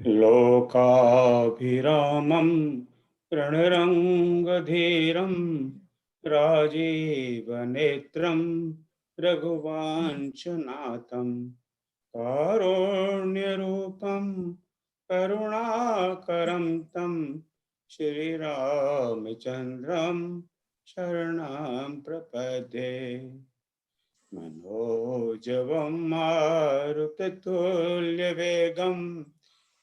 लोकाभिरामं रणरङ्गधीरं राजीवनेत्रं रघुवंशनाथं कारुण्यरूपं करुणाकरं तं श्रीरामचन्द्रं शरणं प्रपद्ये। मनोजवं मारुततुल्यवेगं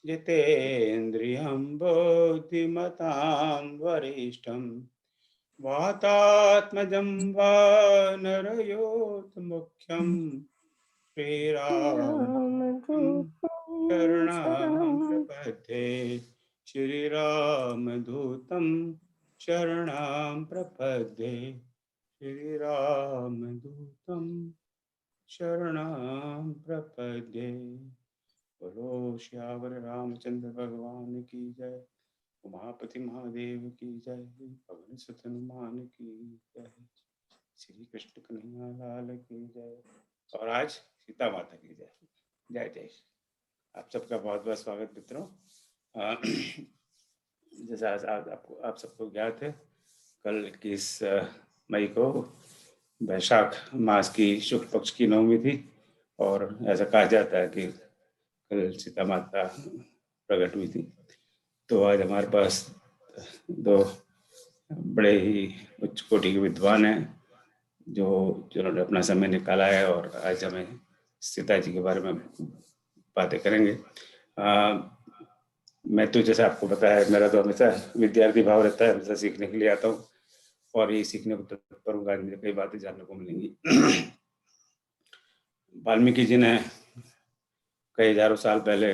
जितेन्द्रियं बुद्धिमतां वरिष्ठं वातात्मजं वानरयोधमुख्यं श्रीरामदूतं शरणं प्रपद्ये। श्रीरामदूतं शरणं प्रपद्ये। श्रीरामदूतं शरणं प्रपद्ये। बोलो श्यावर रामचंद्र भगवान की जय। उमापति महादेव की जय। पवन सुत हनुमान की जय। श्री कृष्ण कन्हैया लाल की जय। और आज सीता माता की जय। जय जय। आप सबका बहुत बहुत स्वागत मित्रों। जैसा आप सबको ज्ञात है, कल 21 मई को वैशाख मास की शुक्ल पक्ष की नवमी थी और ऐसा कहा जाता है कि कल सीता माता प्रकट हुई थी। तो आज हमारे पास दो बड़े ही उच्च कोटि के विद्वान हैं जिन्होंने अपना समय निकाला है और आज हमें सीता जी के बारे में बातें करेंगे। मैं तो जैसे आपको बताया है, मेरा तो हमेशा विद्यार्थी भाव रहता है, हमेशा सीखने के लिए आता हूँ और ये सीखने को तत्पर हूँ। आज मुझे कई बातें जानने को मिलेंगी। वाल्मीकि जी ने कई हजारों साल पहले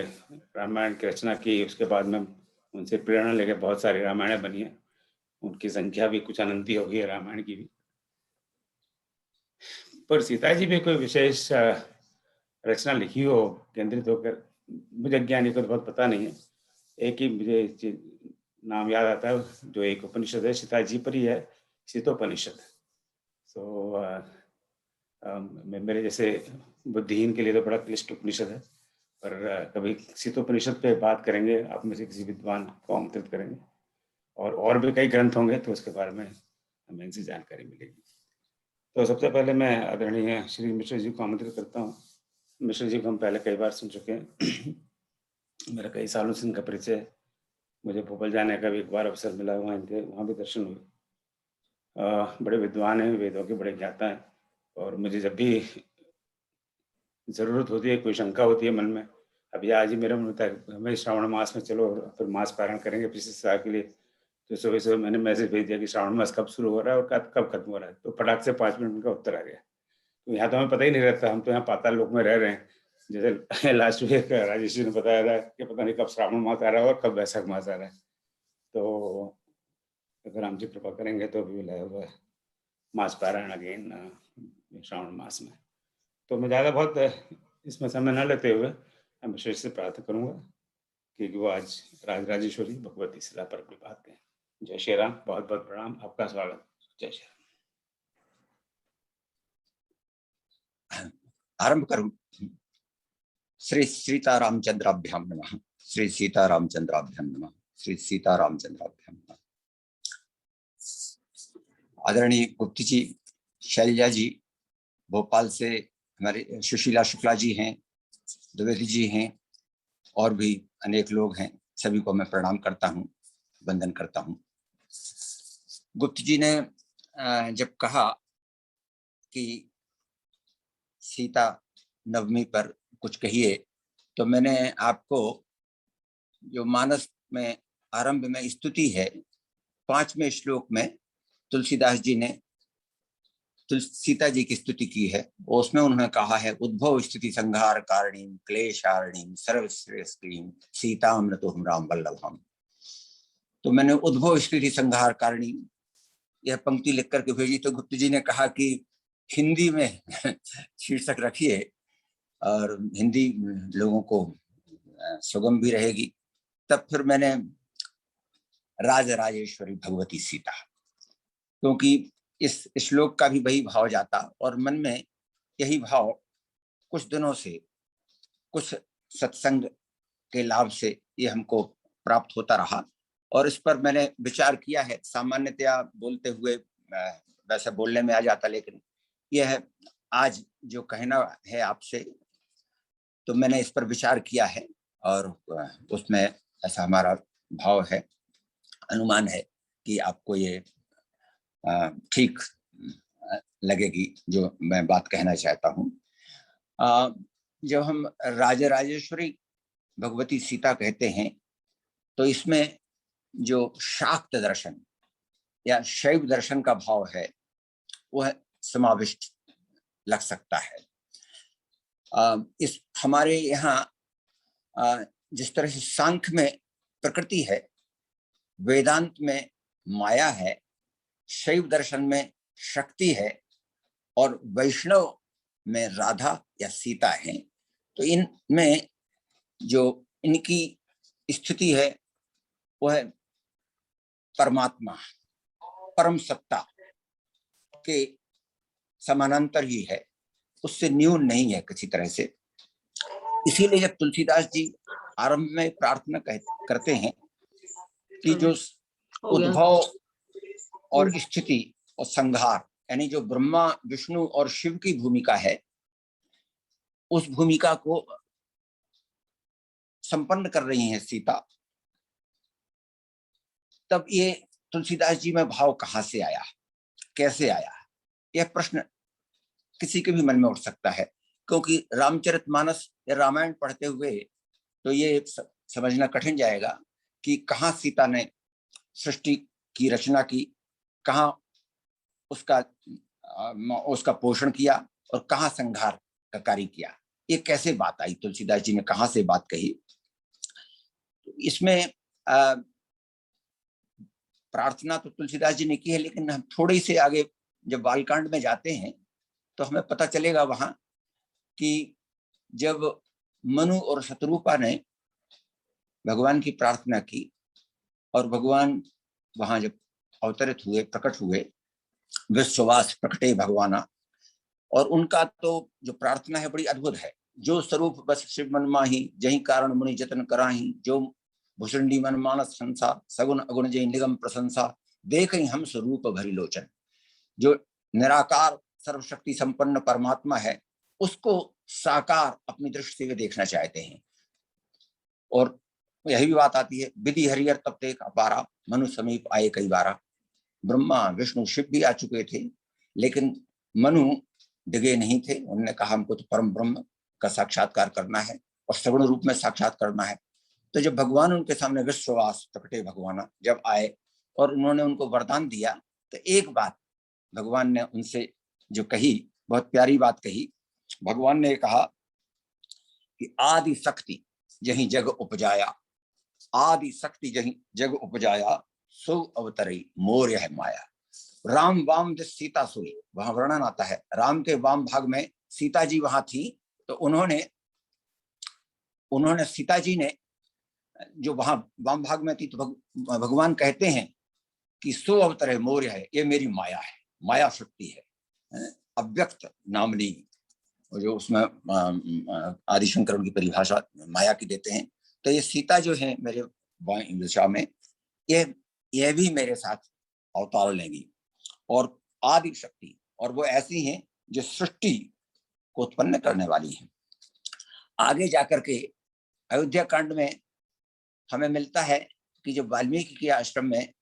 रामायण की रचना की, उसके बाद में उनसे प्रेरणा लेकर बहुत सारी रामायणें बनी है। उनकी संख्या भी कुछ अनंती हो गई है रामायण की भी। पर सीता जी भी कोई विशेष रचना लिखी हो केंद्रित होकर, मुझे ज्ञानी को तो बहुत पता नहीं है। एक ही मुझे नाम याद आता है, जो एक उपनिषद है सीता जी पर ही है, शीतोपनिषद। तो मेरे जैसे बुद्धिहीन के लिए तो बड़ा क्लिष्ट उपनिषद है, पर कभी शीतोपनिषद पे बात करेंगे, आप में से किसी विद्वान को आमंत्रित करेंगे और भी कई ग्रंथ होंगे तो उसके बारे में हमें इनसे जानकारी मिलेगी। तो सबसे पहले मैं आदरणीय श्री मिश्र जी को आमंत्रित करता हूँ। मिश्र जी को हम पहले कई बार सुन चुके हैं। मेरा कई सालों से इनका परिचय, मुझे भोपाल जाने का भी एक बार अवसर मिला, वहाँ भी दर्शन हुए। बड़े विद्वान हैं, वेदों के बड़े ज्ञाता हैं और मुझे जब भी ज़रूरत होती है, कोई शंका होती है मन में, अभी आज ही मेरे मन में था हमें श्रावण मास में चलो फिर मास पारायण करेंगे पिछले साल के लिए। तो सुबह सुबह मैंने मैसेज भेज दिया कि श्रावण मास कब शुरू हो रहा है और कब खत्म हो रहा है। तो फटाक से 5 मिनट का उत्तर आ गया। तो यहाँ तो हमें पता ही नहीं रहता, हम तो यहाँ पाताल लोक में रह रहे हैं। जैसे लास्ट वीक राजेश जी ने बताया था कि पता नहीं कब श्रावण मास आ रहा है और कब वैशाख मास आ रहा है। तो अगर राम जी कृपा करेंगे तो भी मास पारायण अगेन श्रावण मास में। तो मैं ज़्यादा बहुत इसमें समय न लेते हुए मैं विशेष से प्रार्थना करूँगा कि वो आज राजराजेश्वरी भगवती शिला पर अपनी बात कहें। जय श्री राम। बहुत बहुत प्रणाम, आपका स्वागत। जय श्री राम। आरंभ करूं। श्री सीतारामचंद्राभ्याम नमः। श्री सीतारामचंद्राभ्याम नमः। श्री सीतारामचंद्राभ्याम नमः। आदरणीय गुप्ती जी, शैलजा जी, भोपाल से हमारे सुशीला शुक्ला जी हैं, द्विवेदी जी हैं और भी अनेक लोग हैं। सभी को मैं प्रणाम करता हूं, वंदन करता हूं। गुप्ती जी ने जब कहा कि सीता नवमी पर कुछ कहिए, तो मैंने आपको जो मानस में आरंभ में स्तुति है 5वें श्लोक में तुलसीदास जी ने सीता जी की स्तुति की है, उसमें उन्होंने कहा है उद्भव स्तुति संहार कारिणी क्लेशारिणी सर्वश्रेष्ठी सीतामृतोहम राम वल्लभम। तो मैंने उद्भव स्तुति संहार कारिणी यह पंक्ति लिख करके भेजी। तो गुप्त जी ने कहा कि हिंदी में शीर्षक रखिए और हिंदी लोगों को सुगम भी रहेगी। तब फिर मैंने राजराजेश्वरी भगवती सीता, क्योंकि इस श्लोक का भी वही भाव जाता और मन में यही भाव कुछ दिनों से, कुछ सत्संग के लाभ से ये हमको प्राप्त होता रहा और इस पर मैंने विचार किया है। सामान्यतया बोलते हुए वैसे बोलने में आ जाता, लेकिन यह आज जो कहना है आपसे, तो मैंने इस पर विचार किया है और उसमें ऐसा हमारा भाव है, अनुमान है कि आपको ये ठीक लगेगी जो मैं बात कहना चाहता हूँ। जब हम राजराजेश्वरी भगवती सीता कहते हैं तो इसमें जो शाक्त दर्शन या शैव दर्शन का भाव है वह समाविष्ट लग सकता है। इस हमारे यहाँ जिस तरह से सांख्य में प्रकृति है, वेदांत में माया है, शैव दर्शन में शक्ति है और वैष्णव में राधा या सीता है, तो इनमें जो इनकी स्थिति है वह परमात्मा, परम सत्ता के समानांतर ही है, उससे न्यून नहीं है किसी तरह से। इसीलिए जब तुलसीदास जी आरंभ में प्रार्थना करते हैं कि जो उद्भव और स्थिति और संहार, यानी जो ब्रह्मा विष्णु और शिव की भूमिका है, उस भूमिका को संपन्न कर रही हैं सीता, तब ये तुलसीदास जी में भाव कहाँ से आया, कैसे आया, यह प्रश्न किसी के भी मन में उठ सकता है। क्योंकि रामचरितमानस या रामायण पढ़ते हुए तो ये समझना कठिन जाएगा कि कहाँ सीता ने सृष्टि की रचना की, कहाँ उसका पोषण किया और कहाँ संहार का कार्य किया। ये कैसे बात आई, तुलसीदास जी ने कहाँ से बात कही। इसमें प्रार्थना तो तुलसीदास जी ने की है, लेकिन हम थोड़ी से आगे जब बालकांड में जाते हैं तो हमें पता चलेगा वहां कि जब मनु और शत्रुपा ने भगवान की प्रार्थना की और भगवान वहां जब अवतरित हुए, प्रकट हुए, विश्ववास प्रकटे भगवाना, और उनका तो जो प्रार्थना है बड़ी अद्भुत है। जो स्वरूप बस शिव मन माही, जही कारण मुनि जतन कराही, जो भूषणी मन मानस हंसा, सगुन अगुण जय निगम प्रशंसा, देख हम स्वरूप भरी लोचन। जो निराकार सर्वशक्ति संपन्न परमात्मा है, उसको साकार अपनी दृष्टि से देखना चाहते हैं। और यही भी बात आती है, विधि हरिहर तब तेक अपारा, मनु समीप आए कई बारा। ब्रह्मा विष्णु शिव भी आ चुके थे, लेकिन मनु डिगे नहीं थे। उन्होंने कहा हमको तो परम ब्रह्म का साक्षात्कार करना है और सगुण रूप में साक्षात करना है। तो जब भगवान उनके सामने विश्ववास प्रकटे भगवाना जब आए और उन्होंने उनको वरदान दिया, तो एक बात भगवान ने उनसे जो कही, बहुत प्यारी बात कही। भगवान ने कहा कि आदि शक्ति जही जग उपजाया, आदि शक्ति जही जग उपजाया, सो अवतरी मोर यह माया। राम वाम जिस सीता सोई, वहां वर्णन आता है, राम के वाम भाग में सीता जी वहां थी, तो उन्होंने सीता जी ने जो वहां वाम भाग में थी, तो भगवान कहते हैं कि सो अवतरे मोर है, ये मेरी माया है, माया शक्ति है, अव्यक्त नामनी, जो उसमें आदिशंकर उनकी परिभाषा माया की देते हैं। तो ये सीता जो है मेरे दिशा में, ये भी मेरे साथ अवतार लेंगी और आदि शक्ति, और वो ऐसी हैं जो सृष्टि को उत्पन्न करने वाली है। आगे जाकर के अयोध्या कांड में हमें मिलता है कि जब वाल्मीकि के आश्रम में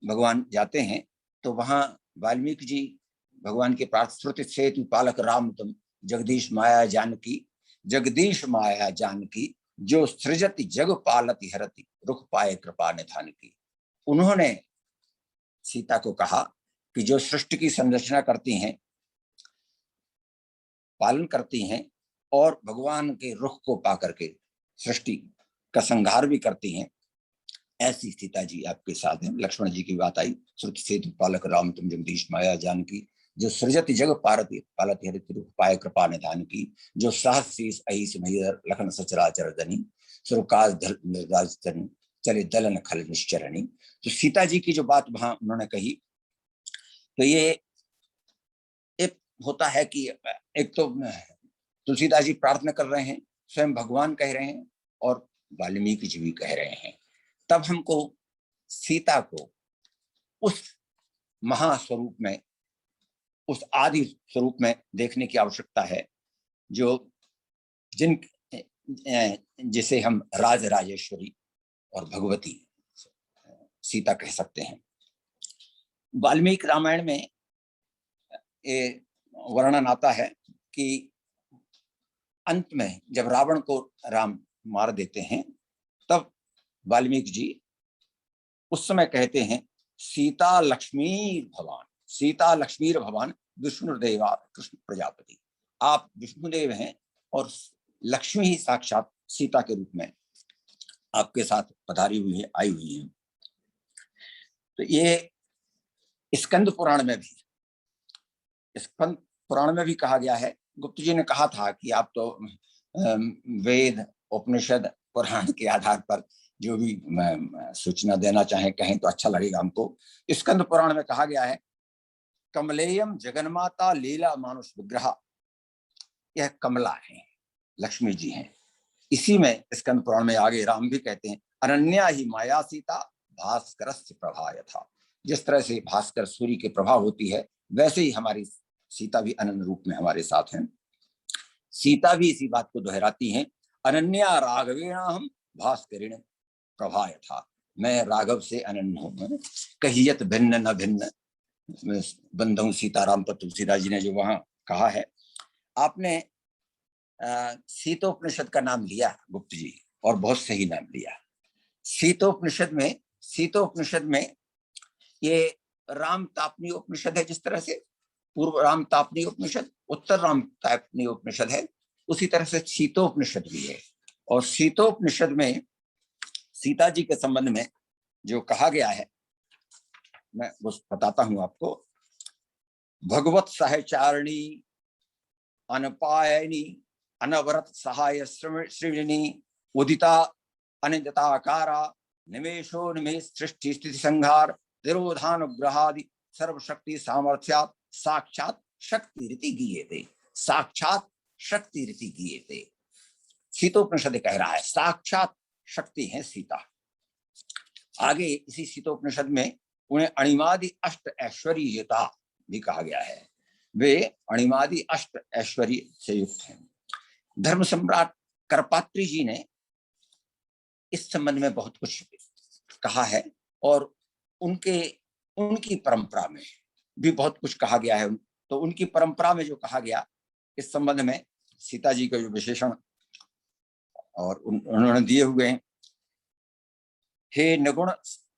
भगवान जाते हैं, तो वहां वाल्मीकि जी भगवान के प्रार्थना सेतु पालक राम तुम, जगदीश माया जानकी, जगदीश माया जानकी, जो सृजति जग पालति हरति, रुख पाए कृपा निधान की। उन्होंने सीता को कहा कि जो सृष्टि की संरचना करती हैं, पालन करती हैं और भगवान के रुख को पा करके सृष्टि का संहार भी करती हैं, ऐसी सीता जी आपके साथ हैं। लक्ष्मण जी की बात आई, श्रुति सेतु पालक राम तुम, जगदीश माया जानकी, जो सृजति जग पारति पालति हरिति, रुख पाए कृपा निधान की, जो सहस शीस अहिस महीधर, लखन सचराचर धनी, सुरकाज निर्राज धनी, चले दलन खल निश्चरणी। तो सीता जी की जो बात वहां उन्होंने कही, तो ये एक होता है कि एक तो तुलसीदास जी प्रार्थना कर रहे हैं, स्वयं भगवान कह रहे हैं, और वाल्मीकि जी भी कह रहे हैं, तब हमको सीता को उस महास्वरूप में, उस आदि स्वरूप में देखने की आवश्यकता है, जो जिन जिसे हम राज राजेश्वरी और भगवती सीता कह सकते हैं। वाल्मीकि रामायण में ये वर्णन आता है कि अंत में जब रावण को राम मार देते हैं, तब वाल्मीकि जी उस समय कहते हैं, सीता लक्ष्मीर भवान, सीता लक्ष्मीर भवान विष्णुदेवा कृष्ण प्रजापति, आप विष्णुदेव हैं और लक्ष्मी ही साक्षात सीता के रूप में आपके साथ पधारी हुई है, आई हुई है। तो ये स्कंद पुराण में भी, स्कंद पुराण में भी कहा गया है। गुप्त जी ने कहा था कि आप तो वेद उपनिषद पुराण के आधार पर जो भी सूचना देना चाहें कहें तो अच्छा लगेगा हमको। स्कंद पुराण में कहा गया है, कमलेयम जगन्माता लीला मानुष विग्रह, यह कमला है, लक्ष्मी जी हैं। इसी में स्कंद पुराण में आगे राम भी कहते हैं, अनन्या ही माया सीता भास्कर प्रभा यथा, जिस तरह से भास्कर सूर्य की प्रभा होती है, वैसे ही हमारी सीता भी अनन्य रूप में हमारे साथ हैं। सीता भी इसी बात को दोहराती हैं, अनन्या राघवेण हम भास्करिण प्रभा यथा, मैं राघव से अनन्य हूं, कहियत भिन्न न भिन्न बंधु सीताराम पर तुलसीदास जी ने जो वहां कहा है। आपने सीतोपनिषद का नाम लिया गुप्त जी, और बहुत सही नाम लिया। सीतोपनिषद में ये राम तापनी उपनिषद है, जिस तरह से पूर्व राम तापनी उपनिषद, उत्तर राम तापनी उपनिषद है, उसी तरह से सीतोपनिषद भी है। और सीतोपनिषद में सीता जी के संबंध में जो कहा गया है, मैं वो बताता हूं आपको। भगवत सहचारिणी अनपायनी अनवरत सहाय श्रेणी उदिता अनिदताकारा निमेशो निमेश सृष्टि स्थिति संहार तिरोधान ग्रहादि सर्वशक्ति सामर्थ्यात् साक्षात शक्ति रीति गीयते, साक्षात शक्ति रीति गीयते। सीतोपनिषद कह रहा है साक्षात शक्ति है सीता। आगे इसी सीतोपनिषद में उन्हें अणिमादि अष्ट ऐश्वर्यता भी कहा गया है, वे अणिमादि अष्ट ऐश्वर्य से युक्त हैं। धर्म सम्राट करपात्री जी ने इस संबंध में बहुत कुछ कहा है, और उनकी परंपरा में भी बहुत कुछ कहा गया है। तो उनकी परंपरा में जो कहा गया इस संबंध में, सीता जी का जो विशेषण और उन्होंने दिए हुए हैं, हे निगुण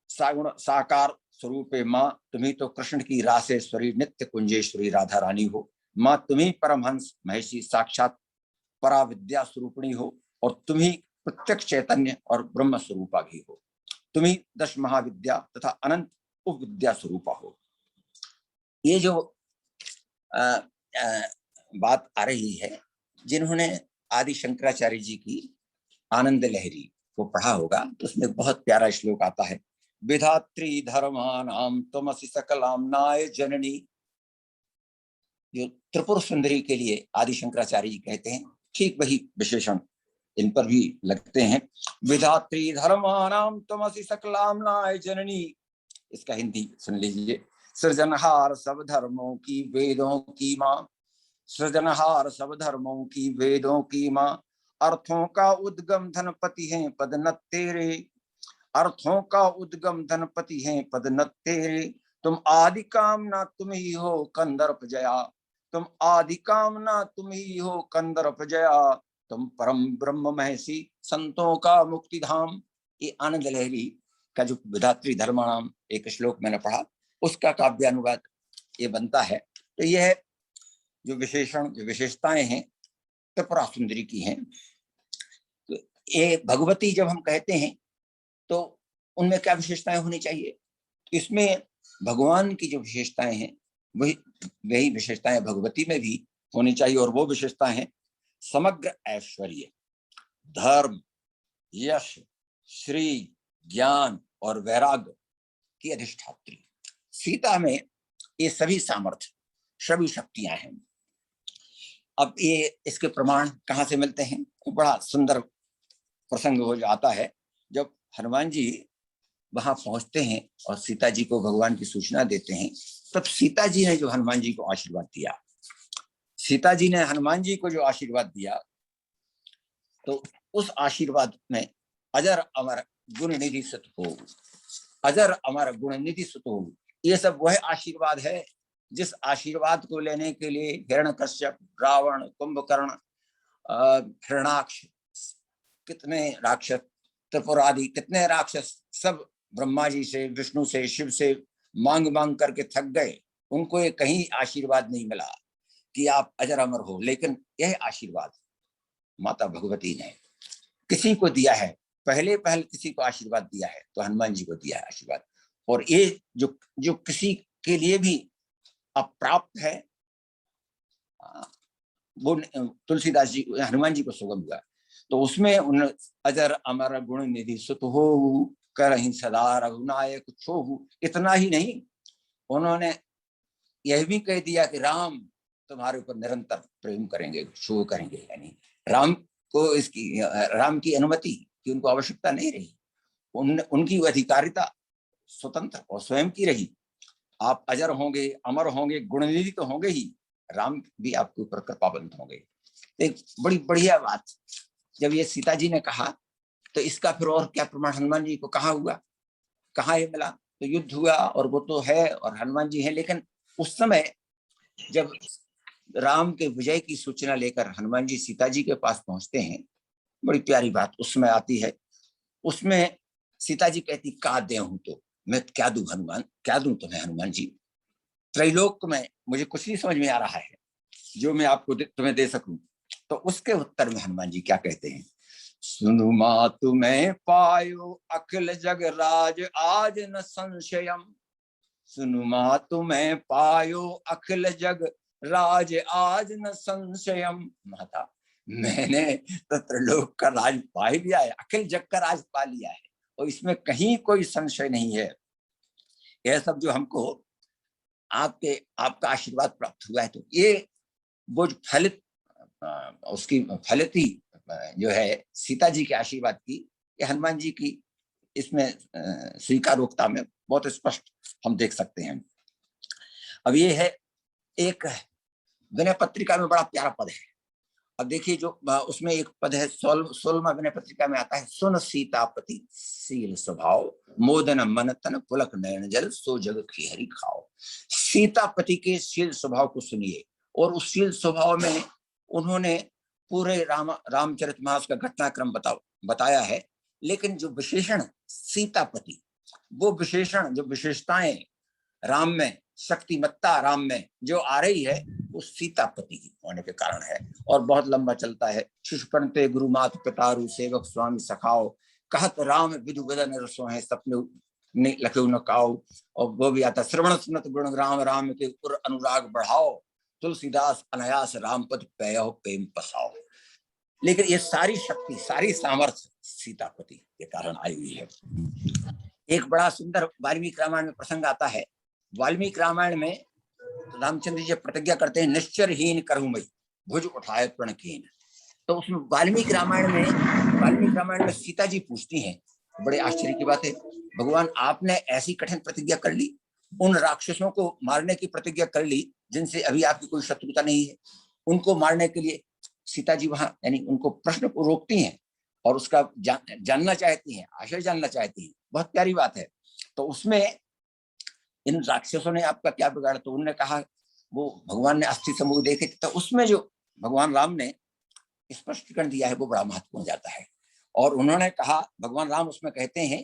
सागुण साकार स्वरूपे माँ, तुम्ही तो कृष्ण की रासेश्वरी नित्य कुंजेश्वरी राधा रानी हो। माँ तुम्ही परमहंस महेशी साक्षात पराविद्या स्वरूपिणी हो, और तुम्ही प्रत्यक्ष चैतन्य और ब्रह्म स्वरूपा भी हो। तुम्ही दश महाविद्या तथा अनंत उपविद्या स्वरूपा हो। ये जो बात आ रही है, जिन्होंने आदि शंकराचार्य जी की आनंद लहरी को पढ़ा होगा तो उसमें बहुत प्यारा श्लोक आता है, विधात्री धर्मानाम त्वमसि सकलाम्नाय जननी। जो त्रिपुर सुंदरी के लिए आदि शंकराचार्य जी कहते हैं, ठीक वही विशेषण इन पर भी लगते हैं। विधात्री धर्मानाम त्वमसि सकलाम्नाय जननी, इसका हिंदी सुन लीजिए। सृजनहार सब धर्मों की वेदों की माँ, सृजनहार सब धर्मों की वेदों की माँ, अर्थों का उद्गम धनपति हैं पद न तेरे, अर्थों का उद्गम धनपति हैं पद न तेरे। तुम आदि कामना तुम ही हो कंदर्प जया, तुम आदि कामना तुम ही हो कंदर्प जया, तुम परम ब्रह्म महेशी संतों का मुक्ति धाम। ये आनंद लहरी का जो विधात्री धर्माणाम एक श्लोक मैंने पढ़ा, उसका काव्यानुवाद ये बनता है। तो यह जो विशेषण जो विशेषताएं हैं त्रिपुरा सुंदरी की हैं। तो ये भगवती जब हम कहते हैं तो उनमें क्या विशेषताएं होनी चाहिए? इसमें भगवान की जो विशेषताएं हैं वही विशेषताएं भगवती में भी होनी चाहिए, और वो विशेषताएं हैं समग्र ऐश्वर्य, धर्म, यश, श्री, ज्ञान और वैराग्य की अधिष्ठात्री। सीता में ये सभी सामर्थ्य, सभी शक्तियां हैं। अब ये इसके प्रमाण कहाँ से मिलते हैं? बड़ा सुंदर प्रसंग हो जाता है जब हनुमान जी वहां पहुंचते हैं और सीता जी को भगवान की सूचना देते हैं। तब सीता जी ने जो हनुमान जी को आशीर्वाद दिया, सीता जी ने हनुमान जी को जो आशीर्वाद दिया, तो उस आशीर्वाद में अजर अमर गुण निधि सुत हो, अजर अमर गुण निधि सुत हो, ये सब वह आशीर्वाद है जिस आशीर्वाद को लेने के लिए हिरण्यकश्यप, रावण, कुंभकर्ण, हिरणाक्ष, कितने राक्षस, त्रिपुरादि कितने राक्षस सब ब्रह्मा जी से, विष्णु से, शिव से मांग मांग करके थक गए। उनको ये कहीं आशीर्वाद नहीं मिला कि आप अजर अमर हो, लेकिन यह आशीर्वाद माता भगवती ने किसी को दिया है, पहले किसी को आशीर्वाद दिया है तो हनुमान जी को दिया है आशीर्वाद। और ये जो जो किसी के लिए भी अप्राप्त है, वो तुलसीदास जी, हनुमान जी को सुगम हुआ। तो उसमें उन अजर अमर गुण निधि सुत हो, करहि सदा रघुनायक छोहु। इतना ही नहीं, उन्होंने यह भी कह दिया कि राम तुम्हारे ऊपर निरंतर प्रेम करेंगे, शोभ करेंगे। यानी राम को राम की अनुमति की उनको आवश्यकता नहीं रही, उनकी अधिकारिता स्वतंत्र और स्वयं की रही। आप अजर होंगे, अमर होंगे, गुणनिधि तो होंगे ही, राम भी आपके ऊपर कृपावंत होंगे। एक बड़ी बढ़िया बात जब ये सीता जी ने कहा, तो इसका फिर और क्या प्रमाण हनुमान जी को कहाँ हुआ, कहाँ ये मिला? तो युद्ध हुआ और वो तो है और हनुमान जी हैं, लेकिन उस समय जब राम के विजय की सूचना लेकर हनुमान जी सीता जी के पास पहुंचते हैं, बड़ी प्यारी बात उसमें आती है। उसमें सीता जी कहती, का दे हूं तो मैं क्या दूं हनुमान, क्या दूं तुम्हें हनुमान जी, त्रैलोक में मुझे कुछ नहीं समझ में आ रहा है जो मैं आपको तुम्हें दे सकूं। तो उसके उत्तर में हनुमान जी क्या कहते हैं, सुनु मां तुम्हें पायो अखिल जग राज आज न संशयम, सुनु मां तुम्हें पायो अखिल जग राज आज न संशयम। माता, मैंने तो त्रिलोक का राज पा ही लिया है, अखिल जग का राज पा लिया है और इसमें कहीं कोई संशय नहीं है। यह सब जो हमको आपका आशीर्वाद प्राप्त हुआ है, तो ये वो फलित उसकी फलित ही जो है सीता जी के आशीर्वाद की, ये हनुमान जी की इसमें स्वीकारोक्ता में बहुत स्पष्ट हम देख सकते हैं। अब ये है एक विनय पत्रिका में बड़ा प्यारा पद है। अब देखिए जो उसमें एक पद है 16वां विनय पत्रिका में आता है, सुन सीतापति शील स्वभाव, मोदन मन तन पुलक नयन जल, सो जग खिहरी खाओ। सीतापति के शील स्वभाव को सुनिए, और उस शील स्वभाव में उन्होंने पूरे रामचरितमानस का घटनाक्रम बताया है। लेकिन जो विशेषण सीतापति, वो विशेषण जो विशेषताएं राम में, शक्तिमत्ता राम में जो आ रही है, वो सीतापति की होने के कारण है। और बहुत लंबा चलता है, शिशुपणते गुरु मात पितारु सेवक स्वामी सखाओ, कहत राम विधु वदन रसो है सपने लखो न काओ। और वो भी आता, श्रवण सुनत गुण राम राम के उर अनुराग बढ़ाओ, तुलसीदास अनायास राम पद पयो प्रेम पसाओ। लेकिन ये सारी शक्ति, सारी सामर्थ्य सीतापति के कारण आई हुई है। एक बड़ा सुंदर वाल्मीकि रामायण में प्रसंग आता है। वाल्मीकि रामायण में रामचंद्र जी प्रतिज्ञा करते हैं, निश्चरहीन करूं मैं भुज उठाए प्रणकीन। तो उसमें वाल्मीकि रामायण में सीता जी पूछती हैं, बड़े आश्चर्य की बात है, भगवान आपने ऐसी कठिन प्रतिज्ञा कर ली, उन राक्षसों को मारने की प्रतिज्ञा कर ली जिनसे अभी आपकी कोई शत्रुता नहीं है, उनको मारने के लिए सीता जी वहां यानी उनको प्रश्न को रोकती हैं और उसका जानना चाहती हैं, आशय जानना चाहती हैं। बहुत प्यारी बात है। तो उसमें इन राक्षसों ने आपका क्या बिगाड़ा? तो उन्होंने कहा, वो भगवान ने अस्थि समूह देखे, तो उसमें जो भगवान राम ने स्पष्टीकरण दिया है वो बड़ा महत्वपूर्ण जाता है। और उन्होंने कहा, भगवान राम उसमें कहते हैं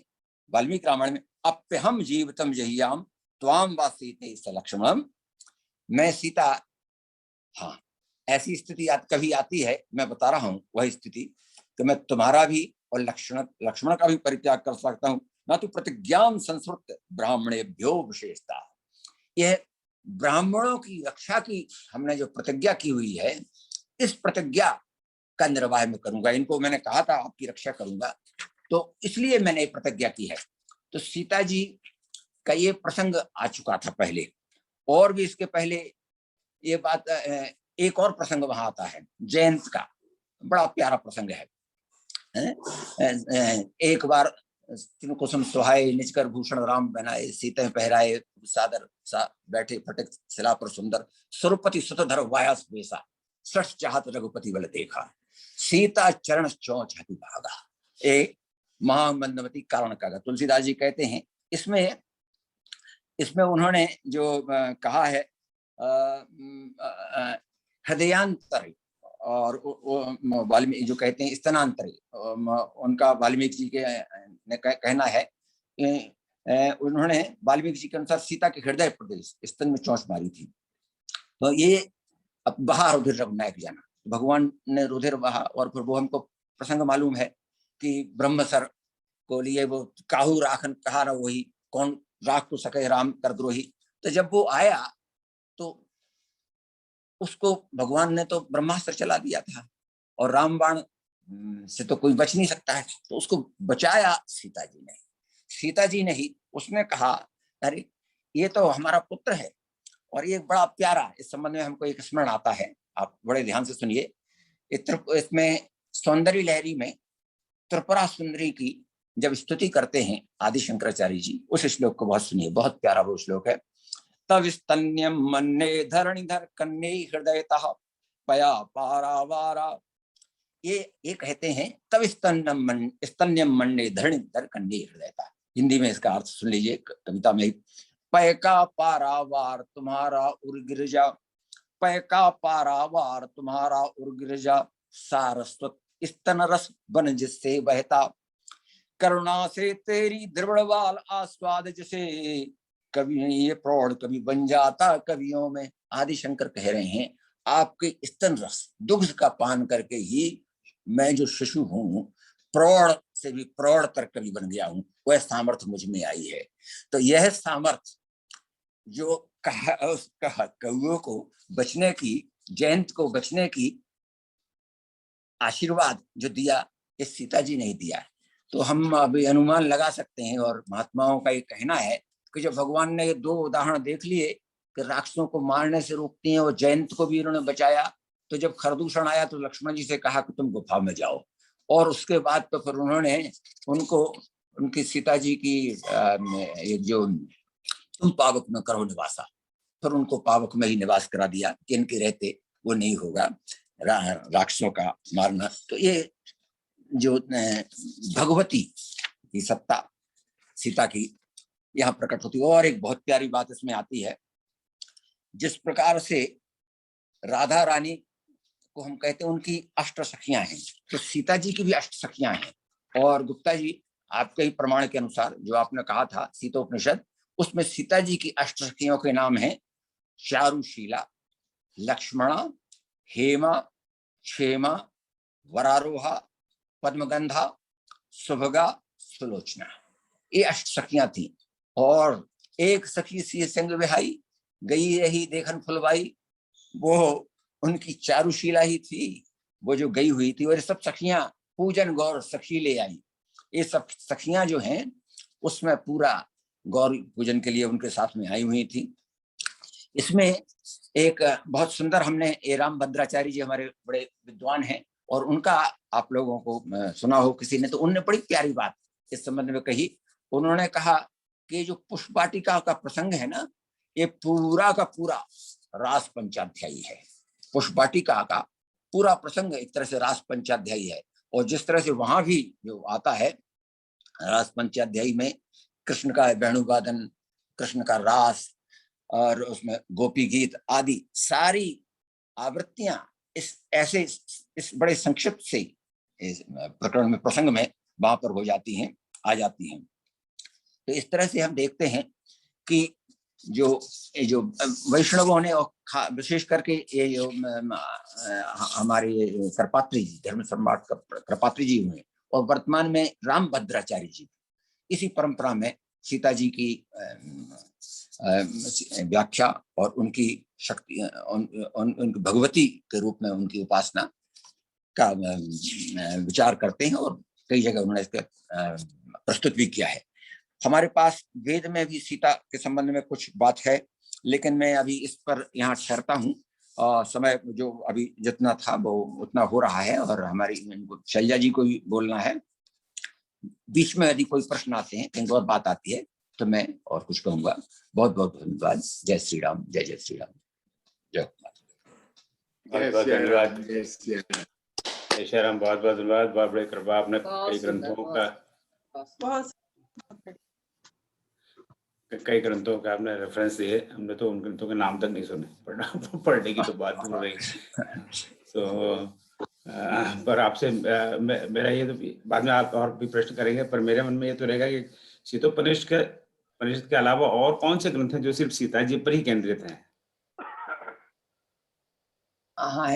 वाल्मीकि रामायण में, अप्यहम जीवितम जहियाम त्वाम वा सीते सलक्ष्मणम। मैं सीता, हाँ ऐसी स्थिति कभी आती है, मैं बता रहा हूं वह स्थिति, कि मैं तुम्हारा भी और लक्ष्मण का भी परित्याग कर सकता हूं, ना तो प्रतिज्ञान संस्कृत ब्राह्मणेभ्यो विशेषता। यह ब्राह्मणों की रक्षा की हमने जो प्रतिज्ञा की हुई है, इस प्रतिज्ञा का निर्वाह मैं करूंगा। इनको मैंने कहा था आपकी रक्षा करूंगा, तो इसलिए मैंने प्रतिज्ञा की है। तो सीता जी का ये प्रसंग आ चुका था पहले, और भी इसके पहले ये बात, एक और प्रसंग वहां आता है जयंत का, बड़ा प्यारा प्रसंग है। एक बार तीन कुसुम सुहाए निजकर भूषण राम बनाए, सीते पहराए सादर सा बैठे फटक शिला पर सुंदर, सुरपति सुतधर वायास बेसा, सठ चाहत रघुपति बल देखा, सीता चरण चौच हति भागा। एक महामंदमती कारण का तुलसीदास जी कहते हैं इसमें इसमें उन्होंने जो कहा है हृदयांतर और वाल्मीकि जो कहते हैं स्तनांतर, उनका वाल्मीकि जी के ने कहना है, उन्होंने वाल्मीकि जी के अनुसार सीता के हृदय प्रदेश स्तन में चोंच मारी थी। तो ये अब बहा रुधिर रघुनायक जाना, भगवान ने रुधिर बहा। और फिर वो हमको प्रसंग मालूम है कि ब्रह्मसर को लिए वो काहू राखन कहा ना, वही कौन राख तो सके राम कर द्रोही। तो जब वो आया तो उसको भगवान ने तो ब्रह्मास्त्र चला दिया था और रामबाण से तो कोई बच नहीं सकता है, तो उसको बचाया सीता जी ने। सीता जी ने ही, उसने कहा अरे ये तो हमारा पुत्र है और ये बड़ा प्यारा। इस संबंध में हमको एक स्मरण आता है, आप बड़े ध्यान से सुनिए। इसमें सौंदर्य लहरी में त्रिपुरा सुंदरी की जब स्तुति करते हैं आदि शंकराचार्य जी, उस श्लोक को बहुत सुनिए, बहुत प्यारा वो श्लोक है। तव स्तन्यम मन्ने धरणिधर कन्ये हृदयतः पया पारावारा। ये कहते हैं तव स्तन्यम मन्ने धरणिधर कन्ये हृदयतः। हिंदी में इसका अर्थ सुन लीजिए कविता में। पय का पारावार तुम्हारा उर्गिरजा, पय का पारावार तुम्हारा उर्गिरजा, सारस्वत स्तन रस बन जिससे बहता, करुणा से तेरी द्रविड़वाल आस्वाद जिसे, कभी ये प्रौढ़ कभी बन जाता कवियों में। आदि शंकर कह रहे हैं आपके स्तन रस दुग्ध का पान करके ही मैं जो शिशु हूँ, प्रौढ़ से भी प्रौढ़ तर कवि बन गया हूँ, वह सामर्थ्य मुझ में आई है। तो यह सामर्थ्य जो कहा कवियों को बचने की, जयंत को बचने की आशीर्वाद जो दिया, इस सीता जी ने ही दिया है। तो हम अभी अनुमान लगा सकते हैं, और महात्माओं का ये कहना है कि जब भगवान ने ये दो उदाहरण देख लिए कि राक्षसों को मारने से रोकती हैं और जयंत को भी उन्होंने बचाया, तो जब खरदूषण आया तो लक्ष्मण जी से कहा कि तुम गुफा में जाओ। और उसके बाद तो फिर उन्होंने उनको उनकी सीता जी की जो तुम पावक में करो निवासा, फिर उनको पावक में ही निवास करा दिया कि इनके रहते वो नहीं होगा राक्षसों का मारना। तो ये जो भगवती की सत्ता सीता की यहाँ प्रकट होती है। और एक बहुत प्यारी बात इसमें आती है, जिस प्रकार से राधा रानी को हम कहते हैं उनकी अष्ट सखियां हैं, तो सीता जी की भी अष्ट सखियां हैं। और गुप्ता जी आपके ही प्रमाण के अनुसार जो आपने कहा था सीतोपनिषद, उसमें सीता जी की अष्ट सखियों के नाम हैं चारुशीला, लक्ष्मणा, हेमा, क्षेमा, वरारोहा, पद्मगंधा, सुभगा, सुलोचना। ये अष्ट सखियां थी। और एक सखी सी संग विहाई, गई रही देखन फुलवाई, वो उनकी चारुशीला ही थी, वो जो गई हुई थी। और सब सखियां पूजन गौर सखी ले आई। ये सब सखियां जो हैं उसमें पूरा गौर पूजन के लिए उनके साथ में आई हुई थी। इसमें एक बहुत सुंदर, हमने ए राम भद्राचार्य जी हमारे बड़े विद्वान हैं, और उनका आप लोगों को सुना हो किसी ने, तो उनने बड़ी प्यारी बात इस संबंध में कही। उन्होंने कहा कि जो पुष्पवाटिका का प्रसंग है ना, ये पूरा का पूरा रास पंचाध्यायी है। पुष्पवाटिका का पूरा प्रसंग एक तरह से रास पंचाध्यायी है। और जिस तरह से वहां भी जो आता है रास पंचाध्यायी में, कृष्ण का वेणुवादन, कृष्ण का रास, और उसमें गोपी गीत आदि सारी आवृत्तियां इस बड़े संक्षिप्त से प्रकरण में, प्रसंग में वहां पर हो जाती हैं, आ जाती हैं। तो इस तरह से हम देखते हैं कि जो वैष्णवों ने, और विशेष करके ये जो हमारे करपात्री जी, धर्म सम्राट करपात्री जी हुए, और वर्तमान में राम भद्राचार्य जी, इसी परंपरा में सीता जी की व्याख्या और उनकी शक्ति, उनकी भगवती के रूप में उनकी उपासना का विचार करते हैं। और कई जगह उन्होंने इसका प्रस्तुत भी किया है। हमारे पास वेद में भी सीता के संबंध में कुछ बात है, लेकिन मैं अभी इस पर यहाँ ठहरता हूँ। समय जो अभी जितना था वो उतना हो रहा है, और हमारी शैलजा जी को भी बोलना है। बीच में यदि कोई प्रश्न आते हैं, कहीं और बात आती है, तो मैं और कुछ कहूंगा। बहुत बहुत धन्यवाद। जय श्री राम, जय जय श्री राम, जय बहुत बहुत धन्यवाद। जय श्री राम। जय श्री राम, बहुत बहुत धन्यवाद। बहुत बड़ी कृपा, आपने कई ग्रंथों का आपने रेफरेंस दिए। हमने तो उन ग्रंथों के नाम तक नहीं सुने, पढ़ने की तो बात दूर रही। तो पर आपसे मेरा ये तो बाद में आप और भी प्रश्न करेंगे, पर मेरे मन में ये तो रहेगा कि शीतोपनिषद के अलावा और कौन से ग्रंथ हैं जो सिर्फ सीता जी पर ही केंद्रित हैं? हाँ,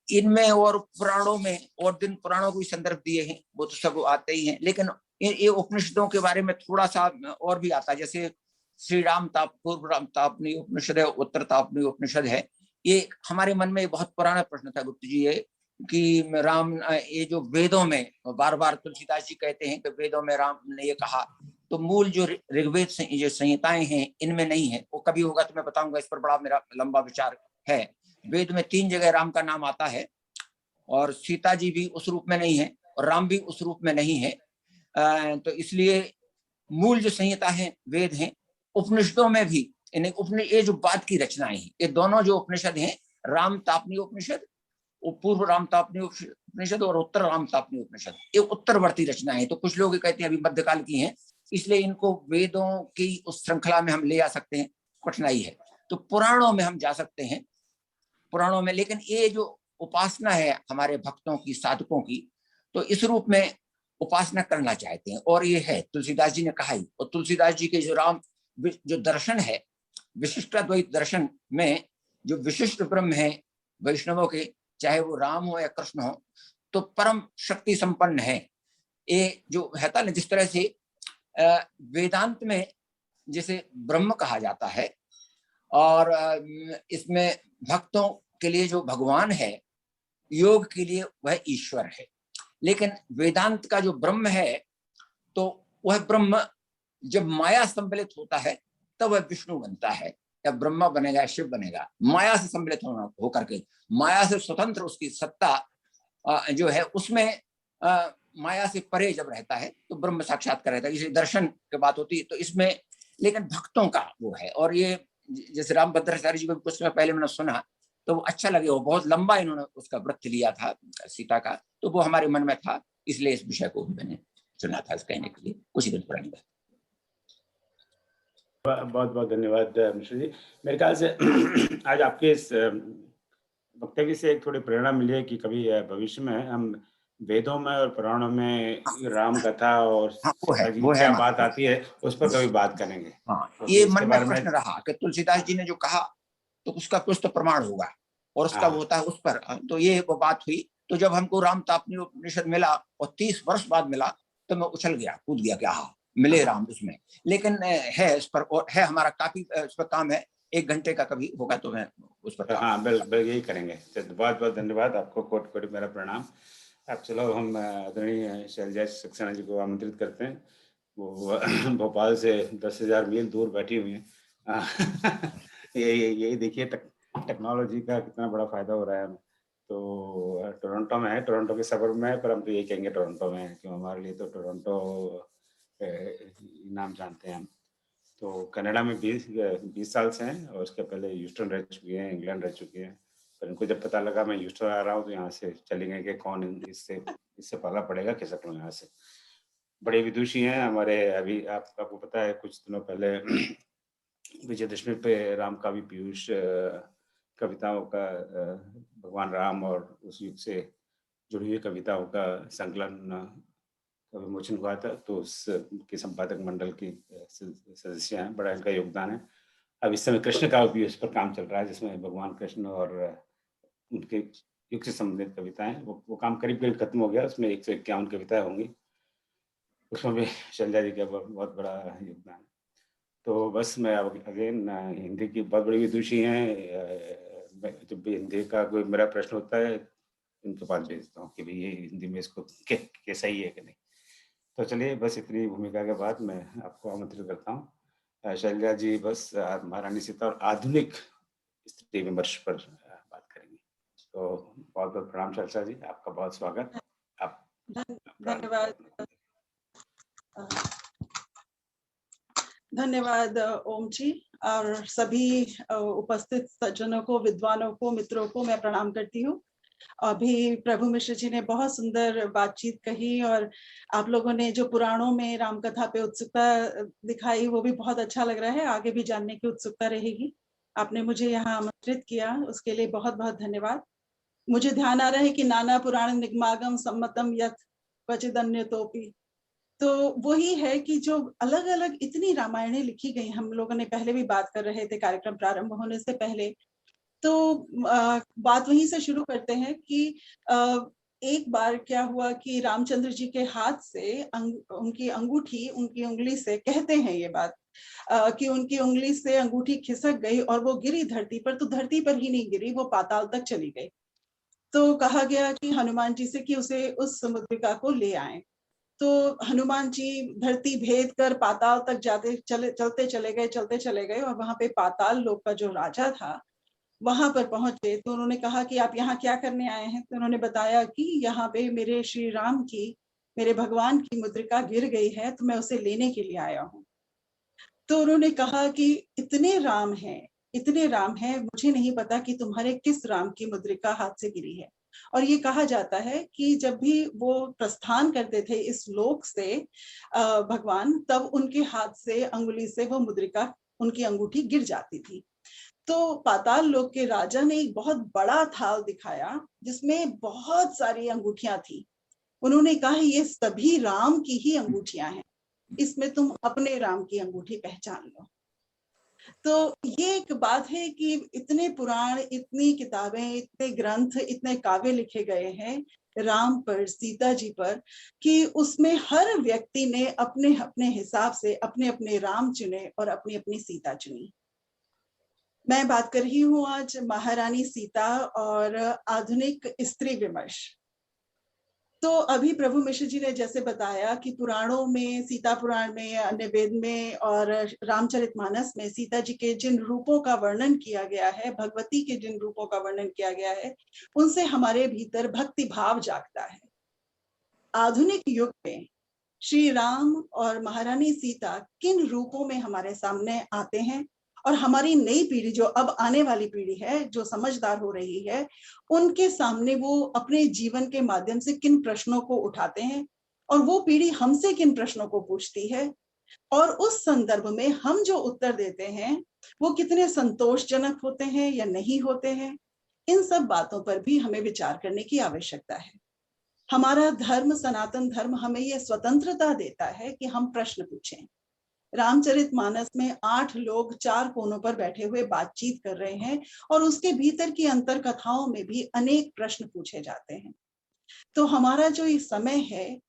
इनमें और पुराणों में और दिन पुराणों को भी संदर्भ दिए हैं, वो तो सब आते ही हैं। लेकिन ये उपनिषदों के बारे में थोड़ा सा और भी आता है, जैसे श्री राम ताप, पूर्व राम तापनी उपनिषद है, उत्तर तापनी उपनिषद है। ये हमारे मन में बहुत पुराना प्रश्न था गुप्त जी, ये कि राम, ये जो वेदों में बार बार तुलसीदास जी कहते हैं कि वेदों में राम ने ये कहा, तो मूल जो ऋग्वेद जो संहिताएं हैं इनमें नहीं है। वो कभी होगा तो मैं बताऊंगा, इस पर बड़ा मेरा लंबा विचार है। वेद में 3 जगह राम का नाम आता है, और सीता जी भी उस रूप में नहीं है, और राम भी उस रूप में नहीं है। तो इसलिए मूल जो संहिता है वेद हैं। उपनिषदों में भी ये जो बाद की रचनाएं हैं, ये दोनों जो उपनिषद हैं, राम तापनी उपनिषद, पूर्व राम तापनी उपनिषद और उत्तर राम तापनी उपनिषद, ये उत्तरवर्ती रचनाएं हैं। तो कुछ लोग कहते हैं अभी मध्यकाल की हैं, इसलिए इनको वेदों की उस श्रृंखला में हम ले आ सकते हैं, कठिनाई है। तो पुराणों में हम जा सकते हैं, पुराणों में। लेकिन ये जो उपासना है हमारे भक्तों की, साधकों की, तो इस रूप में उपासना करना चाहते हैं, और ये है तुलसीदास जी ने कहा ही। और तुलसीदास जी के जो राम जो दर्शन है, विशिष्टाद्वैत दर्शन में जो विशिष्ट ब्रह्म है वैष्णवों के, चाहे वो राम हो या कृष्ण हो, तो परम शक्ति संपन्न है। ये जो है ना, जिस तरह से वेदांत में जिसे ब्रह्म कहा जाता है, और इसमें भक्तों के लिए जो भगवान है, योग के लिए वह ईश्वर है। लेकिन वेदांत का जो ब्रह्म है, तो वह ब्रह्म जब माया संबलित होता है तब वह विष्णु बनता है, या ब्रह्मा बनेगा, शिव बनेगा। माया से सम्मिलित होकर के, माया से स्वतंत्र उसकी सत्ता जो है, उसमें माया से परे जब रहता है तो ब्रह्म साक्षात्कार रहता है। इसे दर्शन की बात होती है। तो इसमें लेकिन भक्तों का वो है। और ये जैसे रामभद्राचार्य जी को कुछ समय पहले मैंने सुना, तो वो अच्छा लगे। वो बहुत लंबा इन्होंने उसका व्रत लिया था सीता का, तो वो हमारे मन में था, इसलिए इस विषय को मैंने चुना था कहने के लिए। कुछ ही दिन पुरानी बात। बहुत बहुत धन्यवाद मिश्र जी। मेरे ख्याल से आज आपके इस वक्तव्य से एक थोड़ी प्रेरणा मिली है कि कभी भविष्य में हम वेदों में और पुराणों में राम कथा और सीता जी की क्या बात आती है, उस पर कभी बात करेंगे। हाँ, तो ये मन में प्रश्न रहा कि तुलसीदास जी ने जो कहा, तो उसका कुछ तो प्रमाण होगा, और उसका वो होता है उस पर। तो ये वो बात हुई। तो जब हमको राम तापनी उपनिषद मिला, और 30 वर्ष बाद मिला, तो मैं उछल गया, कूद गया, क्या मिले राम उसमें। लेकिन है इस पर, और है हमारा काफी इस पर काम है। 1 घंटे का कभी होगा तो मैं उस पर। हाँ, बिल्कुल यही करेंगे। बहुत बहुत धन्यवाद आपको, कोटि कोटि मेरा प्रणाम। अब चलो हम आदरणीय शैलजा सक्सेना जी को आमंत्रित करते हैं। वो भोपाल से 10,000 मील दूर बैठी हुई हैं। यही देखिए टेक्नोलॉजी का कितना बड़ा फायदा हो रहा है हमें। तो टोरंटो में है, टोरंटो के सबर्ब में है, पर हम तो यही कहेंगे टोरंटो में है, क्यों हमारे लिए तो टोरंटो नाम जानते हैं हम। तो कनाडा में 20 साल से हैं, और उसके पहले ह्यूस्टन रह चुके हैं, इंग्लैंड रह चुके हैं। पर इनको जब पता लगा मैं ह्यूस्टन आ रहा हूँ, तो यहाँ से चले गए कि कौन इससे पाला पड़ेगा, खिसक लो यहाँ से। बड़े विदुषी हैं हमारे। अभी आपको पता है, कुछ दिनों पहले विजयदशमी पे राम काव्य पीयूष कविताओं का भगवान राम और उस युग से जुड़ी हुई कविताओं का संकलन का विमोचन हुआ था। तो उसके संपादक मंडल की सदस्य हैं, बड़ा इनका योगदान है। अब इस समय कृष्ण का भी उस पर काम चल रहा है, जिसमें भगवान कृष्ण और उनके युग से संबंधित कविताएं, वो काम करीब करीब खत्म हो गया। उसमें 151 कविताएं होंगी, उसमें भी शैलजा जी का बहुत बड़ा योगदान है। तो बस मैं अब अगेन हिंदी की बहुत बड़ी विदुषी हैं। जब भी हिंदी का कोई मेरा प्रश्न होता है, इनके पास भेजता हूँ कि भाई ये हिंदी में इसको कैसा ही है कि नहीं। तो चलिए, बस इतनी भूमिका के बाद मैं आपको आमंत्रित करता हूँ। शैलजा जी बस महारानी सीता और आधुनिक स्त्री विमर्श पर बात करेंगे। तो बहुत बहुत प्रणाम चर्चा जी, आपका बहुत स्वागत। आप धन्यवाद। धन्यवाद ओम जी, और सभी उपस्थित सज्जनों को, विद्वानों को, मित्रों को मैं प्रणाम करती हूँ। अभी प्रभु मिश्र जी ने बहुत सुंदर बातचीत कही, और आप लोगों ने जो पुराणों में राम कथा पे उत्सुकता दिखाई वो भी बहुत अच्छा लग रहा है। आगे भी जानने की उत्सुकता रहेगी। आपने मुझे यहाँ आमंत्रित किया, उसके लिए बहुत बहुत धन्यवाद। मुझे ध्यान आ रहा है कि नाना पुराण निगमागम सम्मतम यथ क्वचिदन्यतोपि, तो वही है कि जो अलग अलग इतनी रामायणें लिखी गई, हम लोगों ने पहले भी बात कर रहे थे कार्यक्रम प्रारंभ होने से पहले, तो बात वहीं से शुरू करते हैं कि एक बार क्या हुआ कि रामचंद्र जी के हाथ से उनकी अंगूठी, उनकी उंगली से, कहते हैं ये बात कि उनकी उंगली से अंगूठी खिसक गई और वो गिरी धरती पर, तो धरती पर ही नहीं गिरी, वो पाताल तक चली गई। तो कहा गया कि हनुमान जी से कि उसे उस मुद्रिका को ले आए। तो हनुमान जी धरती भेद कर पाताल तक चलते चले गए, और वहां पे पाताल लोक का जो राजा था वहां पर पहुंचे। तो उन्होंने कहा कि आप यहाँ क्या करने आए हैं? तो उन्होंने बताया कि यहाँ पे मेरे श्री राम की, मेरे भगवान की मुद्रिका गिर गई है, तो मैं उसे लेने के लिए आया हूँ। तो उन्होंने कहा कि इतने राम हैं, मुझे नहीं पता कि तुम्हारे किस राम की मुद्रिका हाथ से गिरी है। और ये कहा जाता है कि जब भी वो प्रस्थान करते थे इस लोक से भगवान, तब उनके हाथ से, अंगुली से वो मुद्रिका, उनकी अंगूठी गिर जाती थी। तो पाताल लोक के राजा ने एक बहुत बड़ा थाल दिखाया जिसमें बहुत सारी अंगूठियां थी। उन्होंने कहा ये सभी राम की ही अंगूठियां हैं, इसमें तुम अपने राम की अंगूठी पहचान लो। तो ये एक बात है कि इतने पुराण, इतनी किताबें, इतने ग्रंथ, इतने काव्य लिखे गए हैं राम पर, सीता जी पर, कि उसमें हर व्यक्ति ने अपने अपने हिसाब से अपने अपने राम चुने और अपनी अपनी सीता चुनी। मैं बात कर रही हूँ आज महारानी सीता और आधुनिक स्त्री विमर्श। तो अभी प्रभु मिश्र जी ने जैसे बताया कि पुराणों में, सीता पुराण में, अन्य वेद में और रामचरितमानस में सीता जी के जिन रूपों का वर्णन किया गया है, भगवती के जिन रूपों का वर्णन किया गया है, उनसे हमारे भीतर भक्ति भाव जागता है। आधुनिक युग में श्री राम और महारानी सीता किन रूपों में हमारे सामने आते हैं, और हमारी नई पीढ़ी, जो अब आने वाली पीढ़ी है, जो समझदार हो रही है, उनके सामने वो अपने जीवन के माध्यम से किन प्रश्नों को उठाते हैं, और वो पीढ़ी हमसे किन प्रश्नों को पूछती है, और उस संदर्भ में हम जो उत्तर देते हैं वो कितने संतोषजनक होते हैं या नहीं होते हैं। इन सब बातों पर भी हमें विचार करने की आवश्यकता है। हमारा धर्म, सनातन धर्म, हमें यह स्वतंत्रता देता है कि हम प्रश्न पूछें। रामचरितमानस में 8 लोग 4 कोनों पर बैठे हुए बातचीत कर रहे हैं, और उसके भीतर की अंतर कथाओं में भी अनेक प्रश्न पूछे जाते हैं। तो हमारा जो ये समय है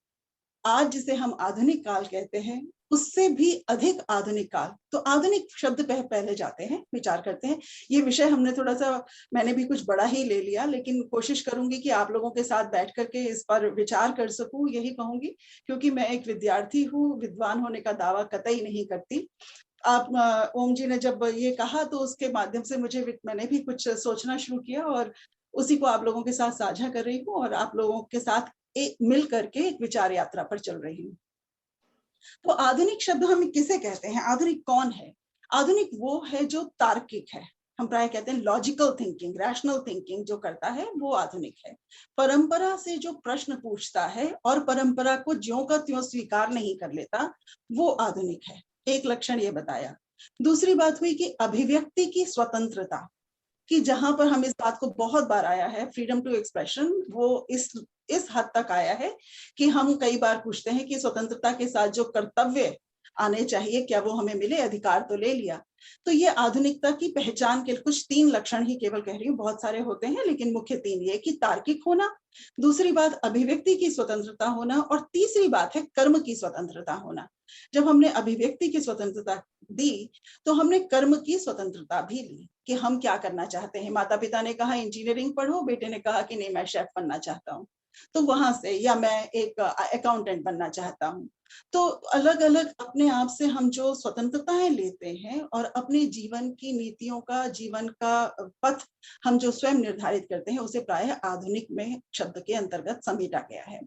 आज, जिसे हम आधुनिक काल कहते हैं, उससे भी अधिक आधुनिक काल, तो आधुनिक शब्द पहले जाते हैं, विचार करते हैं। ये विषय हमने थोड़ा सा, मैंने भी कुछ बड़ा ही ले लिया, लेकिन कोशिश करूंगी कि आप लोगों के साथ बैठ करके इस पर विचार कर सकूं, यही कहूंगी, क्योंकि मैं एक विद्यार्थी हूँ, विद्वान होने का दावा कतई नहीं करती। आप ओम जी ने जब ये कहा तो उसके माध्यम से मैंने भी कुछ सोचना शुरू किया, और उसी को आप लोगों के साथ साझा कर रही हूँ, और आप लोगों के साथ मिल करके एक विचार यात्रा पर चल रही हूँ। तो आधुनिक शब्द हम किसे कहते हैं? आधुनिक कौन है? आधुनिक वो है जो तार्किक है। हम प्राय कहते हैं लॉजिकल थिंकिंग, रैशनल थिंकिंग जो करता है वो आधुनिक है। परंपरा से जो प्रश्न पूछता है और परंपरा को ज्यों का त्यों स्वीकार नहीं कर लेता, वो आधुनिक है। एक लक्षण ये बताया। दूसरी बात हुई कि अभिव्यक्ति की स्वतंत्रता, कि जहां पर हम इस बात को बहुत बार आया है, फ्रीडम टू एक्सप्रेशन, वो इस हद तक आया है कि हम कई बार पूछते हैं कि स्वतंत्रता के साथ जो कर्तव्य आने चाहिए, क्या वो हमें मिले? अधिकार तो ले लिया। तो ये आधुनिकता की पहचान के कुछ 3 लक्षण ही केवल कह रही हूँ, बहुत सारे होते हैं, लेकिन मुख्य 3 ये कि तार्किक होना, दूसरी बात अभिव्यक्ति की स्वतंत्रता होना, और तीसरी बात है कर्म की स्वतंत्रता होना। जब हमने अभिव्यक्ति की स्वतंत्रता दी तो हमने कर्म की स्वतंत्रता भी ली कि हम क्या करना चाहते हैं। माता पिता ने कहा इंजीनियरिंग पढ़ो, बेटे ने कहा कि नहीं मैं शेफ बनना चाहता हूँ। तो वहां से, या मैं एक अकाउंटेंट बनना चाहता हूँ। तो अलग अलग अपने आप से हम जो स्वतंत्रताएं लेते हैं और अपने जीवन की नीतियों का, जीवन का पथ हम जो स्वयं निर्धारित करते हैं, उसे प्रायः आधुनिक में शब्द के अंतर्गत समेटा गया है।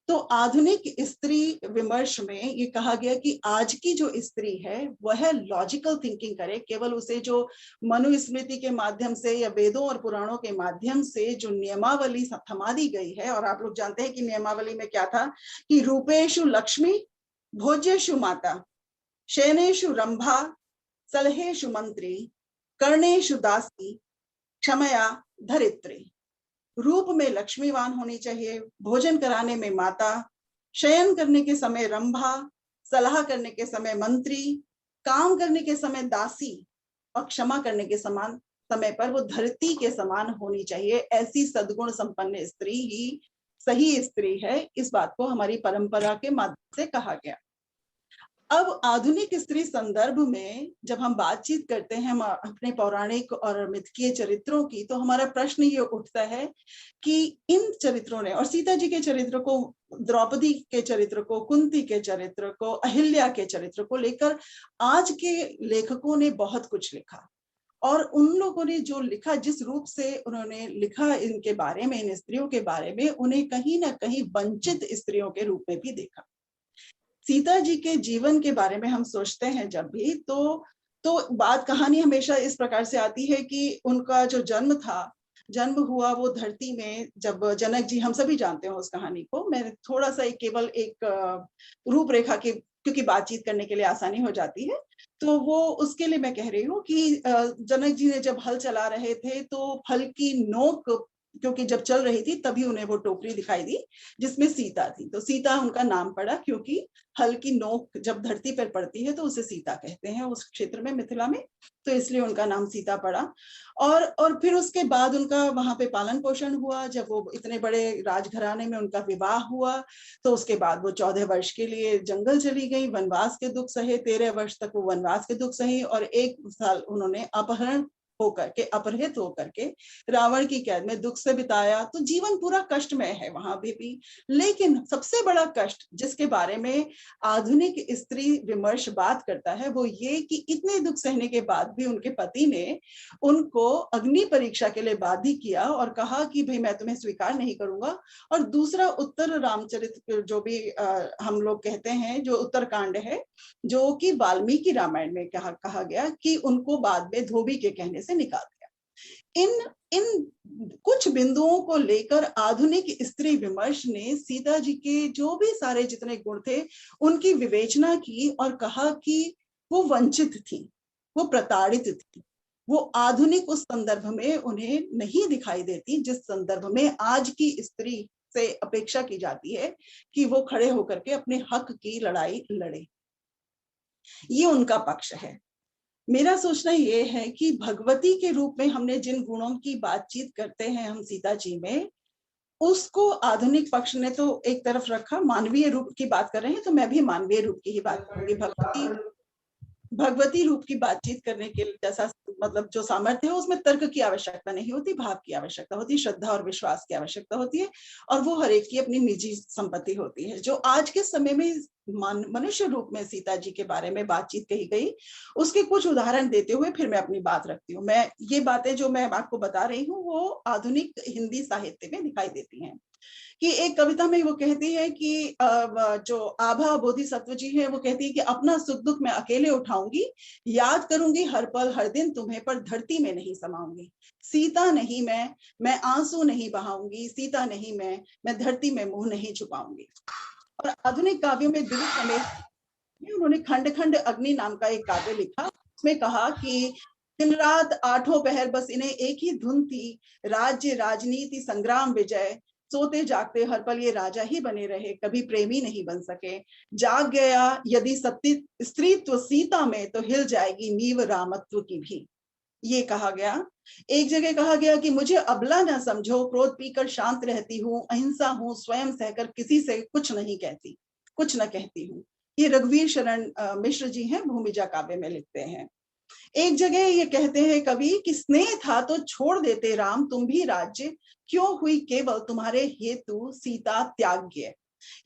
तो आधुनिक स्त्री विमर्श में ये कहा गया कि आज की जो स्त्री है वह लॉजिकल थिंकिंग करे, केवल उसे जो मनुस्मृति के माध्यम से या वेदों और पुराणों के माध्यम से जो नियमावली थमा दी गई है, और आप लोग जानते हैं कि नियमावली में क्या था कि रूपेषु लक्ष्मी, भोज्येषु माता, शयनेषु रंभा, सलहेषु मंत्री, कर्णेषु दासी, क्षमया धरित्री। रूप में लक्ष्मीवान होनी चाहिए, भोजन कराने में माता, शयन करने के समय रंभा, सलाह करने के समय मंत्री, काम करने के समय दासी, और क्षमा करने के समान समय पर वो धरती के समान होनी चाहिए। ऐसी सद्गुण संपन्न स्त्री ही सही स्त्री है। इस बात को हमारी परंपरा के माध्यम से कहा गया। अब आधुनिक स्त्री संदर्भ में जब हम बातचीत करते हैं अपने पौराणिक और मिथकीय चरित्रों की, तो हमारा प्रश्न ये उठता है कि इन चरित्रों ने, और सीता जी के चरित्र को, द्रौपदी के चरित्र को, कुंती के चरित्र को, अहिल्या के चरित्र को लेकर आज के लेखकों ने बहुत कुछ लिखा। और उन लोगों ने जो लिखा, जिस रूप से उन्होंने लिखा इनके बारे में, इन स्त्रियों के बारे में, उन्हें कहीं ना कहीं वंचित स्त्रियों के रूप में भी देखा। सीता जी के जीवन के बारे में हम सोचते हैं जब भी, तो बात, कहानी हमेशा इस प्रकार से आती है कि उनका जो जन्म था, जन्म हुआ वो धरती में, जब जनक जी, हम सभी जानते हैं उस कहानी को, मैं थोड़ा सा केवल एक रूपरेखा की, क्योंकि बातचीत करने के लिए आसानी हो जाती है, तो वो उसके लिए मैं कह रही हूँ कि जनक जी ने जब हल चला रहे थे तो फल की नोक, क्योंकि जब चल रही थी तभी उन्हें वो टोकरी दिखाई दी जिसमें सीता थी, तो सीता उनका नाम पड़ा, क्योंकि हल की नोक जब धरती पर पड़ती है तो उसे सीता कहते हैं उस क्षेत्र में, मिथिला में, तो इसलिए उनका नाम सीता पड़ा। और फिर उसके बाद उनका वहां पे पालन पोषण हुआ। जब वो इतने बड़े राजघराने में उनका विवाह हुआ, तो उसके बाद वो 14 वर्ष के लिए जंगल चली गई, वनवास के दुख सहे, 13 वर्ष तक वो वनवास के दुख सही, और 1 साल उन्होंने अपहृत होकर के रावण की कैद में दुख से बिताया। तो जीवन पूरा कष्टमय है वहां भी। लेकिन सबसे बड़ा कष्ट जिसके बारे में आधुनिक स्त्री विमर्श बात करता है वो ये कि इतने दुख सहने के बाद भी उनके पति ने उनको अग्नि परीक्षा के लिए बाध्य किया और कहा कि भाई मैं तुम्हें स्वीकार नहीं करूंगा। और दूसरा उत्तर रामचरित जो भी हम लोग कहते हैं, जो उत्तरकांड है, जो कि वाल्मीकि रामायण में कहा गया कि उनको बाद में धोबी के कहने से निकाल दिया। इन कुछ बिंदुओं को लेकर आधुनिक स्त्री विमर्श ने सीता जी के जो भी सारे जितने गुण थे उनकी विवेचना की और कहा कि वो वंचित थी, वो प्रताड़ित थी, वो आधुनिक उस संदर्भ में उन्हें नहीं दिखाई देती जिस संदर्भ में आज की स्त्री से अपेक्षा की जाती है कि वो खड़े होकर के अपने हक की लड़ाई लड़े। ये उनका पक्ष है। मेरा सोचना ये है कि भगवती के रूप में हमने जिन गुणों की बातचीत करते हैं हम सीता जी में, उसको आधुनिक पक्ष ने तो एक तरफ रखा, मानवीय रूप की बात कर रहे हैं तो मैं भी मानवीय रूप की ही बात करूंगी। भगवती रूप की बातचीत करने के जैसा मतलब जो सामर्थ्य है उसमें तर्क की आवश्यकता नहीं होती, भाव की आवश्यकता होती है, श्रद्धा और विश्वास की आवश्यकता होती है, और वो हर एक की अपनी निजी संपत्ति होती है। जो आज के समय में मनुष्य रूप में सीता जी के बारे में बातचीत कही गई, उसके कुछ उदाहरण देते हुए फिर मैं अपनी बात रखती हूँ। मैं ये बातें जो मैं आपको बता रही हूँ वो आधुनिक हिंदी साहित्य में दिखाई देती हैं। कि एक कविता में वो कहती है कि जो आभा बोधिसत्व जी है वो कहती है कि अपना सुख दुख मैं अकेले उठाऊंगी, याद करूंगी हर पल हर दिन तुम्हें, पर धरती में नहीं समाऊंगी। सीता नहीं मैं आंसू नहीं बहाऊंगी, सीता नहीं मैं धरती में मुंह नहीं छुपाऊंगी। और आधुनिक काव्यों में दिलीप रमेश उन्होंने खंड खंड अग्नि नाम का एक काव्य लिखा। उसमें कहा कि दिन रात 8 पहर बस इन्हें एक ही धुन थी, राज्य राजनीति संग्राम विजय, सोते जागते हर पल ये राजा ही बने रहे, कभी प्रेमी नहीं बन सके। जाग गया यदि सत्य स्त्रीत्व सीता में, तो हिल जाएगी नींव रामत्व की भी। ये कहा गया। एक जगह कहा गया कि मुझे अबला न समझो, क्रोध पीकर शांत रहती हूँ, अहिंसा हूँ स्वयं सहकर किसी से कुछ नहीं कहती, कुछ न कहती हूँ। ये रघुवीर शरण मिश्र जी हैं, भूमिजा काव्य में लिखते हैं। एक जगह ये कहते हैं कवि कि स्नेह था तो छोड़ देते राम तुम भी राज्य, क्यों हुई केवल तुम्हारे हेतु सीता त्याग्य।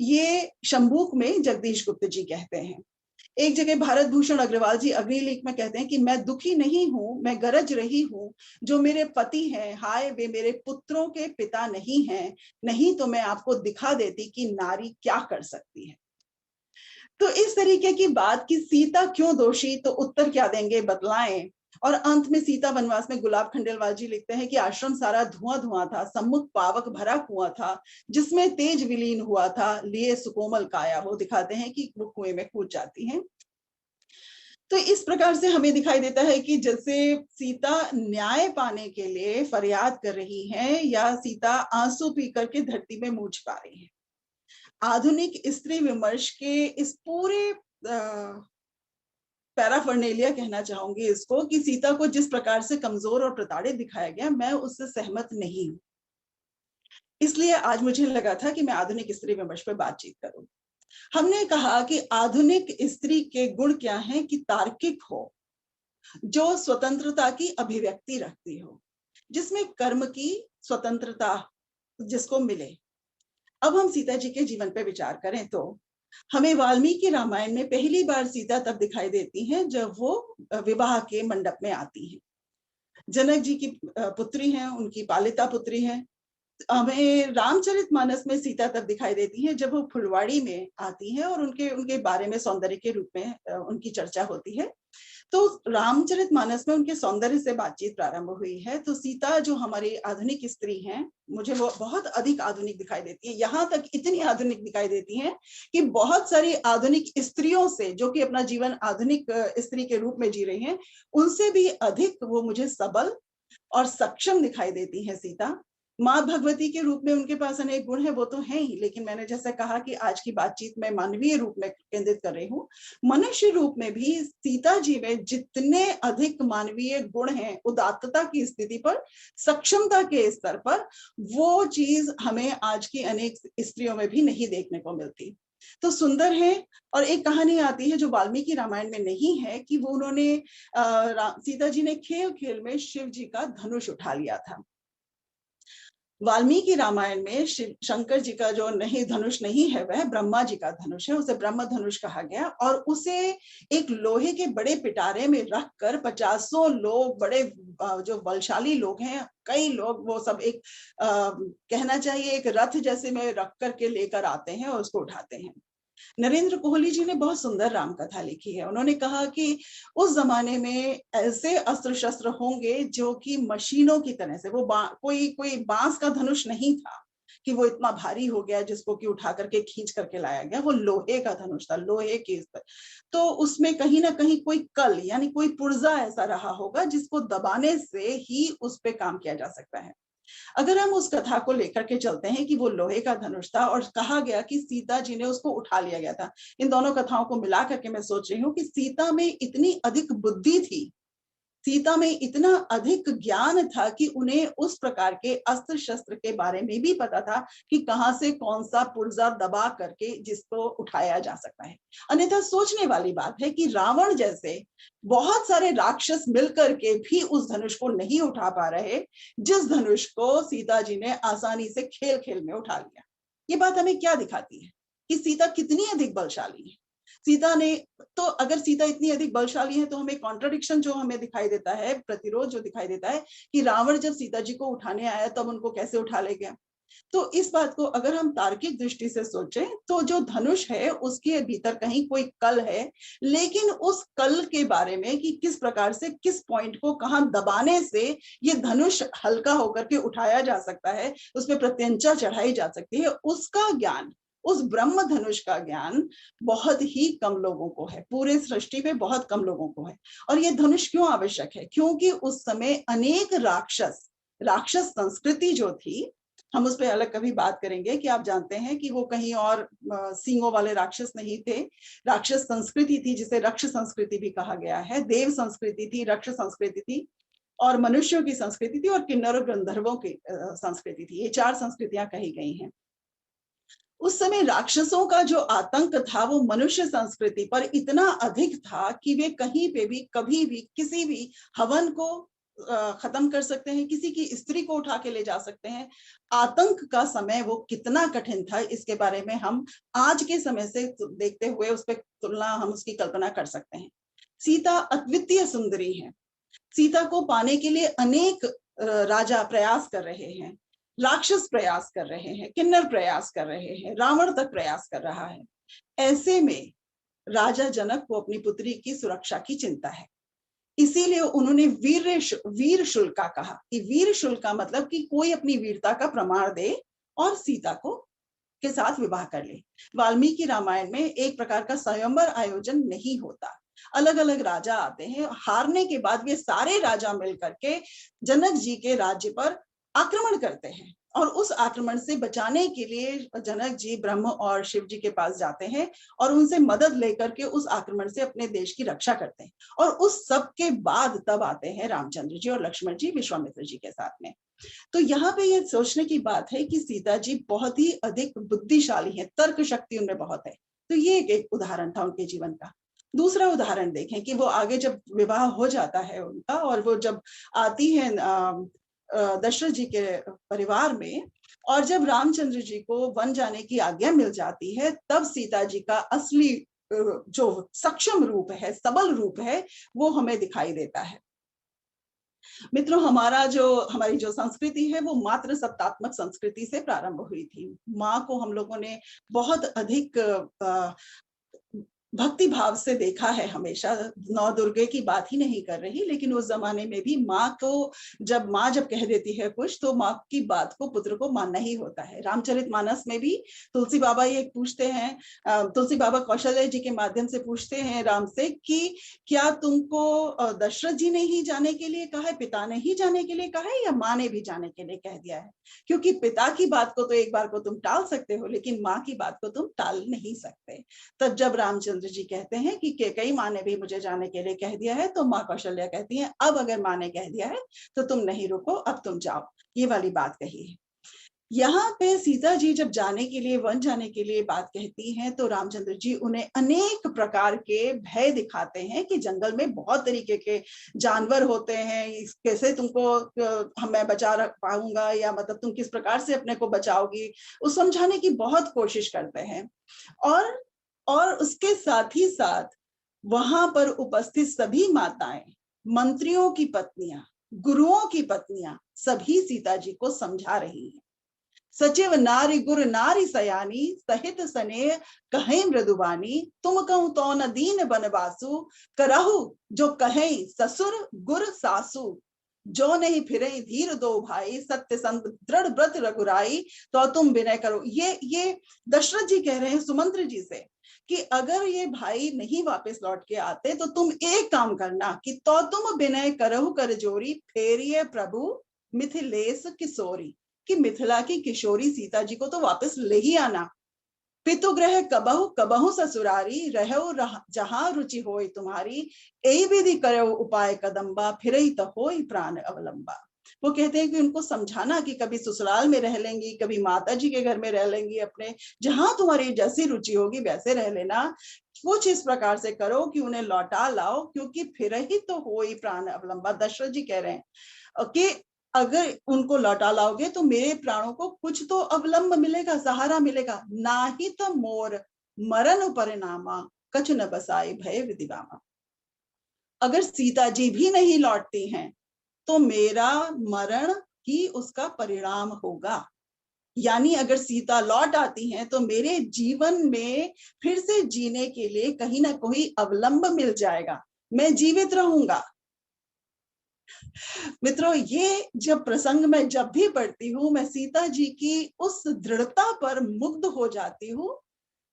ये शंबूक में जगदीश गुप्त जी कहते हैं। एक जगह भारत भूषण अग्रवाल जी अगली लेख में कहते हैं कि मैं दुखी नहीं हूं, मैं गरज रही हूं, जो मेरे पति हैं हाय वे मेरे पुत्रों के पिता नहीं हैं, नहीं तो मैं आपको दिखा देती कि नारी क्या कर सकती है। तो इस तरीके की बात कि सीता क्यों दोषी, तो उत्तर क्या देंगे बतलाएं। और अंत में सीता वनवास में गुलाब खंडेलवाल जी लिखते हैं कि आश्रम सारा धुआं धुआं था, सम्मुख पावक भरा कुआं था, जिसमें तेज विलीन हुआ था, लिए सुकोमल काया। वो दिखाते हैं कि वो कुएं में कूद जाती हैं। तो इस प्रकार से हमें दिखाई देता है कि जैसे सीता न्याय पाने के लिए फरियाद कर रही हैं, या सीता आंसू पी करके धरती में मुँह छिपा रही है। आधुनिक स्त्री विमर्श के इस पूरे पैराफर्नेलिया कहना चाहूंगी इसको, कि सीता को जिस प्रकार से कमजोर और प्रताड़ित दिखाया गया, मैं उससे सहमत नहीं हूं। इसलिए आज मुझे लगा था कि मैं आधुनिक स्त्री विमर्श पे बातचीत करूं। हमने कहा कि आधुनिक स्त्री के गुण क्या हैं, कि तार्किक हो, जो स्वतंत्रता की अभिव्यक्ति रखती हो, जिसमें कर्म की स्वतंत्रता जिसको मिले। अब हम सीता जी के जीवन पे विचार करें तो हमें वाल्मीकि रामायण में पहली बार सीता तब दिखाई देती हैं जब वो विवाह के मंडप में आती हैं। जनक जी की पुत्री हैं, उनकी पालिता पुत्री हैं। हमें रामचरितमानस में सीता तब दिखाई देती है जब वो फुलवाड़ी में आती है और उनके उनके बारे में सौंदर्य के रूप में उनकी चर्चा होती है। तो रामचरितमानस में उनके सौंदर्य से बातचीत प्रारंभ हुई है। तो सीता जो हमारी आधुनिक स्त्री हैं, मुझे वो बहुत अधिक आधुनिक दिखाई देती है, यहाँ तक इतनी आधुनिक दिखाई देती हैं कि बहुत सारी आधुनिक स्त्रियों से, जो कि अपना जीवन आधुनिक स्त्री के रूप में जी रही हैं, उनसे भी अधिक वो मुझे सबल और सक्षम दिखाई देती है सीता। माँ भगवती के रूप में उनके पास अनेक गुण है, वो तो है ही, लेकिन मैंने जैसे कहा कि आज की बातचीत में मानवीय रूप में केंद्रित कर रही हूँ। मनुष्य रूप में भी सीता जी में जितने अधिक मानवीय गुण हैं, उदात्तता की स्थिति पर, सक्षमता के स्तर पर, वो चीज हमें आज की अनेक स्त्रियों में भी नहीं देखने को मिलती। तो सुंदर है। और एक कहानी आती है जो वाल्मीकि रामायण में नहीं है, कि वो उन्होंने सीता जी ने खेल खेल में शिव जी का धनुष उठा लिया था। वाल्मीकि रामायण में शंकर जी का जो नहीं धनुष नहीं है, वह ब्रह्मा जी का धनुष है, उसे ब्रह्म धनुष कहा गया। और उसे एक लोहे के बड़े पिटारे में रखकर 50 लोग, बड़े जो बलशाली लोग हैं, कई लोग, वो सब एक कहना चाहिए एक रथ जैसे में रख करके लेकर आते हैं और उसको उठाते हैं। नरेंद्र कोहली जी ने बहुत सुंदर राम कथा लिखी है। उन्होंने कहा कि उस जमाने में ऐसे अस्त्र शस्त्र होंगे जो कि मशीनों की तरह से, वो कोई बांस का धनुष नहीं था कि वो इतना भारी हो गया जिसको कि उठा करके खींच करके लाया गया। वो लोहे का धनुष था, लोहे के तो उसमें कहीं ना कहीं कोई कल यानी कोई पुर्जा ऐसा रहा होगा जिसको दबाने से ही उस पे काम किया जा सकता है। अगर हम उस कथा को लेकर के चलते हैं कि वो लोहे का धनुष था और कहा गया कि सीता जी ने उसको उठा लिया गया था, इन दोनों कथाओं को मिला करके मैं सोच रही हूँ कि सीता में इतनी अधिक बुद्धि थी, सीता में इतना अधिक ज्ञान था कि उन्हें उस प्रकार के अस्त्र शस्त्र के बारे में भी पता था कि कहां से कौन सा पुर्जा दबा करके जिसको उठाया जा सकता है। अन्यथा सोचने वाली बात है कि रावण जैसे बहुत सारे राक्षस मिलकर के भी उस धनुष को नहीं उठा पा रहे, जिस धनुष को सीता जी ने आसानी से खेल खेल में उठा लिया। ये बात हमें क्या दिखाती है कि सीता कितनी अधिक बलशाली है। सीता ने, तो अगर सीता इतनी अधिक बलशाली है तो हमें कॉन्ट्रडिक्शन जो हमें दिखाई देता है, प्रतिरोध जो दिखाई देता है कि रावण जब सीता जी को उठाने आया तब उनको कैसे उठा ले गया। तो इस बात को अगर हम तार्किक दृष्टि से सोचें तो जो धनुष है उसके भीतर कहीं कोई कल है, लेकिन उस कल के बारे में कि किस प्रकार से किस पॉइंट को कहां दबाने से ये धनुष हल्का होकर के उठाया जा सकता है, उसमें प्रत्यंचा चढ़ाई जा सकती है, उसका ज्ञान, उस ब्रह्म धनुष का ज्ञान बहुत ही कम लोगों को है, पूरे सृष्टि पे बहुत कम लोगों को है। और ये धनुष क्यों आवश्यक है? क्योंकि उस समय अनेक राक्षस संस्कृति जो थी, हम उस पर अलग कभी बात करेंगे कि आप जानते हैं कि वो कहीं और सींगों वाले राक्षस नहीं थे। राक्षस संस्कृति थी जिसे रक्ष संस्कृति भी कहा गया है। देव संस्कृति थी, रक्ष संस्कृति थी, और मनुष्यों की संस्कृति थी, और किन्नर और गंधर्वों की संस्कृति थी। ये 4 संस्कृतियां कही गई हैं। उस समय राक्षसों का जो आतंक था वो मनुष्य संस्कृति पर इतना अधिक था कि वे कहीं पे भी कभी भी किसी भी हवन को खत्म कर सकते हैं, किसी की स्त्री को उठा के ले जा सकते हैं। आतंक का समय वो कितना कठिन था, इसके बारे में हम आज के समय से देखते हुए उस पर तुलना, हम उसकी कल्पना कर सकते हैं। सीता अद्वितीय सुंदरी है। सीता को पाने के लिए अनेक राजा प्रयास कर रहे हैं, राक्षस प्रयास कर रहे हैं, किन्नर प्रयास कर रहे हैं, रावण तक प्रयास कर रहा है। ऐसे में राजा जनक को अपनी पुत्री की सुरक्षा की चिंता है, इसीलिए उन्होंने वीर शुल्का कहा कि वीर शुल्का मतलब कि कोई अपनी वीरता का प्रमाण दे और सीता को के साथ विवाह कर ले। वाल्मीकि रामायण में एक प्रकार का स्वयंवर आयोजन नहीं होता, अलग अलग राजा आते हैं, हारने के बाद वे सारे राजा मिलकर के जनक जी के राज्य पर आक्रमण करते हैं और उस आक्रमण से बचाने के लिए जनक जी ब्रह्म और शिव जी के पास जाते हैं और उनसे मदद लेकर के उस आक्रमण से अपने देश की रक्षा करते हैं। और उस सब के बाद तब आते हैं रामचंद्र जी और लक्ष्मण जी विश्वामित्र जी के साथ में। तो यहाँ पे ये सोचने की बात है कि सीता जी बहुत ही अधिक बुद्धिशाली है, तर्क शक्ति उनमें बहुत है। तो ये एक उदाहरण था उनके जीवन का। दूसरा उदाहरण देखें कि वो आगे जब विवाह हो जाता है उनका और वो जब आती है दशरथ जी के परिवार में, और जब रामचंद्र जी को वन जाने की आज्ञा मिल जाती है, तब सीता जी का असली जो सक्षम रूप है, सबल रूप है, वो हमें दिखाई देता है। मित्रों, हमारी जो संस्कृति है वो मात्र सत्तात्मक संस्कृति से प्रारंभ हुई थी। माँ को हम लोगों ने बहुत अधिक भक्ति भाव से देखा है हमेशा। नौ दुर्गे की बात ही नहीं कर रही, लेकिन उस जमाने में भी माँ जब कह देती है कुछ, तो माँ की बात को पुत्र को मानना ही होता है। रामचरितमानस में भी तुलसी बाबा ये पूछते हैं, तुलसी बाबा कौशल्य जी के माध्यम से पूछते हैं राम से कि क्या तुमको दशरथ जी ने ही जाने के लिए कहा है, पिता ने ही जाने के लिए कहा है, या माँ ने भी जाने के लिए कह दिया है? क्योंकि पिता की बात को तो एक बार को तुम टाल सकते हो, लेकिन माँ की बात को तुम टाल नहीं सकते। तब जब रामचंद्र जी कहते हैं कि कई माँ ने भी मुझे जाने के लिए कह दिया है, तो माँ कौशल्या कहती है अब अगर माँ ने कह दिया है तो तुम नहीं रुको, अब तुम जाओ। ये वाली बात कही है। यहाँ पे सीता जी जब जाने के लिए, वन जाने के लिए बात कहती हैं, तो रामचंद्र जी उन्हें अनेक प्रकार के भय दिखाते हैं कि जंगल में बहुत तरीके के जानवर होते हैं, कैसे तुमको मैं बचा रख पाऊंगा, या मतलब तुम किस प्रकार से अपने को बचाओगी, उस समझाने की बहुत कोशिश करते हैं। और उसके साथ ही साथ वहां पर उपस्थित सभी माताएं, मंत्रियों की पत्नियां, गुरुओं की पत्नियां, सभी सीता जी को समझा रही हैं। सचिव नारी गुर नारी सयानी, सहित स्नेह कहे मृदुवानी, तुम कहूं तो न दीन बनवासु, करहु जो कहे ससुर गुर सासु, जो नहीं फिरे धीर दो भाई, सत्य संत दृढ़ व्रत रघुराई, तो तुम विनय करो। ये दशरथ जी कह रहे हैं सुमंत्र जी से कि अगर ये भाई नहीं वापस लौट के आते तो तुम एक काम करना कि तो तुम विनय करहु कर जोरी, फेरिए प्रभु मिथिलेश किशोरी, कि मिथिला की किशोरी सीता जी को तो वापस ले ही आना। पितुग्रह कबहु कबहु ससुरारी, रहो जहां रुचि होई तुम्हारी, एई विधि करो उपाय कदम्बा, फिरई त होई प्राण अवलंबा। वो कहते हैं कि उनको समझाना कि कभी ससुराल में रह लेंगी, कभी माता जी के घर में रह लेंगी, अपने जहां तुम्हारी जैसी रुचि होगी वैसे रह लेना, कुछ इस प्रकार से करो कि उन्हें लौटा लाओ, क्योंकि फिर ही तो होई प्राण अवलंबा। दशरथ जी कह रहे हैं कि अगर उनको लौटा लाओगे तो मेरे प्राणों को कुछ तो अवलंब मिलेगा, सहारा मिलेगा, ना ही तो मोर मरण परिणामा, कछ न बसाई भय विदिवामा। अगर सीता जी भी नहीं लौटती हैं तो मेरा मरण ही उसका परिणाम होगा। यानी अगर सीता लौट आती हैं तो मेरे जीवन में फिर से जीने के लिए कहीं ना कहीं अवलंब मिल जाएगा, मैं जीवित रहूंगा। मित्रों, ये जब प्रसंग में जब भी पढ़ती हूँ, मैं सीता जी की उस दृढ़ता पर मुग्ध हो जाती हूँ,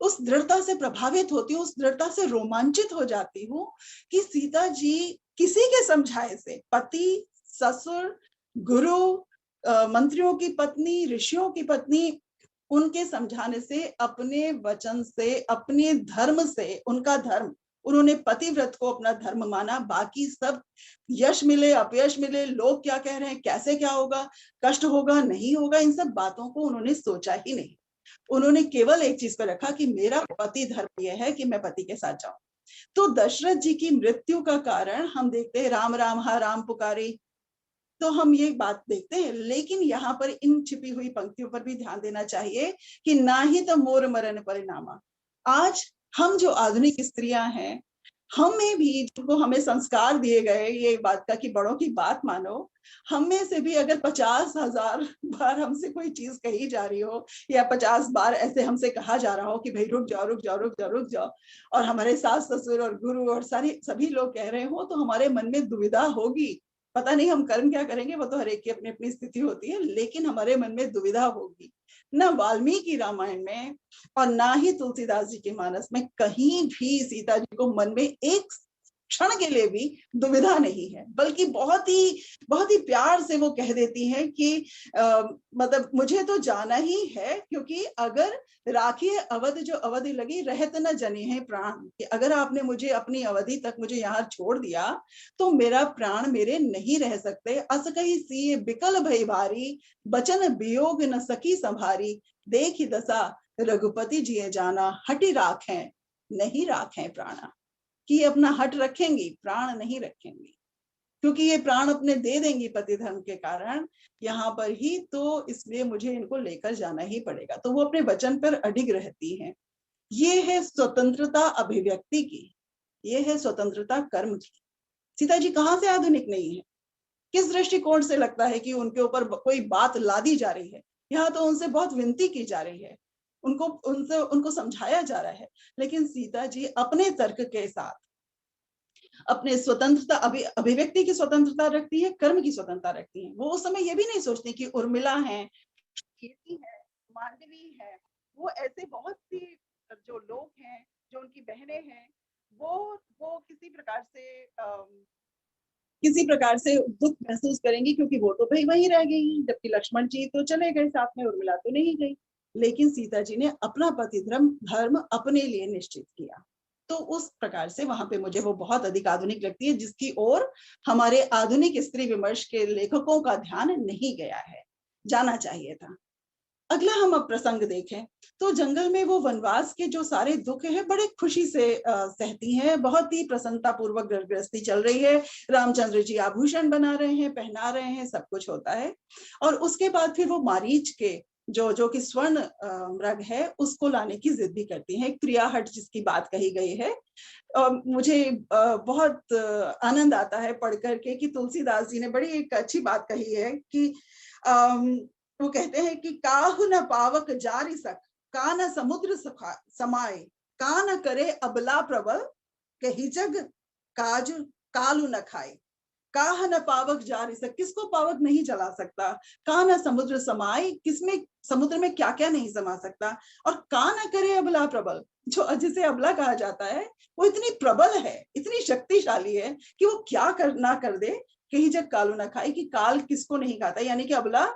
उस दृढ़ता से प्रभावित होती हूँ, उस दृढ़ता से रोमांचित हो जाती हूँ कि सीता जी किसी के समझाए से, पति, ससुर, गुरु, मंत्रियों की पत्नी, ऋषियों की पत्नी, उनके समझाने से, अपने वचन से, अपने धर्म से, उनका धर्म, उन्होंने पतिव्रत को अपना धर्म माना। बाकी सब यश मिले अपयश मिले, लोग क्या कह रहे हैं, कैसे क्या होगा, कष्ट होगा नहीं होगा, इन सब बातों को उन्होंने सोचा ही नहीं। उन्होंने केवल एक चीज पर रखा कि मेरा पति धर्म यह है कि मैं पति के साथ जाऊं। तो दशरथ जी की मृत्यु का कारण हम देखते हैं, राम राम हा राम पुकारी, तो हम ये बात देखते हैं। लेकिन यहाँ पर इन छिपी हुई पंक्तियों पर भी ध्यान देना चाहिए कि ना ही तो मोर मरण परिणामा। आज हम जो आधुनिक स्त्रियां हैं, हमें भी, जिनको हमें संस्कार दिए गए ये बात का कि बड़ों की बात मानो, हम में से भी अगर 50,000 बार हमसे कोई चीज कही जा रही हो, या 50 बार ऐसे हमसे कहा जा रहा हो कि भाई रुक जाओ रुक जाओ रुक जाओ रुक जाओ, और हमारे सास ससुर और गुरु और सभी लोग कह रहे हो, तो हमारे मन में दुविधा होगी। पता नहीं हम कर्म क्या करेंगे, वो तो हर एक की अपनी अपनी स्थिति होती है, लेकिन हमारे मन में दुविधा होगी। न वाल्मीकि रामायण में और ना ही तुलसीदास जी के मानस में कहीं भी सीता जी को मन में एक क्षण के लिए भी दुविधा नहीं है, बल्कि बहुत ही प्यार से वो कह देती है कि मतलब मुझे तो जाना ही है, क्योंकि अगर राखी अवध जो अवधि लगी रहत न जने हैं प्राण, कि अगर आपने मुझे अपनी अवधि तक मुझे यहाँ छोड़ दिया तो मेरा प्राण मेरे नहीं रह सकते। अस कही सी बिकल भई भारी, बचन वियोग न सकी संभारी, देखी दशा रघुपति जिये जाना, हटि राखें नहीं राखें प्राणा, कि अपना हट रखेंगी, प्राण नहीं रखेंगी, क्योंकि ये प्राण अपने दे देंगी पति धर्म के कारण यहाँ पर ही, तो इसलिए मुझे इनको लेकर जाना ही पड़ेगा। तो वो अपने वचन पर अडिग रहती हैं। ये है स्वतंत्रता अभिव्यक्ति की, ये है स्वतंत्रता कर्म की। सीता जी कहाँ से आधुनिक नहीं है? किस दृष्टिकोण से लगता है कि उनके ऊपर कोई बात लादी जा रही है? यहाँ तो उनसे बहुत विनती की जा रही है, उनको समझाया जा रहा है, लेकिन सीता जी अपने तर्क के साथ अपने स्वतंत्रता अभिव्यक्ति की स्वतंत्रता रखती है, कर्म की स्वतंत्रता रखती है। वो उस समय ये भी नहीं सोचती कि उर्मिला है, कीर्ति है, मांडवी है, वो ऐसे बहुत सी जो लोग हैं, जो उनकी बहनें हैं, वो किसी प्रकार से दुख महसूस करेंगी, क्योंकि वो तो भाई वहीं रह गई, जबकि लक्ष्मण जी तो चले गए साथ में, उर्मिला तो नहीं गई। लेकिन सीता जी ने अपना पति धर्म अपने लिए निश्चित किया। तो उस प्रकार से वहां पे मुझे वो बहुत अधिक आधुनिक लगती है, जिसकी ओर हमारे आधुनिक स्त्री विमर्श के लेखकों का ध्यान नहीं गया है, जाना चाहिए था। अगला हम अब प्रसंग देखें तो जंगल में वो वनवास के जो सारे दुख है बड़े खुशी से सहती हैं, बहुत ही प्रसन्नता पूर्वक गृहस्थी चल रही है। रामचंद्र जी आभूषण बना रहे हैं, पहना रहे हैं, सब कुछ होता है। और उसके बाद फिर वो मारीच के जो कि स्वर्ण मृग है उसको लाने की जिद भी करती हैं। त्रियाहट जिसकी बात कही गई है, मुझे बहुत आनंद आता है पढ़ करके कि तुलसीदास जी ने बड़ी एक अच्छी बात कही है कि वो कहते हैं कि काहु न पावक जारी सक, का न समुद्र समाये, का न करे अबला प्रबल, कही जग काज कालू न खाए। काह न पावक जारी सक, किसको पावक नहीं चला सकता, का न समुद्र समाये, किसमें समुद्र में क्या क्या नहीं समा सकता, और का न करे अबला प्रबल, जो जिसे अबला कहा जाता है वो इतनी प्रबल है, इतनी शक्तिशाली है कि वो क्या ना कर दे, कहीं जग कालू न खाए, कि काल किसको नहीं खाता, यानी कि अबला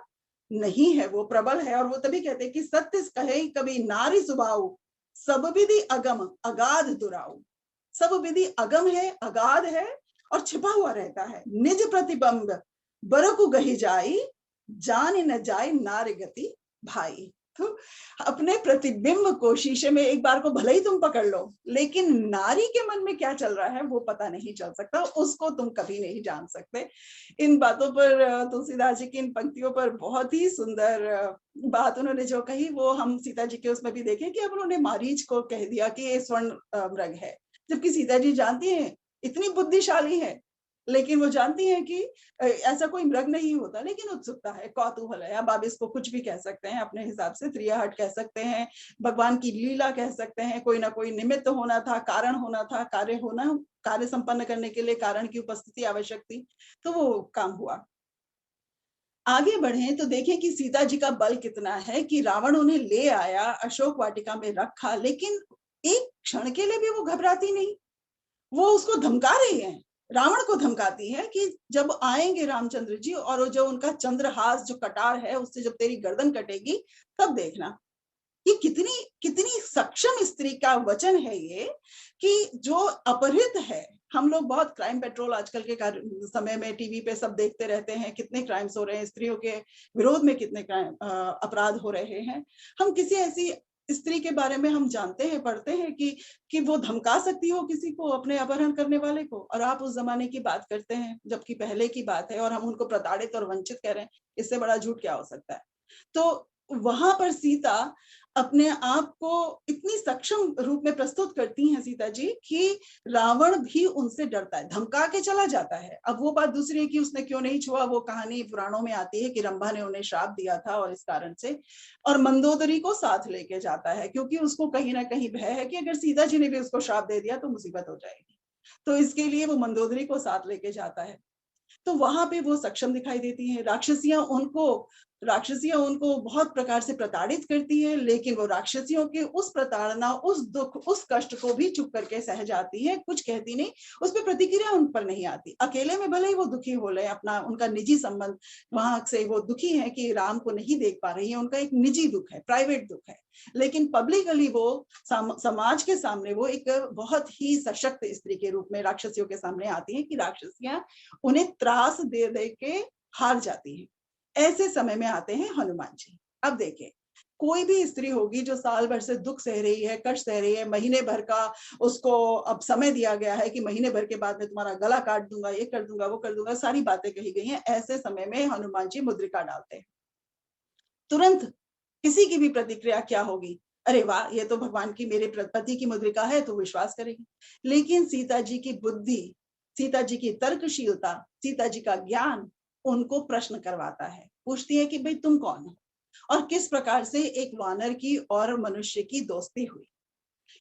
नहीं है, वो प्रबल है। और वो तभी कहते हैं कि सत्य कहे कभी नारी सुभाऊ, सब विधि अगम अगाध दुराऊ। सब विधि अगम है, अगाध है और छिपा हुआ रहता है। निज प्रतिबंब बरकु गही जाई, जान न जाए नारी गति भाई। तो अपने प्रतिबिंब को शीशे में एक बार को भले ही तुम पकड़ लो, लेकिन नारी के मन में क्या चल रहा है वो पता नहीं चल सकता, उसको तुम कभी नहीं जान सकते। इन बातों पर तुलसीदास जी की इन पंक्तियों पर बहुत ही सुंदर बात उन्होंने जो कही, वो हम सीता जी के उसमें भी देखें कि अब उन्होंने मारीच को कह दिया कि ये स्वर्ण मृग है, जबकि सीता जी जानती हैं, इतनी बुद्धिशाली है, लेकिन वो जानती हैं कि ऐसा कोई मृग नहीं होता, लेकिन उत्सुकता है, कौतूहल है। अब आप इसको कुछ भी कह सकते हैं अपने हिसाब से, त्रियाहट कह सकते हैं, भगवान की लीला कह सकते हैं, कोई ना कोई निमित्त होना था, कारण होना था, कार्य संपन्न करने के लिए कारण की उपस्थिति आवश्यक थी, तो वो काम हुआ। आगे बढ़े तो देखें कि सीता जी का बल कितना है कि रावण उन्हें ले आया, अशोक वाटिका में रखा, लेकिन एक क्षण के लिए भी वो घबराती नहीं। वो उसको धमका रही है, रावण को धमकाती है कि जब आएंगे रामचंद्र जी और जो उनका चंद्रहास जो कटार है उससे जब तेरी गर्दन कटेगी तब देखना। ये कितनी कितनी सक्षम स्त्री का वचन है ये, कि जो अपहृत है, हम लोग बहुत क्राइम पेट्रोल आजकल के समय में टीवी पे सब देखते रहते हैं, कितने क्राइम्स हो रहे हैं, स्त्रियों के विरोध में कितने क्राइम अपराध हो रहे हैं। हम किसी ऐसी स्त्री के बारे में हम जानते हैं, पढ़ते हैं कि वो धमका सकती हो किसी को, अपने अपहरण करने वाले को, और आप उस जमाने की बात करते हैं जबकि पहले की बात है, और हम उनको प्रताड़ित और वंचित कह रहे हैं। इससे बड़ा झूठ क्या हो सकता है। तो वहां पर सीता अपने आप को इतनी सक्षम रूप में प्रस्तुत करती हैं सीता जी कि रावण भी उनसे डरता है, धमका के चला जाता है। अब वो बात दूसरी है कि उसने क्यों नहीं छुआ, वो कहानी पुराणों में आती है कि रंभा ने उन्हें श्राप दिया था और इस कारण से, और मंदोदरी को साथ लेके जाता है क्योंकि उसको कहीं ना कहीं भय है कि अगर सीता जी ने भी उसको श्राप दे दिया तो मुसीबत हो जाएगी, तो इसके लिए वो मंदोदरी को साथ लेके जाता है। तो वहां पे वो सक्षम दिखाई देती हैं। राक्षसियां उनको बहुत प्रकार से प्रताड़ित करती है, लेकिन वो राक्षसियों के उस प्रताड़ना, उस दुख, उस कष्ट को भी चुप करके सह जाती है, कुछ कहती नहीं, उस पर प्रतिक्रिया उन पर नहीं आती। अकेले में भले ही वो दुखी हो रहे, अपना उनका निजी संबंध, वहां से वो दुखी है कि राम को नहीं देख पा रही है, उनका एक निजी दुख है, प्राइवेट दुख है, लेकिन पब्लिकली वो समाज के सामने वो एक बहुत ही सशक्त स्त्री के रूप में राक्षसियों के सामने आती है कि राक्षसियां उन्हें त्रास दे दे के हार जाती है। ऐसे समय में आते हैं हनुमान जी। अब देखें, कोई भी स्त्री होगी जो साल भर से दुख सह रही है, कष्ट सह रही है, महीने भर का उसको अब समय दिया गया है कि महीने भर के बाद में तुम्हारा गला काट दूंगा, ये कर दूंगा, वो कर दूंगा, सारी बातें कही गई हैं। ऐसे समय में हनुमान जी मुद्रिका डालते हैं, तुरंत किसी की भी प्रतिक्रिया क्या होगी, अरे वाह, ये तो भगवान की, मेरे पति की मुद्रिका है, तो विश्वास करेगी। लेकिन सीता जी की बुद्धि, सीता जी की तर्कशीलता, सीता जी का ज्ञान उनको प्रश्न करवाता है, पूछती है कि भाई तुम कौन हो और किस प्रकार से एक वानर की और मनुष्य की दोस्ती हुई।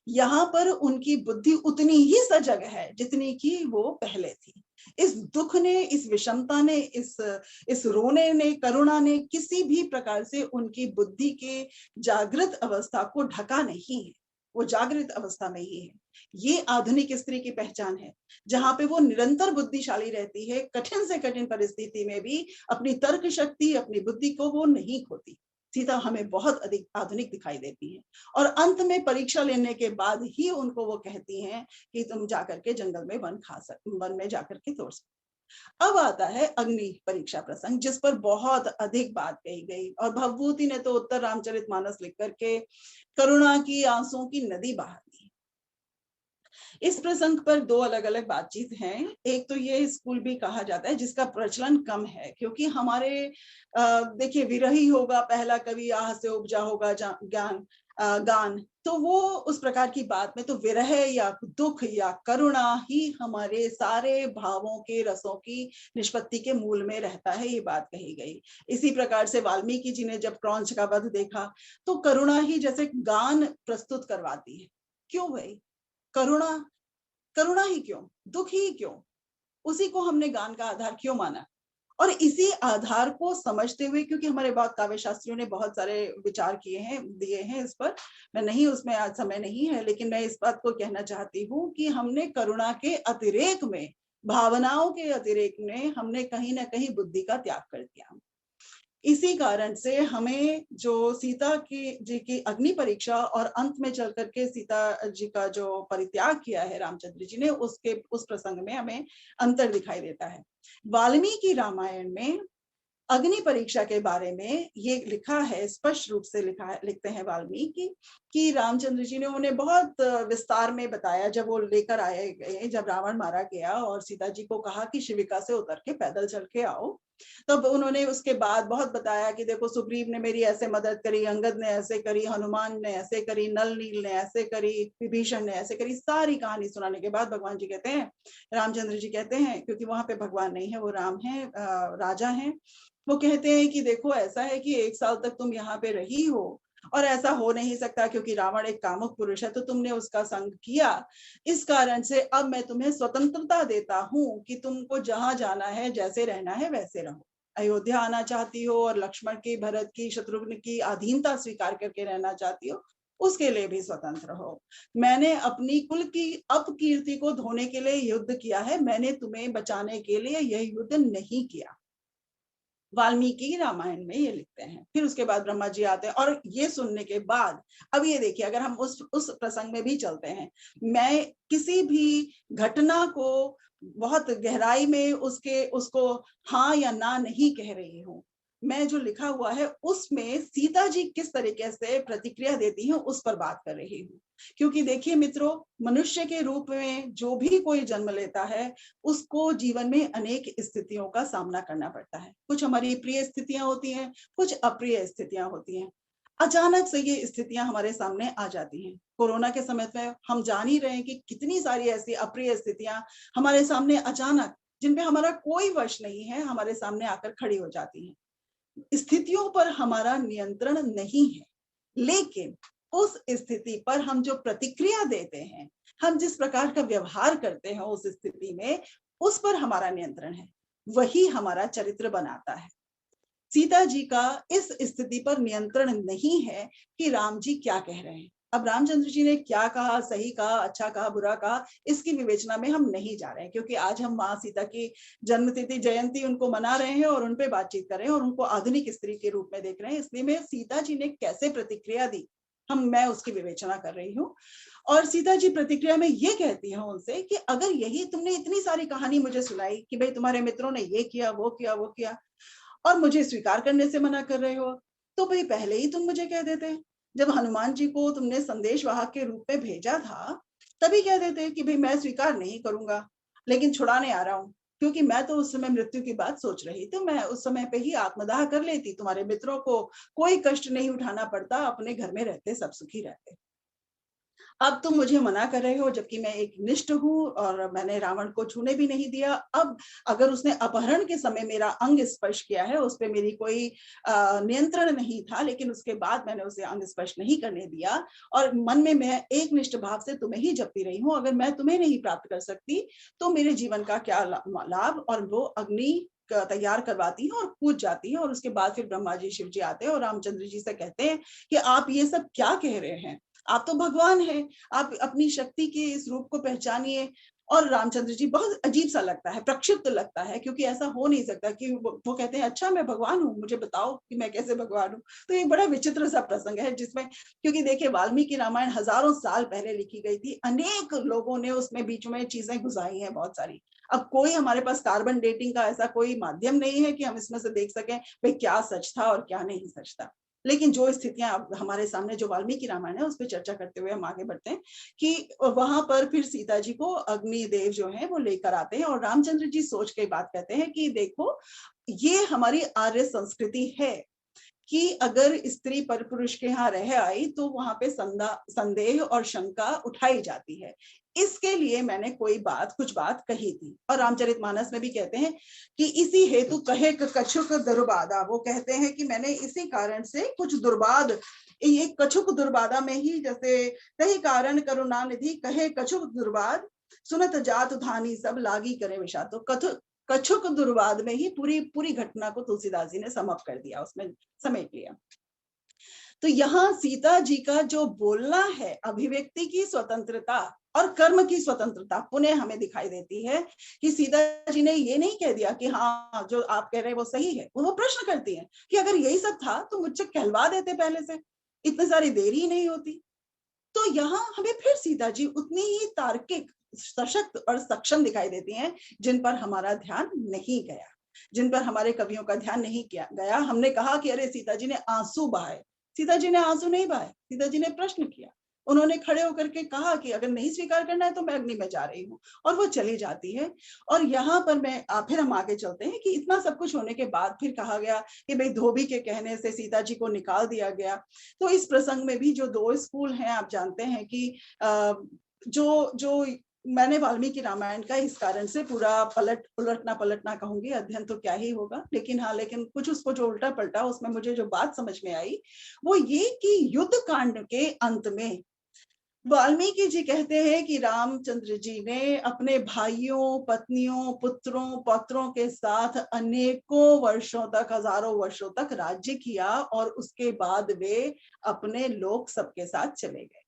यहाँ पर उनकी बुद्धि उतनी ही सजग है जितनी कि वो पहले थी। इस दुख ने, इस विषमता ने, इस रोने ने, करुणा ने किसी भी प्रकार से उनकी बुद्धि के जागृत अवस्था को ढका नहीं है, वो जागृत अवस्था में ही है। ये आधुनिक स्त्री की पहचान है, जहां पे वो निरंतर बुद्धिशाली रहती है, कठिन से कठिन परिस्थिति में भी अपनी तर्क शक्ति, अपनी बुद्धि को वो नहीं खोती। सीता हमें बहुत अधिक आधुनिक दिखाई देती है, और अंत में परीक्षा लेने के बाद ही उनको वो कहती हैं कि तुम जाकर के जंगल में वन में जाकर के तोड़ सकते। अब आता है अग्नि परीक्षा प्रसंग, जिस पर बहुत अधिक बात कही गई, और भवभूति ने तो उत्तर रामचरितमानस लिख करके करुणा की आंसुओं की नदी बहा दी। इस प्रसंग पर दो अलग अलग बातचीत हैं। एक तो ये स्कूल भी कहा जाता है, जिसका प्रचलन कम है, क्योंकि हमारे देखिए, विरही होगा पहला कवि, आह से उपजा होगा ज्ञान गान, तो वो उस प्रकार की बात में तो विरह या दुख या करुणा ही हमारे सारे भावों के रसों की निष्पत्ति के मूल में रहता है, ये बात कही गई। इसी प्रकार से वाल्मीकि जी ने जब क्रौंच का वध देखा तो करुणा ही जैसे गान प्रस्तुत करवाती है। क्यों भाई, करुणा, करुणा ही क्यों, दुख ही क्यों, उसी को हमने गान का आधार क्यों माना। और इसी आधार को समझते हुए, क्योंकि हमारे बाद काव्य शास्त्रियों ने बहुत सारे विचार किए हैं, दिए हैं इस पर, मैं नहीं, उसमें आज समय नहीं है, लेकिन मैं इस बात को कहना चाहती हूँ कि हमने करुणा के अतिरेक में, भावनाओं के अतिरेक में हमने कहीं ना कहीं बुद्धि का त्याग कर दिया। इसी कारण से हमें जो सीता की जी की अग्नि परीक्षा और अंत में चल करके सीता जी का जो परित्याग किया है रामचंद्र जी ने, उसके उस प्रसंग में हमें अंतर दिखाई देता है। वाल्मीकि रामायण में अग्नि परीक्षा के बारे में ये लिखा है, स्पष्ट रूप से लिखते हैं वाल्मीकि कि रामचंद्र जी ने उन्हें बहुत विस्तार में बताया। जब वो लेकर आए गए, जब रावण मारा गया और सीता जी को कहा कि शिविका से उतर के पैदल चल के आओ, तब उन्होंने उसके बाद बहुत बताया कि देखो, सुग्रीव ने मेरी ऐसे मदद करी, अंगद ने ऐसे करी, हनुमान ने ऐसे करी, नल नील ने ऐसे करी, विभीषण ने ऐसे करी। सारी कहानी सुनाने के बाद भगवान जी कहते हैं, रामचंद्र जी कहते हैं, क्योंकि वहां पे भगवान नहीं है, वो राम है, राजा है, वो कहते हैं कि देखो, ऐसा है कि 1 साल तक तुम यहाँ पे रही हो और ऐसा हो नहीं सकता, क्योंकि रावण एक कामुक पुरुष है, तो तुमने उसका संग किया, इस कारण से अब मैं तुम्हें स्वतंत्रता देता हूँ कि तुमको जहां जाना है, जैसे रहना है वैसे रहो। अयोध्या आना चाहती हो और लक्ष्मण की, भरत की, शत्रुघ्न की अधीनता स्वीकार करके रहना चाहती हो, उसके लिए भी स्वतंत्र हो। मैंने अपनी कुल की अपकीर्ति को धोने के लिए युद्ध किया है, मैंने तुम्हें बचाने के लिए यह युद्ध नहीं किया। वाल्मीकि रामायण में ये लिखते हैं। फिर उसके बाद ब्रह्मा जी आते हैं और ये सुनने के बाद अब ये देखिए, अगर हम उस प्रसंग में भी चलते हैं, मैं किसी भी घटना को बहुत गहराई में उसको हाँ या ना नहीं कह रही हूँ। मैं जो लिखा हुआ है उसमें सीता जी किस तरीके से प्रतिक्रिया देती हैं उस पर बात कर रही हूँ। क्योंकि देखिए मित्रों, मनुष्य के रूप में जो भी कोई जन्म लेता है उसको जीवन में अनेक स्थितियों का सामना करना पड़ता है। कुछ हमारी प्रिय स्थितियां होती हैं, कुछ अप्रिय स्थितियां होती हैं। अचानक से ये स्थितियां हमारे सामने आ जाती हैं। कोरोना के समय में हम जान ही रहे हैं कि कितनी सारी ऐसी अप्रिय स्थितियां हमारे सामने अचानक, जिन पे हमारा कोई वश नहीं है, हमारे सामने आकर खड़ी हो जाती हैं। स्थितियों पर हमारा नियंत्रण नहीं है, लेकिन उस स्थिति पर हम जो प्रतिक्रिया देते हैं, हम जिस प्रकार का व्यवहार करते हैं उस स्थिति में, उस पर हमारा नियंत्रण है। वही हमारा चरित्र बनाता है। सीता जी का इस स्थिति पर नियंत्रण नहीं है कि राम जी क्या कह रहे हैं। अब रामचंद्र जी ने क्या कहा, सही कहा, अच्छा कहा, बुरा कहा, इसकी विवेचना में हम नहीं जा रहे हैं, क्योंकि आज हम माँ सीता की जन्मतिथि, जयंती उनको मना रहे हैं और उनपे बातचीत कर रहे हैं और उनको आधुनिक स्त्री के रूप में देख रहे हैं। इसलिए मैं सीता जी ने कैसे प्रतिक्रिया दी, मैं उसकी विवेचना कर रही हूँ। और सीता जी प्रतिक्रिया में ये कहती है उनसे कि अगर यही तुमने इतनी सारी कहानी मुझे सुनाई कि भाई तुम्हारे मित्रों ने ये किया, वो किया, वो किया, और मुझे स्वीकार करने से मना कर रहे हो, तो भाई पहले ही तुम मुझे कह देते। जब हनुमान जी को तुमने संदेश वाहक के रूप में भेजा था, तभी कह देते कि भाई मैं स्वीकार नहीं करूंगा, लेकिन छुड़ाने आ रहा हूँ। क्योंकि मैं तो उस समय मृत्यु की बात सोच रही थी, मैं उस समय पे ही आत्मदाह कर लेती, तुम्हारे मित्रों को कोई कष्ट नहीं उठाना पड़ता, अपने घर में रहते, सब सुखी रहते। अब तुम मुझे मना कर रहे हो, जबकि मैं एक निष्ठ हूँ और मैंने रावण को छूने भी नहीं दिया। अब अगर उसने अपहरण के समय मेरा अंग स्पर्श किया है, उस पर मेरी कोई नियंत्रण नहीं था, लेकिन उसके बाद मैंने उसे अंग स्पर्श नहीं करने दिया और मन में मैं एक निष्ठ भाव से तुम्हें ही जपती रही हूँ। अगर मैं तुम्हें नहीं प्राप्त कर सकती तो मेरे जीवन का क्या लाभ। और वो अग्नि तैयार करवाती है और कूद जाती है। और उसके बाद फिर ब्रह्मा जी, शिव जी आते हैं और रामचंद्र जी से कहते हैं कि आप ये सब क्या कह रहे हैं, आप तो भगवान हैं, आप अपनी शक्ति के इस रूप को पहचानिए। और रामचंद्र जी बहुत अजीब सा लगता है, प्रक्षिप्त लगता है, क्योंकि ऐसा हो नहीं सकता कि वो कहते हैं अच्छा मैं भगवान हूँ, मुझे बताओ कि मैं कैसे भगवान हूँ। तो ये बड़ा विचित्र सा प्रसंग है जिसमें, क्योंकि देखिए वाल्मीकि रामायण हजारों साल पहले लिखी गई थी, अनेक लोगों ने उसमें बीच में चीजें घुसाई हैं बहुत सारी। अब कोई हमारे पास कार्बन डेटिंग का ऐसा कोई माध्यम नहीं है कि हम इसमें से देख सकें भाई क्या सच था और क्या नहीं सच था। लेकिन जो स्थितियां अब हमारे सामने, जो वाल्मीकि रामायण है, उस पर चर्चा करते हुए हम आगे बढ़ते हैं कि वहां पर फिर सीता जी को अग्निदेव जो है वो लेकर आते हैं और रामचंद्र जी सोच के बात कहते हैं कि देखो ये हमारी आर्य संस्कृति है कि अगर स्त्री पर पुरुष के यहाँ रह आई तो वहां पे संदेह और शंका उठाई जाती है। इसके लिए मैंने कुछ बात कही थी। और रामचरितमानस में भी कहते हैं कि इसी हेतु कहे कछुक दुर्बादा, वो कहते हैं कि मैंने इसी कारण से कुछ दुर्बाद, ये कछुक दुर्बादा में ही, जैसे कही कारण करुणा निधि कहे कछुक दुर्बाद, सुनत जात धानी सब लागी करे विषाद। तो कछुक दुर्वाद में ही पूरी घटना को तुलसीदास जी ने समाप्त कर दिया, उसमें समेट लिया। तो यहाँ सीता जी का जो बोलना है, अभिव्यक्ति की स्वतंत्रता और कर्म की स्वतंत्रता पुनः हमें दिखाई देती है कि सीता जी ने ये नहीं कह दिया कि हाँ जो आप कह रहे हैं वो सही है। वो प्रश्न करती है कि अगर यही सब था तो मुझसे कहलवा देते पहले से, इतनी सारी देरी ही नहीं होती। तो यहाँ हमें फिर सीता जी उतनी ही तार्किक, सशक्त और सक्षम दिखाई देती हैं, जिन पर हमारा ध्यान नहीं गया, जिन पर हमारे कवियों का ध्यान नहीं किया गया। हमने कहा कि अरे सीता जी ने आंसू बहाए, सीता जी ने आंसू नहीं बहाए, सीता जी ने प्रश्न किया। उन्होंने खड़े होकर के कहा कि अगर नहीं स्वीकार करना है तो मैं अग्नि में जा रही हूँ, और वो चली जाती है। और यहाँ पर फिर हम आगे चलते हैं कि इतना सब कुछ होने के बाद फिर कहा गया कि भाई धोबी के कहने से सीता जी को निकाल दिया गया। तो इस प्रसंग में भी जो दो स्कूल हैं, आप जानते हैं कि जो मैंने वाल्मीकि रामायण का इस कारण से पूरा उलटना कहूंगी, अध्ययन तो क्या ही होगा, लेकिन कुछ उसको जो उल्टा पलटा, उसमें मुझे जो बात समझ में आई वो ये कि युद्ध कांड के अंत में वाल्मीकि जी कहते हैं कि रामचंद्र जी ने अपने भाइयों, पत्नियों, पुत्रों, पौत्रों के साथ अनेकों वर्षों तक, हजारों वर्षों तक राज्य किया और उसके बाद वे अपने लोक सबके साथ चले गए।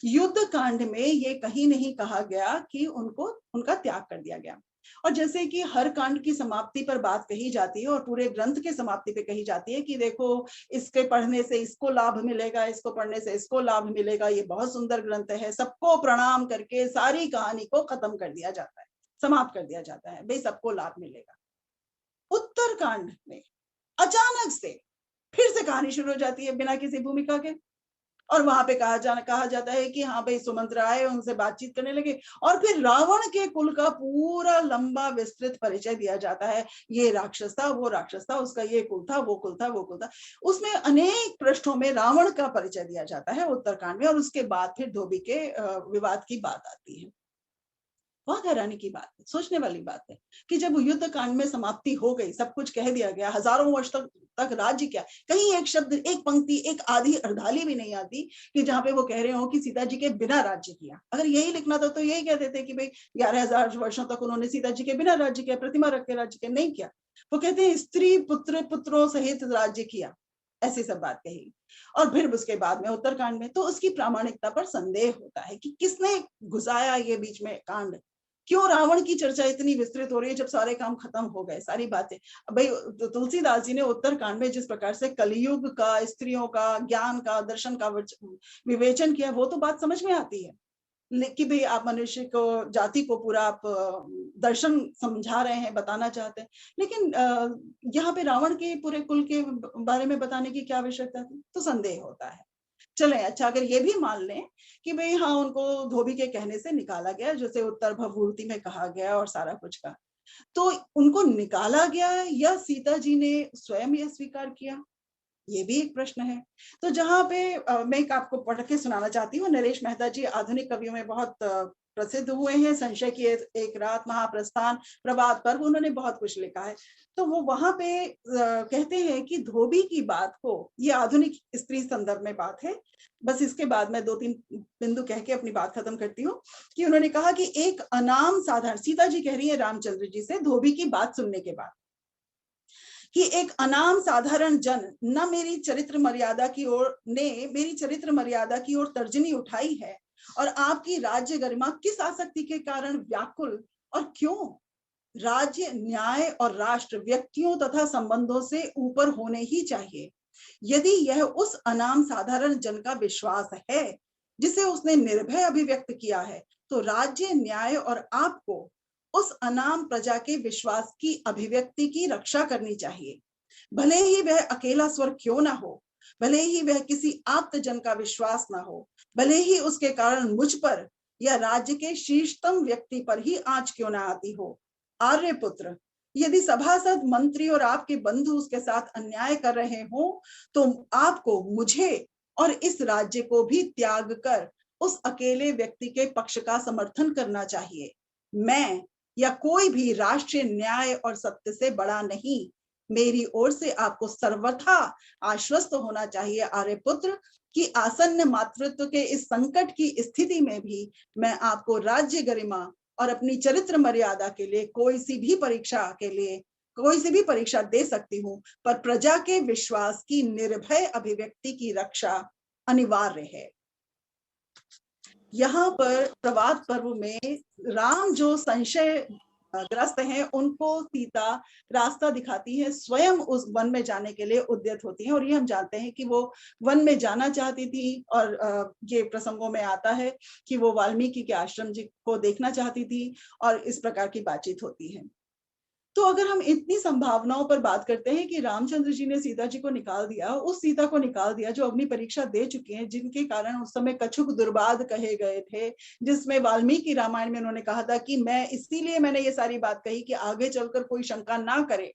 युद्ध कांड में ये कहीं नहीं कहा गया कि उनको उनका त्याग कर दिया गया। और जैसे कि हर कांड की समाप्ति पर बात कही जाती है और पूरे ग्रंथ के समाप्ति पे कही जाती है कि देखो इसके पढ़ने से इसको लाभ मिलेगा, इसको पढ़ने से इसको लाभ मिलेगा, ये बहुत सुंदर ग्रंथ है, सबको प्रणाम करके सारी कहानी को खत्म कर दिया जाता है, समाप्त कर दिया जाता है, भाई सबको लाभ मिलेगा। उत्तरकांड में अचानक से फिर से कहानी शुरू हो जाती है बिना किसी भूमिका के, और वहां पे कहा जाता है कि हाँ भाई सुमंत्र आए, उनसे बातचीत करने लगे, और फिर रावण के कुल का पूरा लंबा विस्तृत परिचय दिया जाता है। ये राक्षस था, वो राक्षस था, उसका ये कुल था, वो कुल था, वो कुल था। उसमें अनेक पृष्ठों में रावण का परिचय दिया जाता है उत्तरकांड में, और उसके बाद फिर धोबी के विवाद की बात आती है। बहुत हैरानी की बात है, सोचने वाली बात है कि जब युद्ध कांड में समाप्ति हो गई, सब कुछ कह दिया गया, हजारों वर्ष तक राज्य क्या, कहीं एक शब्द, एक पंक्ति, एक आधी अर्धाली भी नहीं आती कि जहां पे वो कह रहे हो कि सीता जी के बिना राज्य किया। अगर यही लिखना था तो यही कह देते कि भाई 11,000 वर्षों तक उन्होंने सीता जी के बिना राज्य किया, प्रतिमा रख के राज्य किया, नहीं किया। वो कहते हैं स्त्री पुत्र पुत्रों सहित राज्य किया, ऐसी सब बात कही। और फिर उसके बाद में उत्तरकांड में तो उसकी प्रामाणिकता पर संदेह होता है कि किसने घुसाया ये बीच में कांड, क्यों रावण की चर्चा इतनी विस्तृत हो रही है जब सारे काम खत्म हो गए, सारी बातें। भाई तुलसीदास जी ने उत्तरकांड में जिस प्रकार से कलयुग का, स्त्रियों का, ज्ञान का, दर्शन का विवेचन किया, वो तो बात समझ में आती है कि भाई आप मनुष्य को, जाति को पूरा आप दर्शन समझा रहे हैं, बताना चाहते हैं, लेकिन यहाँ पे रावण के पूरे कुल के बारे में बताने की क्या आवश्यकता थी, तो संदेह होता है। चले अच्छा, अगर ये भी मान लें कि भाई हाँ उनको धोबी के कहने से निकाला गया, जैसे उत्तर भवभूति में कहा गया और सारा कुछ का, तो उनको निकाला गया या सीता जी ने स्वयं यह स्वीकार किया, ये भी एक प्रश्न है। तो जहां पे मैं एक आपको पढ़ के सुनाना चाहती हूँ। नरेश मेहता जी आधुनिक कवियों में बहुत प्रसिद्ध हुए हैं। संशय की एक रात, महाप्रस्थान, प्रभात पर्व, उन्होंने बहुत कुछ लिखा है। तो वो वहां पे कहते हैं कि धोबी की बात को, ये आधुनिक स्त्री संदर्भ में बात है, बस इसके बाद मैं 2-3 बिंदु कह के अपनी बात खत्म करती हूँ, कि उन्होंने कहा कि एक अनाम साधारण, सीता जी कह रही है रामचंद्र जी से धोबी की बात सुनने के बाद, कि एक अनाम साधारण जन न मेरी चरित्र मर्यादा की ओर तर्जनी उठाई है, और आपकी राज्य गरिमा किस आसक्ति के कारण व्याकुल, और क्यों? राज्य, न्याय और राष्ट्र व्यक्तियों तथा संबंधों से ऊपर होने ही चाहिए। यदि यह उस अनाम साधारण जन का विश्वास है जिसे उसने निर्भय अभिव्यक्त किया है, तो राज्य, न्याय और आपको उस अनाम प्रजा के विश्वास की अभिव्यक्ति की रक्षा करनी चाहिए। भले ही वह अकेला स्वर क्यों ना हो, भले ही वह किसी आप्त जन का विश्वास ना हो, भले ही उसके कारण मुझ पर या राज्य के शीर्षतम व्यक्ति पर ही आंच क्यों ना आती हो। आर्यपुत्र, यदि सभासद, मंत्री और आपके बंधु उसके साथ अन्याय कर रहे हो, तो आपको मुझे और इस राज्य को भी त्याग कर उस अकेले व्यक्ति के पक्ष का समर्थन करना चाहिए। मैं या कोई भी राष्ट्रीय न्याय और सत्य से बड़ा नहीं। मेरी ओर से आपको सर्वथा आश्वस्त होना चाहिए आर्यपुत्र कि आसन्न मातृत्व के इस संकट की स्थिति में भी मैं आपको राज्य गरिमा और अपनी चरित्र मर्यादा के लिए कोई सी भी परीक्षा दे सकती हूँ, पर प्रजा के विश्वास की निर्भय अभिव्यक्ति की रक्षा अनिवार्य है। यहाँ पर प्रभात पर्व में राम जो संशय ग्रस्त हैं, उनको सीता रास्ता दिखाती है, स्वयं उस वन में जाने के लिए उद्यत होती हैं। और ये हम जानते हैं कि वो वन में जाना चाहती थी, और ये प्रसंगों में आता है कि वो वाल्मीकि के आश्रम जी को देखना चाहती थी, और इस प्रकार की बातचीत होती है। तो अगर हम इतनी संभावनाओं पर बात करते हैं कि रामचंद्र जी ने सीता जी को निकाल दिया, उस सीता को निकाल दिया जो अग्नि परीक्षा दे चुकी हैं, जिनके कारण उस समय कछुक दुर्बाद कहे गए थे, जिसमें वाल्मीकि रामायण में उन्होंने कहा था कि इसीलिए मैंने ये सारी बात कही कि आगे चलकर कोई शंका ना करे।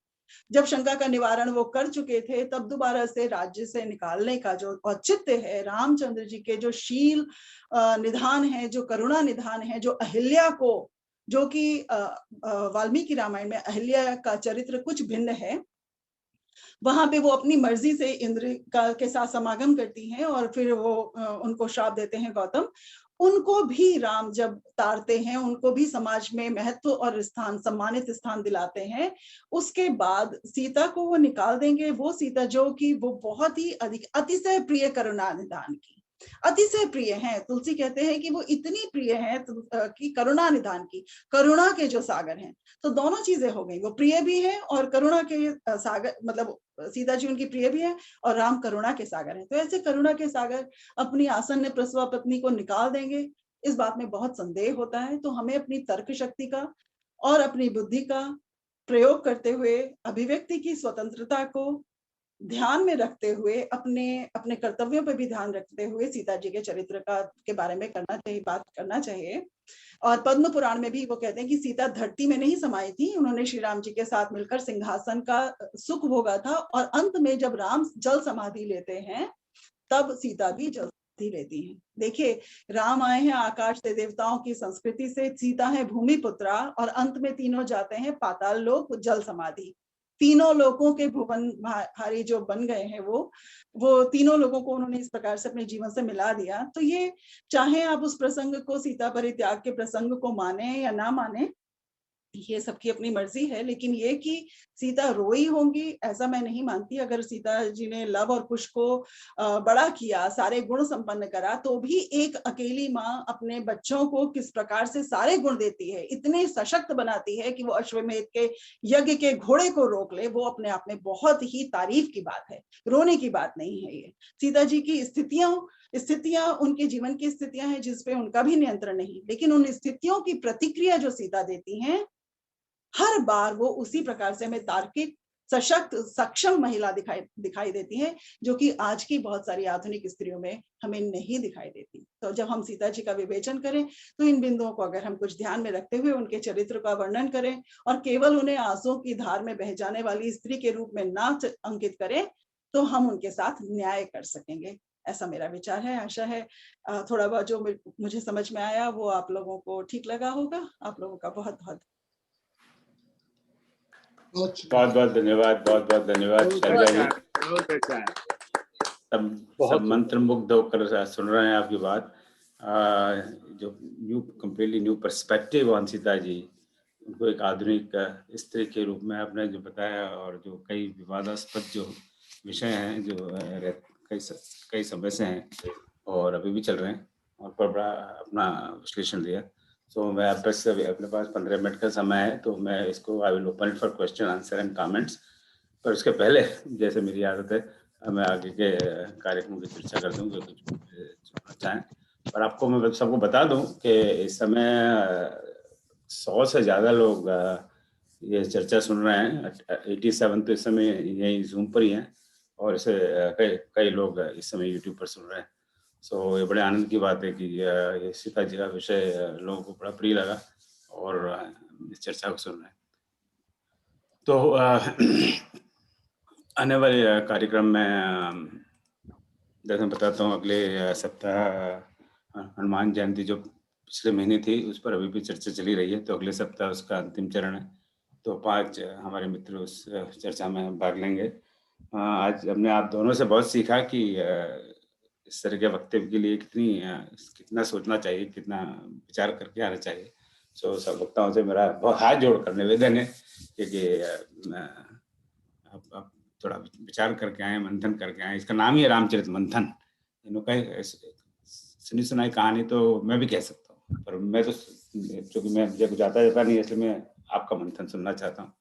जब शंका का निवारण वो कर चुके थे, तब दोबारा से राज्य से निकालने का जो औचित्य है, रामचंद्र जी के जो शील निधान है, जो करुणा निधान है, जो अहिल्या को, जो कि वाल्मीकि रामायण में अहिल्या का चरित्र कुछ भिन्न है, वहां पे वो अपनी मर्जी से इंद्र के साथ समागम करती हैं और फिर वो उनको श्राप देते हैं गौतम, उनको भी राम जब तारते हैं, उनको भी समाज में महत्व और स्थान, सम्मानित स्थान दिलाते हैं। उसके बाद सीता को वो निकाल देंगे, वो सीता जो कि वो बहुत ही अधिक अतिशय प्रिय करुणा निधान की, अतिशय प्रिय हैं। तुलसी कहते हैं कि वो इतनी प्रिय है कि करुणा निधान की, करुणा के जो सागर हैं। तो दोनों चीजें हो गई, वो प्रिय भी है और करुणा के सागर, मतलब सीता जी उनकी प्रिय भी है और राम करुणा के सागर हैं। तो ऐसे करुणा के सागर अपनी आसन्न प्रसवा पत्नी को निकाल देंगे, इस बात में बहुत संदेह होता है। तो हमें अपनी तर्क शक्ति का और अपनी बुद्धि का प्रयोग करते हुए, अभिव्यक्ति की स्वतंत्रता को ध्यान में रखते हुए, अपने अपने कर्तव्यों पर भी ध्यान रखते हुए सीता जी के चरित्र का के बारे में बात करना चाहिए। और पद्म पुराण में भी वो कहते हैं कि सीता धरती में नहीं समाई थी, उन्होंने श्री राम जी के साथ मिलकर सिंहासन का सुख भोगा था। और अंत में जब राम जल समाधि लेते हैं, तब सीता भी जल समाधि लेती हैं। देखिए, राम आए हैं आकाश से, देवताओं की संस्कृति से, सीता है भूमि पुत्रा, और अंत में तीनों जाते हैं पाताल लोक जल समाधि। तीनों लोगों के भुवन भारी जो बन गए हैं, वो तीनों लोगों को उन्होंने इस प्रकार से अपने जीवन से मिला दिया। तो ये, चाहे आप उस प्रसंग को सीता परित्याग के प्रसंग को माने या ना माने, ये सबकी अपनी मर्जी है। लेकिन ये कि सीता रोई होंगी, ऐसा मैं नहीं मानती। अगर सीता जी ने लव और कुश को बड़ा किया, सारे गुण संपन्न करा, तो भी एक अकेली माँ अपने बच्चों को किस प्रकार से सारे गुण देती है, इतने सशक्त बनाती है कि वो अश्वमेध के यज्ञ के घोड़े को रोक ले, वो अपने आप में बहुत ही तारीफ की बात है, रोने की बात नहीं है। ये सीता जी की स्थितियां उनके जीवन की स्थितियां हैं जिसपे उनका भी नियंत्रण नहीं, लेकिन उन स्थितियों की प्रतिक्रिया जो सीता देती हैं, हर बार वो उसी प्रकार से हमें तार्किक, सशक्त, सक्षम महिला दिखाई देती है, जो कि आज की बहुत सारी आधुनिक स्त्रियों में हमें नहीं दिखाई देती। तो जब हम सीता जी का विवेचन करें, तो इन बिंदुओं को अगर हम कुछ ध्यान में रखते हुए उनके चरित्र का वर्णन करें, और केवल उन्हें आंसुओं की धार में बह जाने वाली स्त्री के रूप में ना अंकित करें, तो हम उनके साथ न्याय कर सकेंगे। ऐसा मेरा विचार है। आशा है थोड़ा बहुत जो मुझे समझ में आया वो आप लोगों को ठीक लगा होगा। आप लोगों का बहुत बहुत बहुत बहुत धन्यवाद, बहुत बहुत धन्यवाद शैलजा जी। बहुत अच्छा है। सब मंत्र मुग्ध होकर सुन रहे हैं आपकी बात। जो completely new perspective on Sita ji, उनको एक आधुनिक स्त्री के रूप में आपने जो बताया, और जो कई विवादास्पद जो विषय हैं जो कई समय से हैं और अभी भी चल रहे हैं, और पर बड़ा अपना विश्लेषण दिया। तो मैं आप से अपने पास 15 मिनट का समय है, तो मैं इसको आई will open for question answer and comments. पर उसके पहले, जैसे मेरी आदत है, मैं आगे के कार्यक्रम की चर्चा कर दूँ जो कुछ चाहें। पर आपको मैं सबको बता दूं कि इस समय 100 से ज़्यादा लोग ये चर्चा सुन रहे हैं। 87 तो इस समय यही जूम पर ही हैं, और इसे कई लोग इस समय यूट्यूब पर सुन रहे हैं। सो ये बड़े आनंद की बात है कि ये सीता जी का विषय लोगों को बड़ा प्रिय लगा और इस चर्चा को सुन रहे हैं। तो आने वाले कार्यक्रम में जैसे मैं बताता हूँ, अगले सप्ताह हनुमान जयंती जो पिछले महीने थी, उस पर अभी भी चर्चा चली रही है। तो अगले सप्ताह उसका अंतिम चरण है। तो 5 हमारे मित्र उस चर्चा में भाग लेंगे। आज हमने आप दोनों से बहुत सीखा कि इस तरह के वक्तव्य के लिए कितना सोचना चाहिए, कितना विचार करके आना चाहिए। सो सब वक्ताओं से मेरा बहुत हाथ जोड़कर निवेदन है कि आप थोड़ा विचार करके आए, मंथन करके आए। इसका नाम ही है रामचरित मंथन। सुनी सुनाई कहानी तो मैं भी कह सकता हूँ, पर मैं तो चूंकि मुझे कुछ आता जाता नहीं, इसलिए मैं आपका मंथन सुनना चाहता हूँ।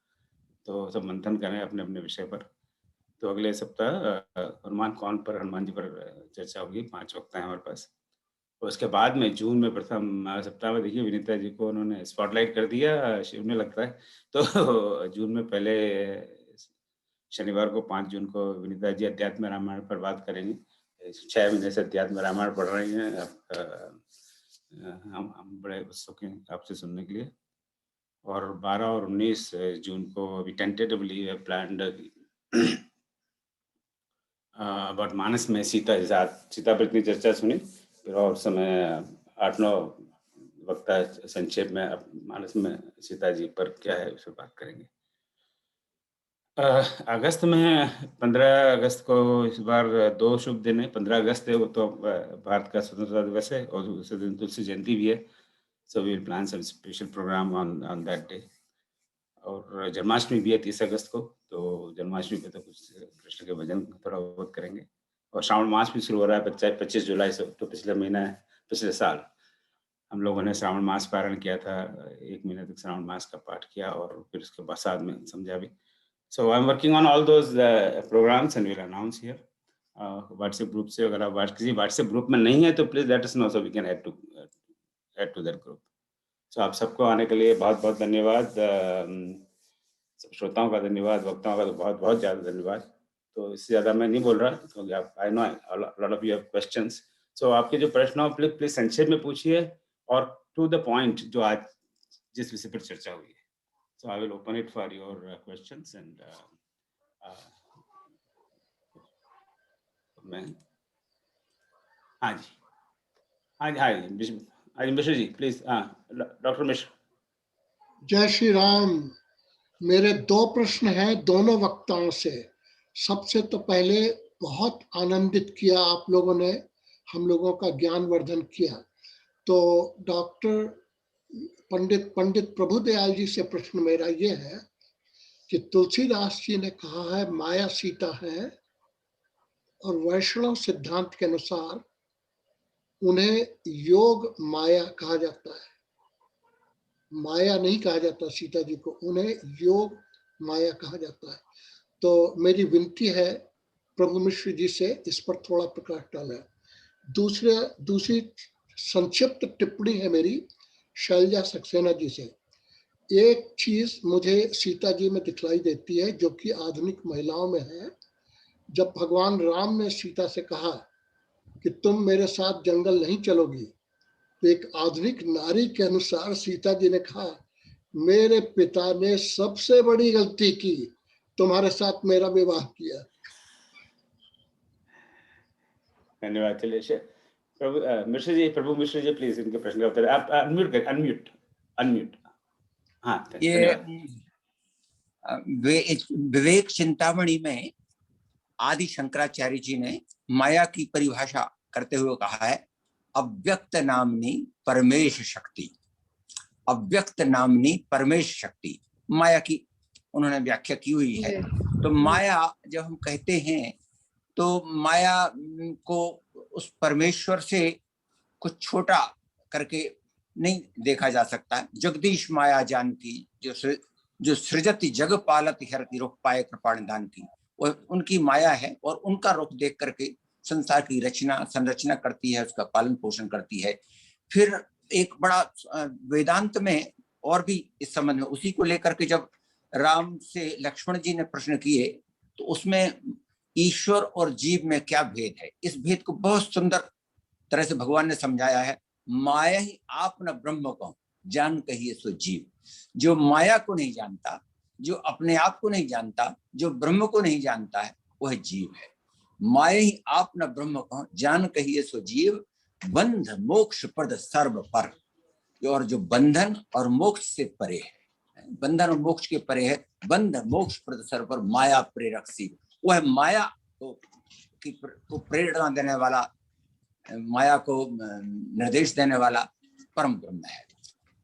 तो सब मंथन करें अपने अपने विषय पर। तो अगले सप्ताह हनुमान जी पर चर्चा होगी। 5 वक्ता हैं हमारे पास। उसके बाद में जून में प्रथम सप्ताह में देखिए विनीता जी को उन्होंने स्पॉटलाइट कर दिया, शिव ने लगता है। तो जून में पहले शनिवार को 5 जून को विनीता जी अध्यात्म रामायण पर बात करेंगे। 6 महीने से अध्यात्म रामायण पढ़ रही हैं। हम बड़े उत्सुक हैं आपसे सुनने के लिए। और 12 और 19 जून को अभी टेंटेटिवली प्लान्ड अबाउट मानस में सीता पर इतनी चर्चा सुनी। फिर और समय 8-9 वक्ता संक्षेप में मानस में सीता जी पर क्या है उस पर बात करेंगे। अगस्त में 15 अगस्त को इस बार 2 शुभ दिन है। 15 अगस्त है, वो तो भारत का स्वतंत्रता दिवस है, और उस दिन तुलसी जयंती भी है। So we will plan some special program on that day. और जन्माष्टमी भी है 30 अगस्त को। तो जन्माष्टमी पे तो कुछ कृष्ण के भजन थोड़ा बहुत करेंगे। और श्रावण मास भी शुरू हो रहा है 25 जुलाई से। तो पिछले साल हम लोगों ने श्रावण मास पारण किया था, 1 महीने तक श्रावण मास का पाठ किया और फिर उसके बाद साथ में समझा भी। So I am working on all those programs and will announce here. WhatsApp group से, अगर आप किसी व्हाट्सएप ग्रुप में नहीं है तो please let us know, so we can add to that group. सो आप सबको आने के लिए बहुत बहुत धन्यवाद। सब श्रोताओं का धन्यवाद, वक्ताओं का तो बहुत बहुत ज़्यादा धन्यवाद। तो इससे ज़्यादा मैं नहीं बोल रहा क्योंकि आप, I know lot of you have questions. So आपके जो प्रश्न हो प्लीज संक्षेप में पूछिए और टू द पॉइंट, जो आज जिस विषय पर चर्चा हुई है। So I will open it for your questions and मैं, हाँ जी मिश्र जी प्लीज। डॉक्टर मिश्र। जय श्री राम। मेरे 2 प्रश्न हैं दोनों वक्ताओं से। सबसे तो पहले बहुत आनंदित किया आप लोगों ने, हम लोगों का ज्ञानवर्धन किया। तो डॉक्टर पंडित प्रभुदयाल जी से प्रश्न मेरा ये है कि तुलसीदास जी ने कहा है माया सीता है, और वैष्णव सिद्धांत के अनुसार उन्हें योग माया कहा जाता है। माया नहीं कहा जाता सीता जी को, उन्हें योग माया कहा जाता है। तो मेरी विनती है प्रभु मिश्र जी से इस पर थोड़ा प्रकाश डालें। दूसरी संक्षिप्त टिप्पणी है मेरी शैलजा सक्सेना जी से। एक चीज मुझे सीता जी में दिखलाई देती है जो कि आधुनिक महिलाओं में है। जब भगवान राम ने सीता से कहा कि तुम मेरे साथ जंगल नहीं चलोगी, तो एक आधुनिक नारी के अनुसार सीता जी ने कहा मेरे पिता ने सबसे बड़ी गलती की, तुम्हारे साथ मेरा विवाह किया। धन्यवाद। चलिए प्रभु मिश्र जी प्लीज इनके प्रश्न का उत्तर आप अनम्यूट। हाँ ये विवेक चिंतामणि में आदि शंकराचार्य जी ने माया की परिभाषा करते हुए कहा है अव्यक्त नामनी परमेश शक्ति। अव्यक्त नामनी परमेश शक्ति माया की उन्होंने व्याख्या की हुई है। तो माया जब हम कहते हैं तो माया को उस परमेश्वर से कुछ छोटा करके नहीं देखा जा सकता। जगदीश माया जानकी जो सृजति जग पालत हरति रुख पाए कृपा निधान की, वो उनकी माया है और उनका रुख देख करके संसार की संरचना करती है, उसका पालन पोषण करती है। फिर एक बड़ा वेदांत में और भी इस संबंध में उसी को लेकर के जब राम से लक्ष्मण जी ने प्रश्न किए तो उसमें ईश्वर और जीव में क्या भेद है, इस भेद को बहुत सुंदर तरह से भगवान ने समझाया है। माया ही आप न ब्रह्म को जान कहिए सो जीव। जो माया को नहीं जानता, जो अपने आप को नहीं जानता, जो ब्रह्म को नहीं जानता है, वह जीव है। माया ही आप न ब्रह्म को जान कहिए सो जीव, बंध मोक्ष प्रद सर्व पर। और जो बंधन और मोक्ष से परे है, बंधन और मोक्ष के परे है, बंध मोक्ष प्रद सर्व पर माया प्रेरक सी, वह माया को प्रेरणा देने वाला, माया को निर्देश देने वाला परम ब्रह्म है।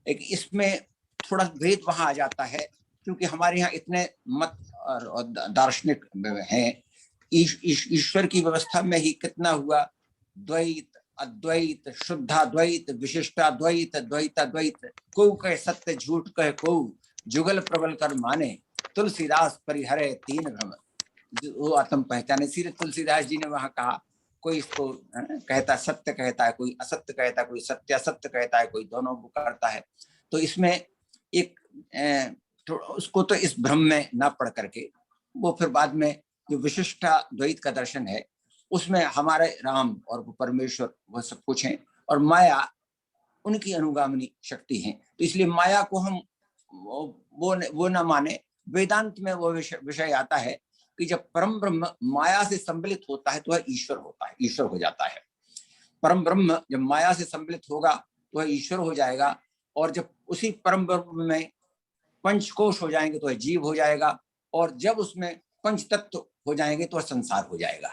एक इसमें थोड़ा भेद वहां आ जाता है क्योंकि हमारे यहाँ इतने मत और दार्शनिक हैं। ईश्वर की व्यवस्था में ही कितना हुआ, द्वैत अद्वैत शुद्धाद्वैत विशिष्टाद्वैत द्वैताद्वैत, को कहे सत्य झूठ कहे को, जुगल प्रबल कर माने, तुलसीदास परिहरे तीन भ्रम। वो आत्म पहचाने। सिर्फ तुलसीदास जी ने वहां कहा, कोई इसको कहता सत्य कहता है, कोई असत्य कहता है, कोई सत्य असत्य कहता है, कोई दोनों करता है। तो इसमें एक उसको तो इस भ्रम में ना पढ़ करके वो फिर बाद में जो विशिष्टाद्वैत का दर्शन है उसमें हमारे राम और परमेश्वर वह सब कुछ हैं और माया उनकी अनुगामिनी शक्ति है। तो इसलिए माया को हम वो ना माने। वेदांत में वो विषय आता है कि जब परम ब्रह्म माया से सम्मिलित होता है तो वह ईश्वर होता है, ईश्वर हो जाता है। परम ब्रह्म जब माया से सम्मिलित होगा तो वह ईश्वर हो जाएगा, और जब उसी परम ब्रह्म में पंचकोश हो जाएंगे तो वह जीव हो जाएगा, और जब उसमें पंच तत्व हो जाएंगे तो वह संसार हो जाएगा।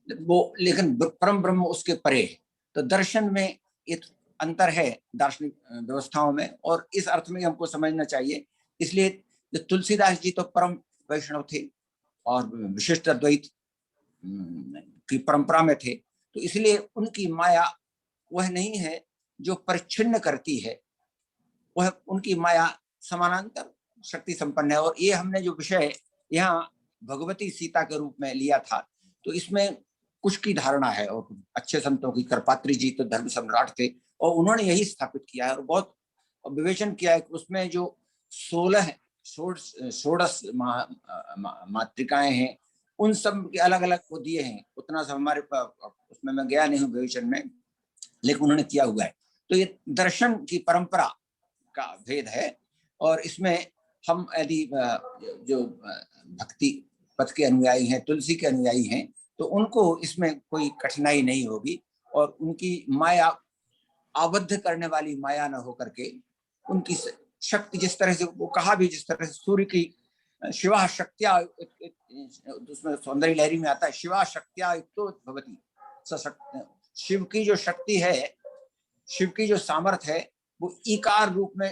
वो लेकिन परम ब्रह्म उसके परे है। तो दर्शन में एक अंतर है दार्शनिक व्यवस्थाओं में, और इस अर्थ में हमको समझना चाहिए। इसलिए तुलसीदास जी तो परम वैष्णव थे और विशिष्ट अद्वैत की परंपरा में थे, तो इसलिए उनकी माया वह नहीं है जो परिच्छिन्न करती है, वह उनकी माया समानांतर शक्ति संपन्न है। और ये हमने जो विषय यहाँ भगवती सीता के रूप में लिया था, तो इसमें कुछ की धारणा है, और अच्छे संतों की, करपात्री जी तो धर्म सम्राट थे और उन्होंने यही स्थापित किया है और बहुत विवेचन किया है कि उसमें जो 16 षोडश मातृकाएं हैं, उन सब के अलग अलग को दिए हैं। उतना सब हमारे पास उसमें मैं गया नहीं हूँ विवेचन में, लेकिन उन्होंने किया हुआ है। तो ये दर्शन की परंपरा का भेद है, और इसमें हम यदि जो भक्ति पथ के अनुयायी हैं, तुलसी के अनुयायी हैं, तो उनको इसमें कोई कठिनाई नहीं होगी, और उनकी माया आबद्ध करने वाली माया न हो करके उनकी शक्ति, जिस तरह से वो कहा भी, जिस तरह से सूर्य की शिवा शक्त्या, उसमें सौंदर्य लहरी में आता है, शिवा शक्त्या युक्तो भवति, शिव की जो शक्ति है, शिव की जो सामर्थ्य है, वो ईकार रूप में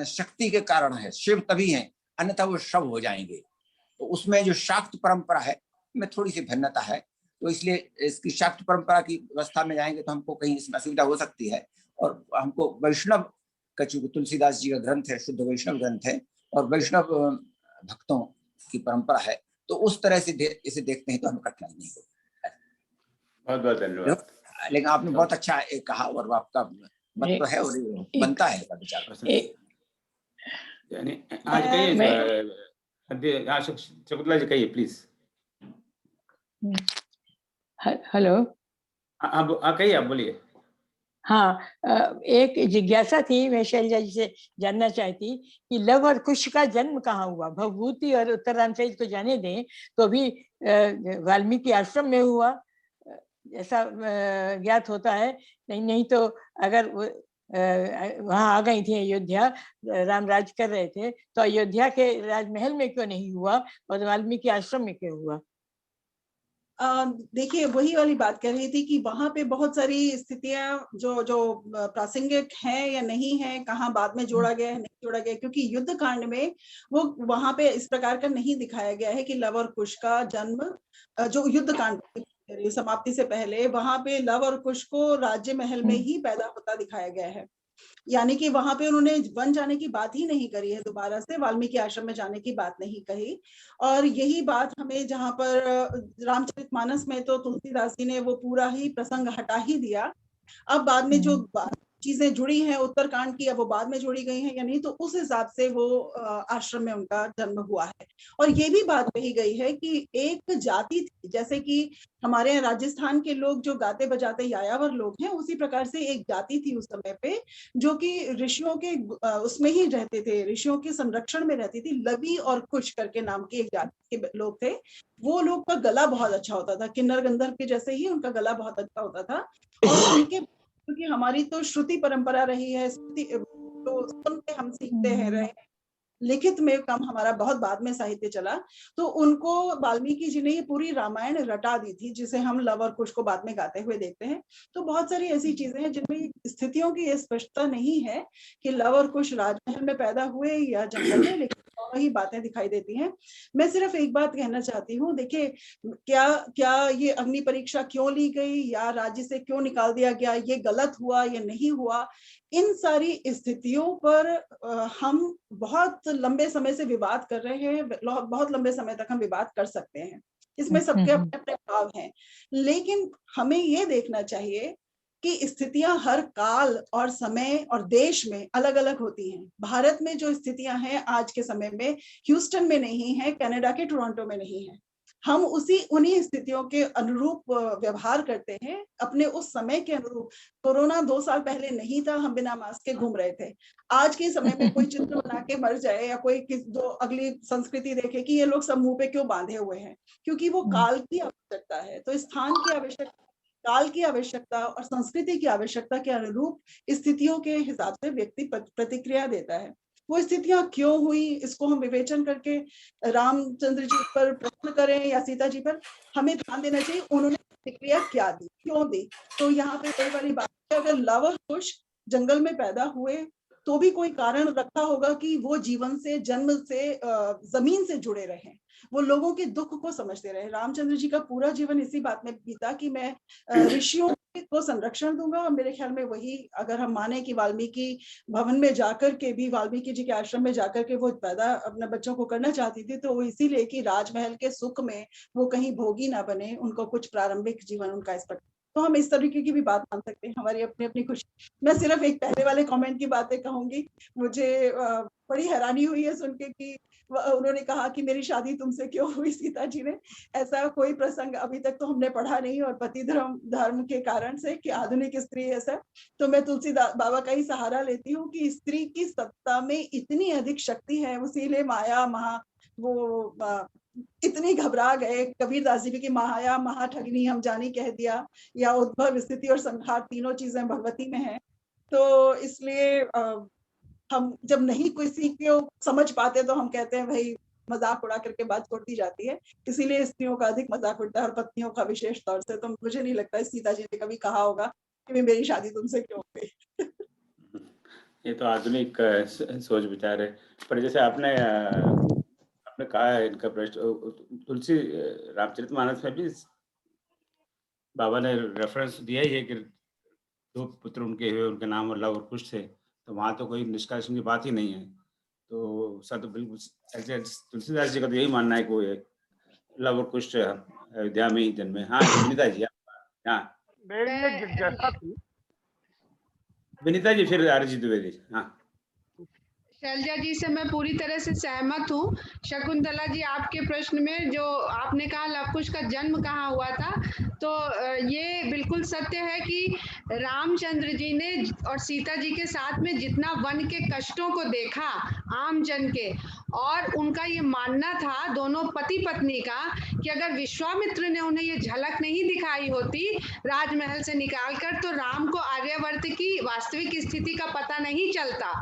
शक्ति के कारण है, शिव तभी है, अन्यथा वो शव हो जाएंगे। तो उसमें जो शाक्त परंपरा है में थोड़ी सी भिन्नता है, तो इसलिए इसकी शाक्त परंपरा की व्यवस्था में जाएंगे तो हमको कहीं इसमें असुविधा हो सकती है। और हमको वैष्णव का, चूंकि तुलसीदास जी का ग्रंथ है, शुद्ध वैष्णव ग्रंथ है, और वैष्णव भक्तों की परंपरा है, तो उस तरह से इसे देखते हैं तो हमें कठिनाई नहीं होगी। बहुत बहुत धन्यवाद। लेकिन आपने बहुत अच्छा कहा, और आपका मत तो है और बनता है का विचार। यानी आज कहिए, शकुंतला जी कहिए प्लीज। हेलो, हाँ कहिए, आप बोलिए। हाँ, एक जिज्ञासा थी, मैं शैलजा जी से जानना चाहती कि लव और कुश का जन्म कहाँ हुआ। भवभूति और उत्तरांचल को जाने दें तो भी वाल्मीकि आश्रम में हुआ ऐसा ज्ञात होता है। नहीं तो अगर वहां आ गई थी अयोध्या, राम राज कर रहे थे, तो अयोध्या के राजमहल में क्यों नहीं हुआ और वाल्मीकि आश्रम में क्यों हुआ? देखिए, वही वाली बात कर रही थी कि वहां पे बहुत सारी स्थितियां जो प्रासंगिक हैं या नहीं है, कहाँ बाद में जोड़ा गया है, नहीं जोड़ा गया, क्योंकि युद्ध कांड में वो वहां पे इस प्रकार का नहीं दिखाया गया है कि लव और कुश का जन्म जो युद्ध कांड समाप्ति से पहले वहां पे लव और कुश को राज्य महल में ही पैदा होता दिखाया गया है। यानी कि वहां पे उन्होंने वन जाने की बात ही नहीं करी है, दोबारा से वाल्मीकि आश्रम में जाने की बात नहीं कही। और यही बात हमें जहां पर रामचरितमानस में तो तुलसीदास जी ने वो पूरा ही प्रसंग हटा ही दिया। अब बाद में जो चीजें जुड़ी हैं उत्तरकांड की, अब वो बाद में जोड़ी गई हैं या नहीं, तो उस हिसाब से वो आश्रम में उनका जन्म हुआ है। और ये भी बात कही गई है कि एक जाति थी, जैसे कि हमारे यहाँ राजस्थान के लोग जो गाते बजाते यायावर लोग हैं, उसी प्रकार से एक जाति थी उस समय पे जो कि ऋषियों के उसमें ही रहते थे, ऋषियों के संरक्षण में रहती थी। लवी और कुश करके नाम के एक जाति के लोग थे। वो लोग का गला बहुत अच्छा होता था, किन्नर गंधर्व के जैसे ही उनका गला बहुत अच्छा होता था। और उनके, क्योंकि हमारी तो श्रुति परंपरा रही है, तो सुन के हम सीखते हैं रहे, लिखित में कम, हमारा बहुत बाद में साहित्य चला, तो उनको वाल्मीकि जी ने ये पूरी रामायण रटा दी थी, जिसे हम लव और कुश को बाद में गाते हुए देखते हैं। तो बहुत सारी ऐसी चीजें हैं जिनमें स्थितियों की ये स्पष्टता नहीं है कि लव और कुश राजमहल में पैदा हुए या जंगल में, लेकिन वही बातें दिखाई देती हैं। मैं सिर्फ एक बात कहना चाहती हूँ, देखिए, क्या ये अग्नि परीक्षा क्यों ली गई या राज्य से क्यों निकाल दिया गया, ये गलत हुआ या नहीं हुआ, इन सारी स्थितियों पर हम बहुत लंबे समय से विवाद कर रहे हैं, बहुत लंबे समय तक हम विवाद कर सकते हैं, इसमें सबके अपने अपने भाव हैं। लेकिन हमें ये देखना चाहिए कि स्थितियां हर काल और समय और देश में अलग अलग होती हैं। भारत में जो स्थितियां हैं आज के समय में ह्यूस्टन में नहीं है, कनाडा के टोरंटो में नहीं है। हम उन्हीं स्थितियों के अनुरूप व्यवहार करते हैं, अपने उस समय के अनुरूप। कोरोना 2 साल पहले नहीं था, हम बिना मास्क के घूम रहे थे। आज के समय में कोई चित्र बना के मर जाए या कोई जो अगली संस्कृति देखे कि ये लोग सब मुंह पे क्यों बांधे हुए हैं, क्योंकि वो काल की आवश्यकता है। तो स्थान की आवश्यकता, काल की आवश्यकता और संस्कृति की आवश्यकता के अनुरूप स्थितियों के हिसाब से व्यक्ति प्रतिक्रिया देता है। वो स्थितियां क्यों हुई, इसको हम विवेचन करके रामचंद्र जी पर प्रश्न करें या सीता जी पर, हमें ध्यान देना चाहिए उन्होंने प्रतिक्रिया क्या दी, क्यों दी। तो यहाँ पे वही वाली बात है, अगर लव और कुश जंगल में पैदा हुए तो भी कोई कारण रखा होगा कि वो जीवन से, जन्म से, जमीन से जुड़े रहे, वो लोगों के दुख को समझते रहे। रामचंद्र जी का पूरा जीवन इसी बात में बीता कि मैं ऋषियों को संरक्षण दूंगा। और मेरे ख्याल में वही, अगर हम माने कि वाल्मीकि भवन में जाकर के भी, वाल्मीकि जी के आश्रम में जाकर के वो पैदा अपने बच्चों को करना चाहती थी, तो वो इसीलिए कि राजमहल के सुख में वो कहीं भोगी ना बने, उनको कुछ प्रारंभिक जीवन उनका इस पर। तो हम इस तरीके की भी बात मान सकते हैं, हमारी अपनी अपनी खुशी। मैं सिर्फ एक पहले वाले कमेंट की बातें कहूंगी। मुझे बड़ी हैरानी हुई है सुन के कि उन्होंने कहा कि मेरी शादी तुमसे क्यों हुई सीता जी ने। ऐसा कोई प्रसंग अभी तक तो हमने पढ़ा नहीं, और पति धर्म के कारण से कि आधुनिक स्त्री ऐसा। तो मैं तुलसीदास बाबा का ही सहारा लेती हूँ कि स्त्री की सत्ता में इतनी अधिक शक्ति है, उसीलिए माया महा वो इतनी घबरा गए। कबीरदास जी भी कि माया महाठगनी हम जानी कह दिया, या उद्भव, स्थिति और संहार तीनों चीजें भगवती में है। तो इसलिए हम जब नहीं किसी को समझ पाते तो हम कहते हैं भाई मजाक उड़ा करके बात छोड़ती जाती है। इसीलिए स्त्रियों का अधिक मजाक उड़ता है, और पत्नियों का विशेष तौर से। तो मुझे नहीं लगता सीता जी ने कभी कहा होगा कि मेरी शादी तुमसे क्यों हो गई। ये तो आधुनिक सोच विचार है। पर जैसे आपने कहा है, इनका प्रश्न तुलसी रामचरितमानस में भी बाबा ने रेफरेंस दिया ही है कि 2 पुत्र उनके हुए, उनके नाम और लव और कुश थे। तो वहाँ तो कोई निष्कर्षण की बात ही नहीं है। तो सर तो बिल्कुल ऐसे तुलसीदास जी का तो यही मानना है कि वो लव और कुश अयोध्या में ही जन्मे। हाँ विनीता जी, हाँ मेरी एक जिज्ञासा थी। विनीता जी, फिर आरजी द्विवेदी। हाँ शैलजा जी से मैं पूरी तरह से सहमत हूँ। शकुंतला जी, आपके प्रश्न में जो आपने कहा लवकुश का जन्म कहाँ हुआ था, तो ये बिल्कुल सत्य है कि रामचंद्र जी ने और सीता जी के साथ में जितना वन के कष्टों को देखा आम जन के, और उनका ये मानना था दोनों पति पत्नी का कि अगर विश्वामित्र ने उन्हें ये झलक नहीं दिखाई होती राजमहल से निकालकर, तो राम को आर्यावर्त की वास्तविक स्थिति का पता नहीं चलता।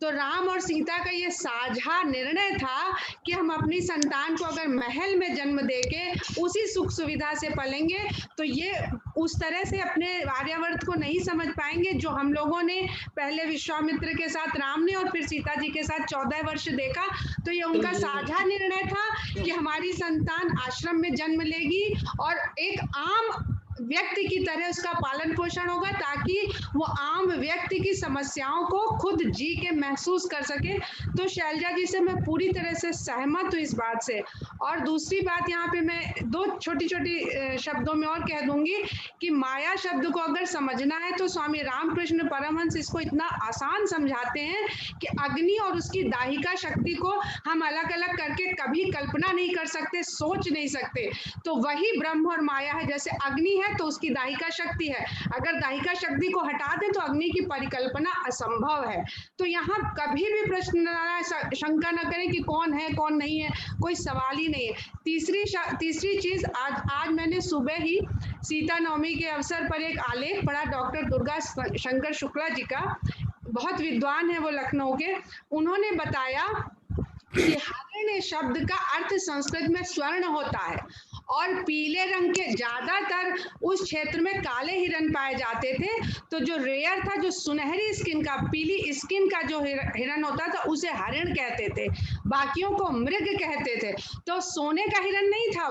तो राम और सीता का ये साझा निर्णय था कि हम अपनी संतान को अगर महल में जन्म देके उसी सुख सुविधा से पलेंगे, तो ये उस तरह से अपने आर्यावर्त को नहीं समझ पाएंगे जो हम लोगों ने पहले विश्वामित्र के साथ राम ने और फिर सीता जी के साथ 14 वर्ष देखा। तो ये उनका साझा निर्णय था कि हमारी संतान आश्रम में जन्म लेगी और एक आम व्यक्ति की तरह उसका पालन पोषण होगा, ताकि वो आम व्यक्ति की समस्याओं को खुद जी के महसूस कर सके। तो शैलजा जी से मैं पूरी तरह से सहमत हूँ इस बात से। और दूसरी बात यहाँ पे मैं 2 छोटी छोटी शब्दों में और कह दूंगी कि माया शब्द को अगर समझना है तो स्वामी रामकृष्ण परमहंस इसको इतना आसान समझाते हैं कि अग्नि और उसकी दाहिका शक्ति को हम अलग अलग करके कभी कल्पना नहीं कर सकते, सोच नहीं सकते। तो वही ब्रह्म और माया है। जैसे अग्नि है तो उसकी दाहिका शक्ति है, अगर दाहिका शक्ति को हटा दे तो अग्नि की परिकल्पना असंभव है। तो यहाँ कभी भी प्रश्न शंका न करें कि कौन है कौन नहीं है, कोई सवाल ही नहीं है। तीसरी चीज, आज मैंने सुबह ही सीता नवमी के अवसर पर एक आलेख पढ़ा डॉक्टर दुर्गा शंकर शुक्ला जी का, बहुत विद्वान है वो लखनऊ के। उन्होंने बताया कि हरिण शब्द का अर्थ संस्कृत में स्वर्ण होता है, और पीले रंग के ज्यादातर उस क्षेत्र में काले हिरण पाए जाते थे। तो जो रेयर था, जो सुनहरी स्किन का, पीली स्किन का जो हिरण होता था उसे हरिण कहते थे, बाकियों को मृग कहते थे। तो सोने का हिरण नहीं था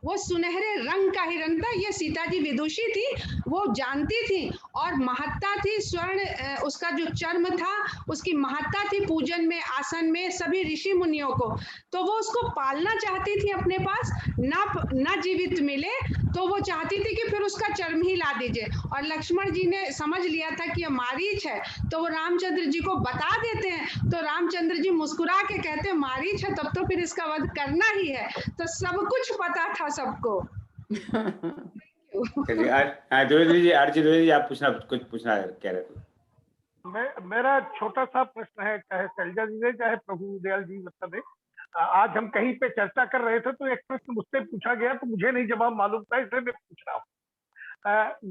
वो सुनहरे रंग का हिरण था। ये सीता जी विदुषी थी, वो जानती थी, और महत्ता थी स्वर्ण, उसका जो चर्म था उसकी महत्ता थी पूजन में, आसन में, सभी ऋषि मुनियों को। तो वो उसको पालना चाहती थी अपने पास, ना जीवित मिले तो वो चाहती थी कि फिर उसका चर्म ही ला दीजिए। और लक्ष्मण जी ने समझ लिया था कि ये मारीच है, तो वो रामचंद्र जी को बता देते हैं। तो रामचंद्र जी मुस्कुरा के कहते हैं मारीच है तब तो फिर इसका वध करना ही है। तो सब कुछ पता था सबको। द्विवेदी जी, आरजी द्विवेदी जी, आप कुछ पूछना कह रहे थे। मेरा छोटा सा प्रश्न है, चाहे शैलजा जी ने चाहे प्रभु दयाल जी मतलब है, आज हम कहीं पे चर्चा कर रहे थे तो एक प्रश्न मुझसे पूछा गया तो मुझे नहीं जवाब मालूम था, इसलिए मैं पूछ रहा हूँ।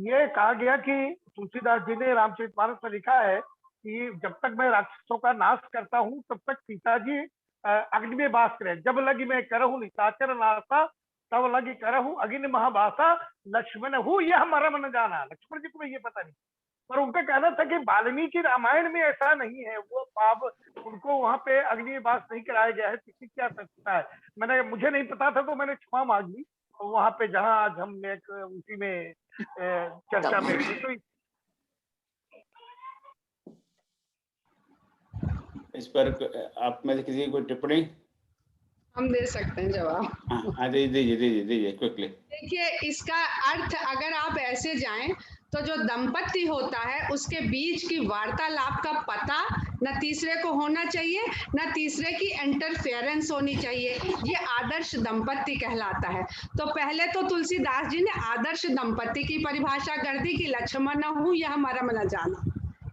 ये कहा गया कि तुलसीदास जी ने रामचरितमानस में लिखा है कि जब तक मैं राक्षसों का नाश करता हूँ तब तक सीता जी अग्नि में वास करें। जब लगी मैं करहूँ निशाचर नासा, तब लगी करहूँ अग्नि महावासा, लक्ष्मण हूँ यह हमारा मन जाना। लक्ष्मण जी को ये पता नहीं, पर उनका कहना था कि वाल्मीकि रामायण में ऐसा नहीं है, वो अब उनको वहां पे अग्निवास नहीं कराया गया है, किसी क्या सकता है। मुझे नहीं पता था तो मैंने क्षमा मांग ली वहां पे, जहां आज हम एक उसी में चर्चा में थे। तो इस पर आप में से किसी की कोई टिप्पणी? हम दे सकते हैं जवाब। हाँ दीजिए क्विकली। देखिए, इसका अर्थ अगर आप ऐसे जाएं तो जो दंपति होता है उसके बीच की वार्तालाप का पता न तीसरे को होना चाहिए, न तीसरे की इंटरफेरेंस होनी चाहिए। ये आदर्श दंपति कहलाता है। तो पहले तो तुलसीदास जी ने आदर्श दंपति की परिभाषा कर दी कि लक्ष्मण हूं यह मरम न जाना।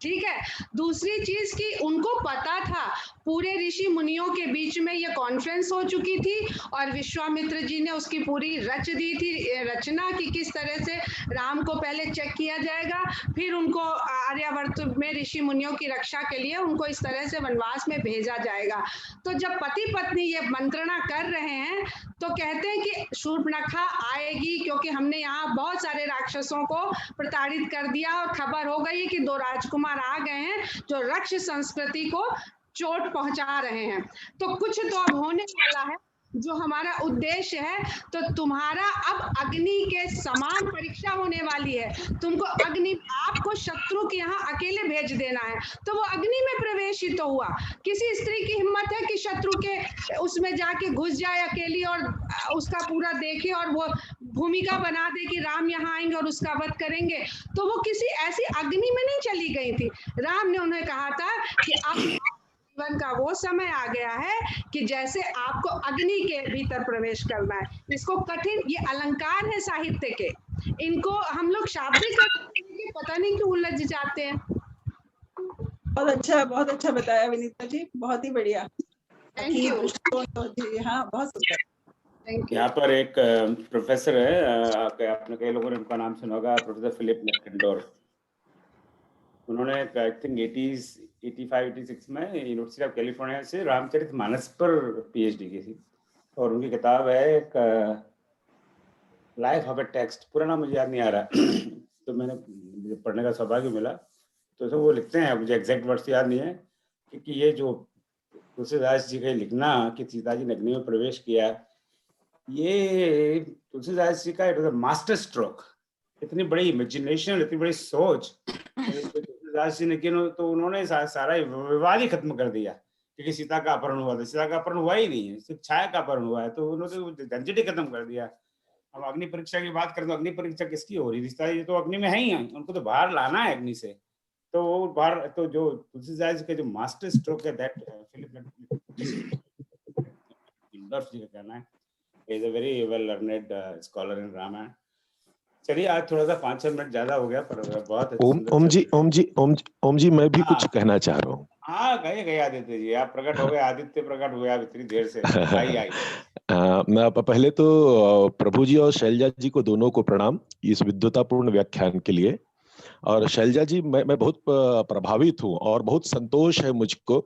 ठीक है। दूसरी चीज की उनको पता था, पूरे ऋषि मुनियों के बीच में ये कॉन्फ्रेंस हो चुकी थी और विश्वामित्र जी ने उसकी पूरी रच दी थी, रचना की किस तरह से राम को पहले चेक किया जाएगा, फिर उनको आर्यावर्त में ऋषि मुनियों की रक्षा के लिए उनको इस तरह से वनवास में भेजा जाएगा। तो जब पति पत्नी ये मंत्रणा कर रहे हैं तो कहते हैं कि शूर्पणखा आएगी, क्योंकि हमने यहाँ बहुत सारे राक्षसों को प्रताड़ित कर दिया और खबर हो गई कि 2 राजकुमार आ गए हैं जो रक्ष संस्कृति को चोट पहुंचा रहे हैं। तो कुछ तो अब होने वाला है जो हमारा उद्देश्य है। तो तुम्हारा अब अग्नि के समान परीक्षा होने वाली है। तुमको अग्नि, आपको शत्रु के यहाँ अकेले भेज देना है। तो वो अग्नि में प्रवेश ही तो हुआ। किसी स्त्री की हिम्मत है कि शत्रु के उसमें जाके घुस जाए अकेली और उसका पूरा देखे और वो भूमिका बना दे कि राम यहाँ आएंगे और उसका वध करेंगे। तो वो किसी ऐसी अग्नि में नहीं चली गई थी। राम ने उन्हें कहा था कि अब जीवन का वो समय आ गया है कि जैसे आपको अग्नि के भीतर प्रवेश करना है। इसको कठिन, ये अलंकार है साहित्य के, इनको हम लोग शाब्दिक पता नहीं क्यों उलझ जाते हैं। बहुत अच्छा बताया विनीता जी, बहुत ही बढ़िया। Thank you. हाँ, बहुत सुंदर। यहाँ पर एक प्रोफेसर है, आपने कई लोगों ने उनका नाम सुना होगा, प्रोफेसर फिलिप लेकेंडोर। उन्होंने आई थिंक 85-86 में यूनिवर्सिटी ऑफ कैलिफोर्निया से रामचरितमानस पर पीएचडी की थी, और उनकी किताब है एक लाइफ ऑफ ए टेक्स्ट, पूरा नाम मुझे याद नहीं आ रहा तो मुझे पढ़ने का सौभाग्य मिला। तो वो लिखते हैं, मुझे एग्जैक्ट वर्ड्स याद नहीं है, क्योंकि ये जो तुलसीदास जी का लिखना कि सीता जी ने अग्नि में प्रवेश किया, ये तुलसीदास जी का it was a master stroke. इतनी बड़ी इमेजिनेशन, इतनी बड़ी सोच तुलसीदास जी ने की, तो उन्होंने सारा विवाद ही खत्म कर दिया। क्योंकि सीता का अपहरण हुआ था, सीता का अपहरण हुआ ही नहीं है, सिर्फ छाया का अपहरण हुआ है, तो उन्होंने झंझट ही खत्म कर दिया। अब अग्नि परीक्षा की बात करें तो अग्नि परीक्षा किसकी हो रही थी? सीता जी तो अग्नि में है ही है, उनको तो बाहर लाना है अग्नि से। तो वो बाहर, तो जो तुलसीदास जी का जो मास्टर स्ट्रोक है, दैट फिलिप लेकेंडोर जी का कहना है, is a very well learned scholar in Ramayana. चलिए, आज थोड़ा सा 5-6 मिनट ज्यादा हो गया, पर बहुत ओम जी मैं भी कुछ कहना चाह रहा हूँ। हाँ, गए आदित्य जी, आप प्रकट हो गए, आदित्य प्रकट हुए आप इतनी देर से। आई मैं पहले तो प्रभु जी और शैलजा जी को दोनों को प्रणाम इस विद्वतापूर्ण व्याख्यान के लिए। और शैलजा जी, मैं बहुत प्रभावित हूँ और बहुत संतोष है मुझको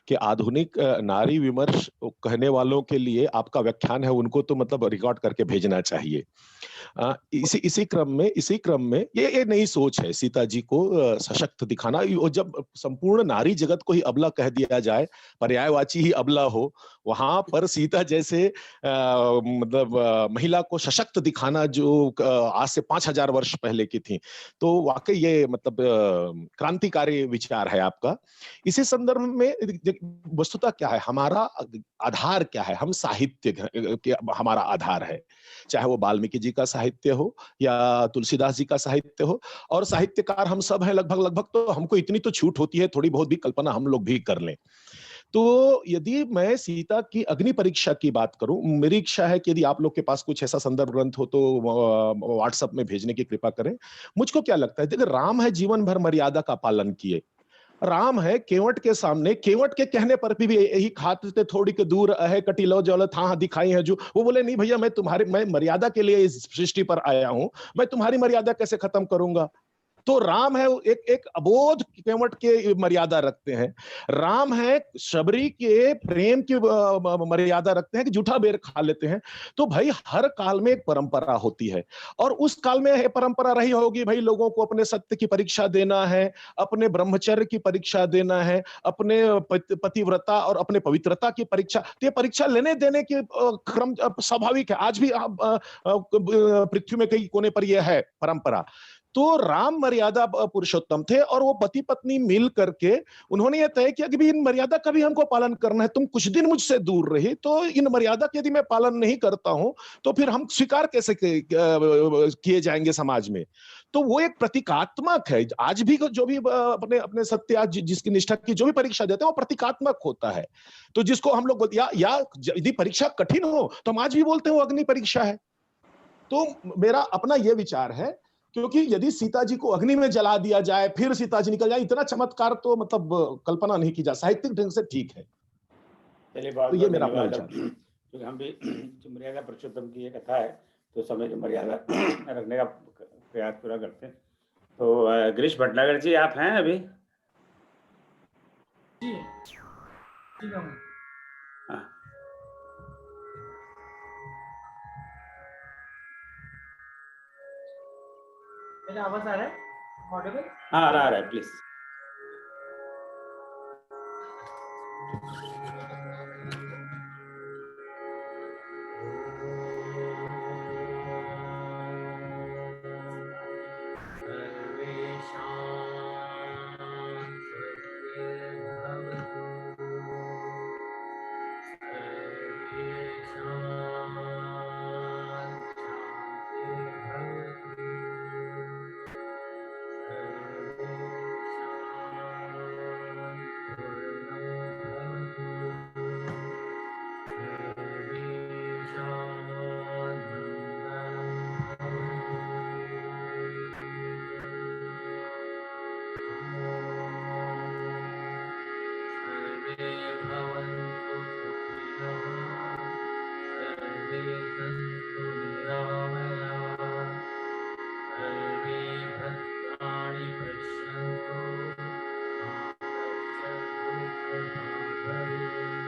कि आधुनिक नारी विमर्श कहने वालों के लिए आपका व्याख्यान है, उनको तो मतलब रिकॉर्ड करके भेजना चाहिए। इसी क्रम में ये नई सोच है सीता जी को सशक्त दिखाना। जब संपूर्ण नारी जगत को ही अबला कह दिया जाए, पर्यायवाची ही अबला हो, वहां पर सीता जैसे मतलब महिला को सशक्त दिखाना जो आज से 5000 वर्ष पहले की थी, तो वाकई ये मतलब क्रांतिकारी विचार है आपका। इसी संदर्भ में वस्तुतः क्या है, हमारा आधार क्या है? हम साहित्य हमारा आधार है, चाहे वो वाल्मीकि जी का साहित्य हो या तुलसीदास जी का साहित्य हो। और साहित्यकार हम सब हैं लगभग, तो हमको इतनी तो छूट होती है, थोड़ी बहुत भी कल्पना हम लोग भी कर लें। तो यदि मैं सीता की अग्नि परीक्षा की बात करूं, मेरी इच्छा है कि यदि आप लोग के पास कुछ ऐसा संदर्भ ग्रंथ हो तो व्हाट्सएप में भेजने की कृपा करें। मुझको क्या लगता है, देखिए राम है जीवन भर मर्यादा का पालन किए, राम है केवट के सामने, केवट के कहने पर भी यही खाते थोड़ी के दूर है कटिलो जल था दिखाई है जो, वो बोले नहीं भैया मैं मर्यादा के लिए इस सृष्टि पर आया हूं, मैं तुम्हारी मर्यादा कैसे खत्म करूंगा? तो राम है एक एक अबोध केवट के मर्यादा रखते हैं, राम है शबरी के प्रेम की मर्यादा रखते हैं कि जूठा बेर खा लेते हैं। तो भाई हर काल में एक परंपरा होती है, और उस काल में परंपरा रही होगी भाई लोगों को अपने सत्य की परीक्षा देना है, अपने ब्रह्मचर्य की परीक्षा देना है, अपने पतिव्रता और अपने पवित्रता की परीक्षा। तो ये परीक्षा लेने देने की क्रम स्वाभाविक है, आज भी पृथ्वी में कई कोने पर यह है परंपरा। तो राम मर्यादा पुरुषोत्तम थे, और वो पति पत्नी मिल करके उन्होंने ये तय किया कि भी इन मर्यादा का भी हमको पालन करना है। तुम कुछ दिन मुझसे दूर रही, तो इन मर्यादा के यदि मैं पालन नहीं करता हूं तो फिर हम स्वीकार कैसे किए जाएंगे समाज में। तो वो एक प्रतीकात्मक है। आज भी जो भी अपने अपने सत्य, आज जिसकी निष्ठा की जो भी परीक्षा देते हैं वो प्रतीकात्मक होता है। तो जिसको हम लोग बोलते, या यदि परीक्षा कठिन हो तो हम आज भी बोलते हैं वो अग्नि परीक्षा है। तो मेरा अपना यह विचार है, क्योंकि यदि सीता जी को अग्नि में जला दिया जाए फिर सीता जी निकल जाए, इतना चमत्कार तो मतलब कल्पना नहीं की जा, साहित्यिक ढंग से ठीक है। चलिए, बहुत तो ये बहुत मेरा अपना धन्यवाद। विचार। क्योंकि हम भी जो मर्यादा पुरुषोत्तम की ये कथा है, तो समय की मर्यादा रखने का प्रयास पूरा करते हैं। तो गिरीश भटनागर जी, आप हैं अभी? जी जी हाँ, मेरा आवाज आ रहा है? ऑडिबल? हाँ, आ रहा है, प्लीज। पश्यन्तु मा कश्चित् दुःखभाग् भवेत्।